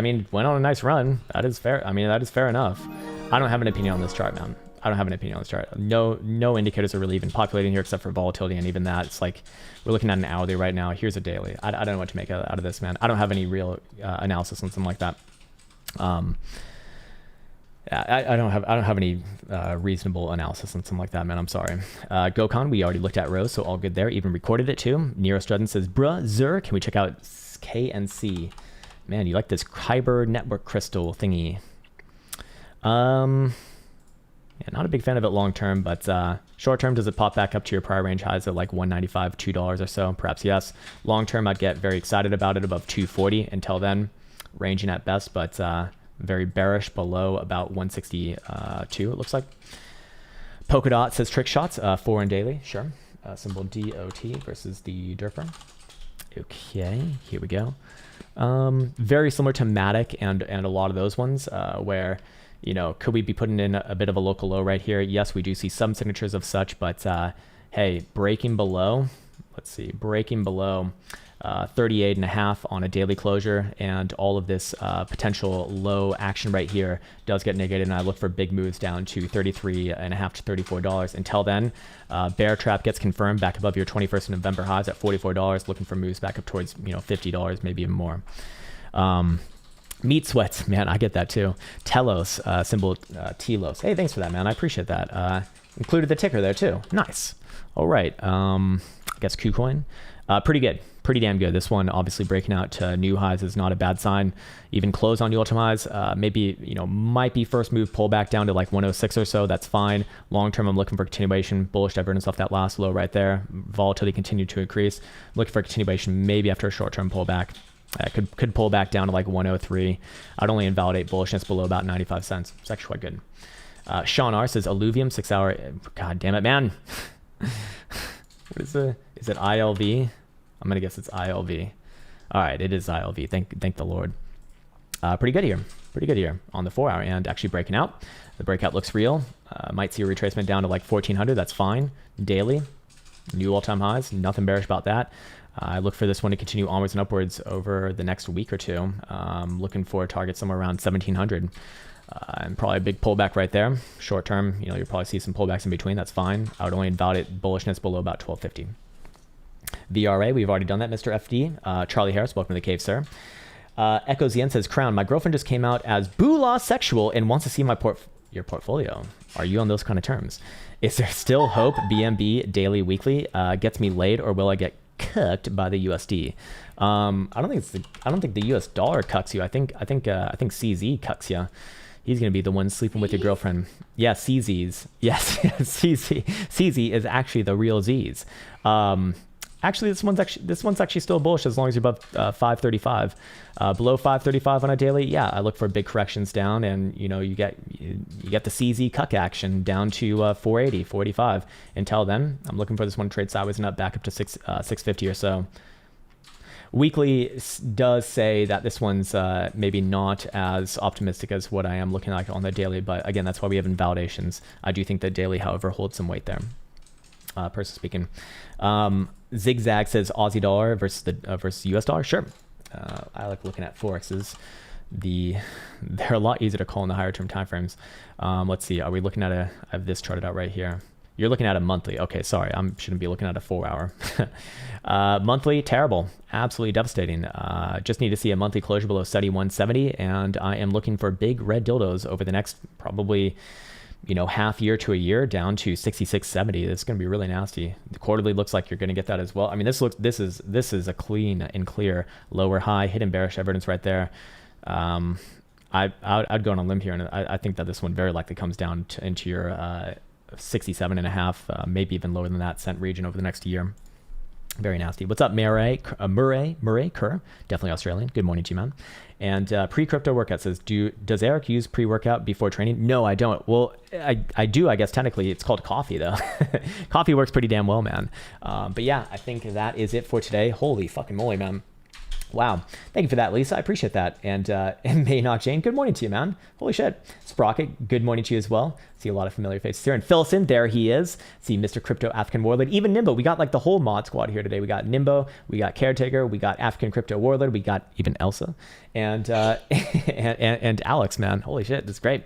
mean, went on a nice run. That is fair. I mean, that is fair enough. I don't have an opinion on this chart, man. I don't have an opinion on this chart. No indicators are really even populating here except for volatility, and even that, it's like we're looking at an hourly right now. Here's a daily. I don't know what to make out of this, man. I don't have any real analysis on something like that. I don't have any reasonable analysis on something like that, man. I'm sorry. Gokon, we already looked at Rose, so all good there. Even recorded it too. Nero Strudden says, bruh, Zer, can we check out KNC? Man, you like this Kyber network crystal thingy. Yeah, not a big fan of it long term, but short term, does it pop back up to your prior range highs at like $1.95, $2 or so? Perhaps yes. Long term, I'd get very excited about it above 240. Until then, ranging at best, but very bearish below about 162, it looks like. Polkadot says trick shots, 4 and daily, sure. Symbol DOT versus the Derper. Okay, here we go. Very similar to Matic and a lot of those ones where, you know, could we be putting in a bit of a local low right here? Yes, we do see some signatures of such, but hey, breaking below, let's see, breaking below 38.5 on a daily closure, and all of this potential low action right here does get negated, and I look for big moves down to $33.5 to $34. Until then, bear trap gets confirmed back above your 21st of November highs at $44, looking for moves back up towards, you know, $50, maybe even more. Meat sweats, man, I get that too. Telos, symbol Telos. Hey, thanks for that, man. I appreciate that. Included the ticker there too. Nice. All right. I guess KuCoin. Pretty good. Pretty damn good. This one obviously breaking out to new highs is not a bad sign. Even close on new all-time highs. Maybe, you know, might be first move pull back down to like 106 or so. That's fine. Long term, I'm looking for continuation. Bullish divergence off that last low right there. Volatility continued to increase. Looking for a continuation maybe after a short-term pullback. Could pull back down to like 103. I'd only invalidate bullishness below about 95 cents. It's actually quite good. Sean R says Alluvium 6 hour. God damn it, man. What is it? Is it ILV? I'm gonna guess it's ILV. All right, it is ILV. Thank the Lord. Pretty good here. Pretty good here on the 4 hour and actually breaking out. The breakout looks real. Might see a retracement down to like 1400. That's fine. Daily, new all-time highs. Nothing bearish about that. I look for this one to continue onwards and upwards over the next week or two. Looking for a target somewhere around 1700. And probably a big pullback right there. Short term, you know, you'll probably see some pullbacks in between. That's fine. I would only invalidate bullishness below about 1250. VRA, we've already done that, Mr. FD. Charlie Harris, welcome to the cave, sir. Echo Zien says, Krown, my girlfriend just came out as boolah sexual and wants to see my your portfolio. Are you on those kind of terms? Is there still hope BNB daily, weekly gets me laid, or will I get cooked by the USD? I don't think the US dollar cucks you. I think CZ cucks you. He's gonna be the one sleeping with your girlfriend. Yeah, CZs. Yes, CZ is actually the real Z's. Actually, this one's actually still bullish as long as you're above 535. Below 535 on a daily, yeah, I look for big corrections down, and you know you get the CZ cuck action down to 480, 485. Until then, I'm looking for this one to trade sideways and up back up to 650 or so. Weekly does say that this one's maybe not as optimistic as what I am looking like on the daily, but again, that's why we have invalidations. I do think that daily, however, holds some weight there. Personally speaking. Zigzag says Aussie dollar versus US dollar. Sure. I like looking at forexes. They're a lot easier to call in the higher term timeframes. Let's see. Are we looking at I have this charted out right here. You're looking at a monthly. Okay, sorry. I shouldn't be looking at a 4 hour. Monthly, terrible. Absolutely devastating. Just need to see a monthly closure below 170, and I am looking for big red dildos over the next probably, you know, half year to a year down to 66.70. It's going to be really nasty. The quarterly looks like you're going to get that as well. I mean, this is a clean and clear lower high, hidden bearish evidence right there. I'd go on a limb here, and I think that this one very likely comes down into your 67.5, maybe even lower than that cent region over the next year. Very nasty. What's up, Murray Kerr? Definitely Australian. Good morning to you, man. And pre-crypto workout says, does Eric use pre-workout before training? No, I don't. Well, I do, I guess, technically. It's called coffee, though. Coffee works pretty damn well, man. But yeah, I think that is it for today. Holy fucking moly, man. Wow. Thank you for that, Lisa. I appreciate that. And May Not Jane, good morning to you, man. Holy shit. Sprocket, good morning to you as well. See a lot of familiar faces here. And Philson, there he is. See Mr. Crypto African Warlord. Even Nimbo. We got like the whole mod squad here today. We got Nimbo, we got Caretaker, we got African Crypto Warlord, we got even Elsa, and and Alex, man. Holy shit, that's great.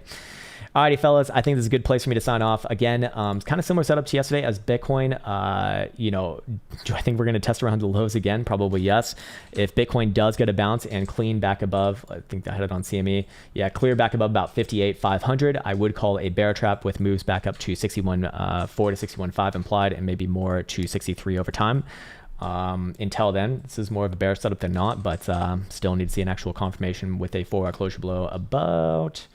Alrighty, fellas, I think this is a good place for me to sign off. Again, kind of similar setup to yesterday as Bitcoin. Do I think we're going to test around the lows again? Probably yes. If Bitcoin does get a bounce and clean back above, I think I had it on CME. Yeah, clear back above about 58,500. I would call a bear trap with moves back up to 61.4 to 61.5 implied and maybe more to 63 over time. Until then, this is more of a bear setup than not, but still need to see an actual confirmation with a 4-hour closure below about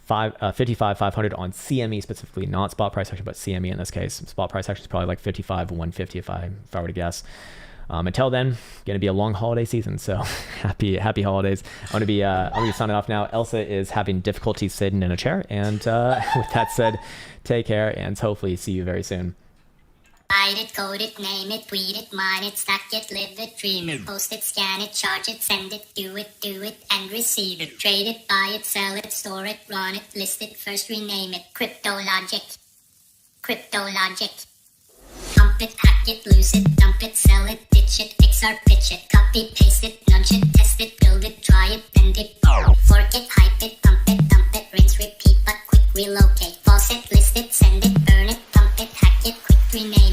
55,500 on CME specifically, not spot price action, but CME in this case. Spot price action is probably like 55,150 if I were to guess. Until then, gonna be a long holiday season, so happy holidays. I'm gonna be signing off now. Elsa is having difficulty sitting in a chair, and with that said, take care, and hopefully see you very soon. Write it, code it, name it, tweet it, mine it, stack it, live it, dream it, post it, scan it, charge it, send it, do it, and receive it. Trade it, buy it, sell it, store it, run it, list it, first rename it. Crypto logic. Pump it, hack it, lose it, dump it, sell it, ditch it, fix or pitch it, copy, paste it, nudge it, test it, build it, try it, bend it, fork it, hype it, pump it, dump it, rinse, repeat, but quick relocate. Pause it, list it, send it, burn it, pump it, hack it, quick rename it.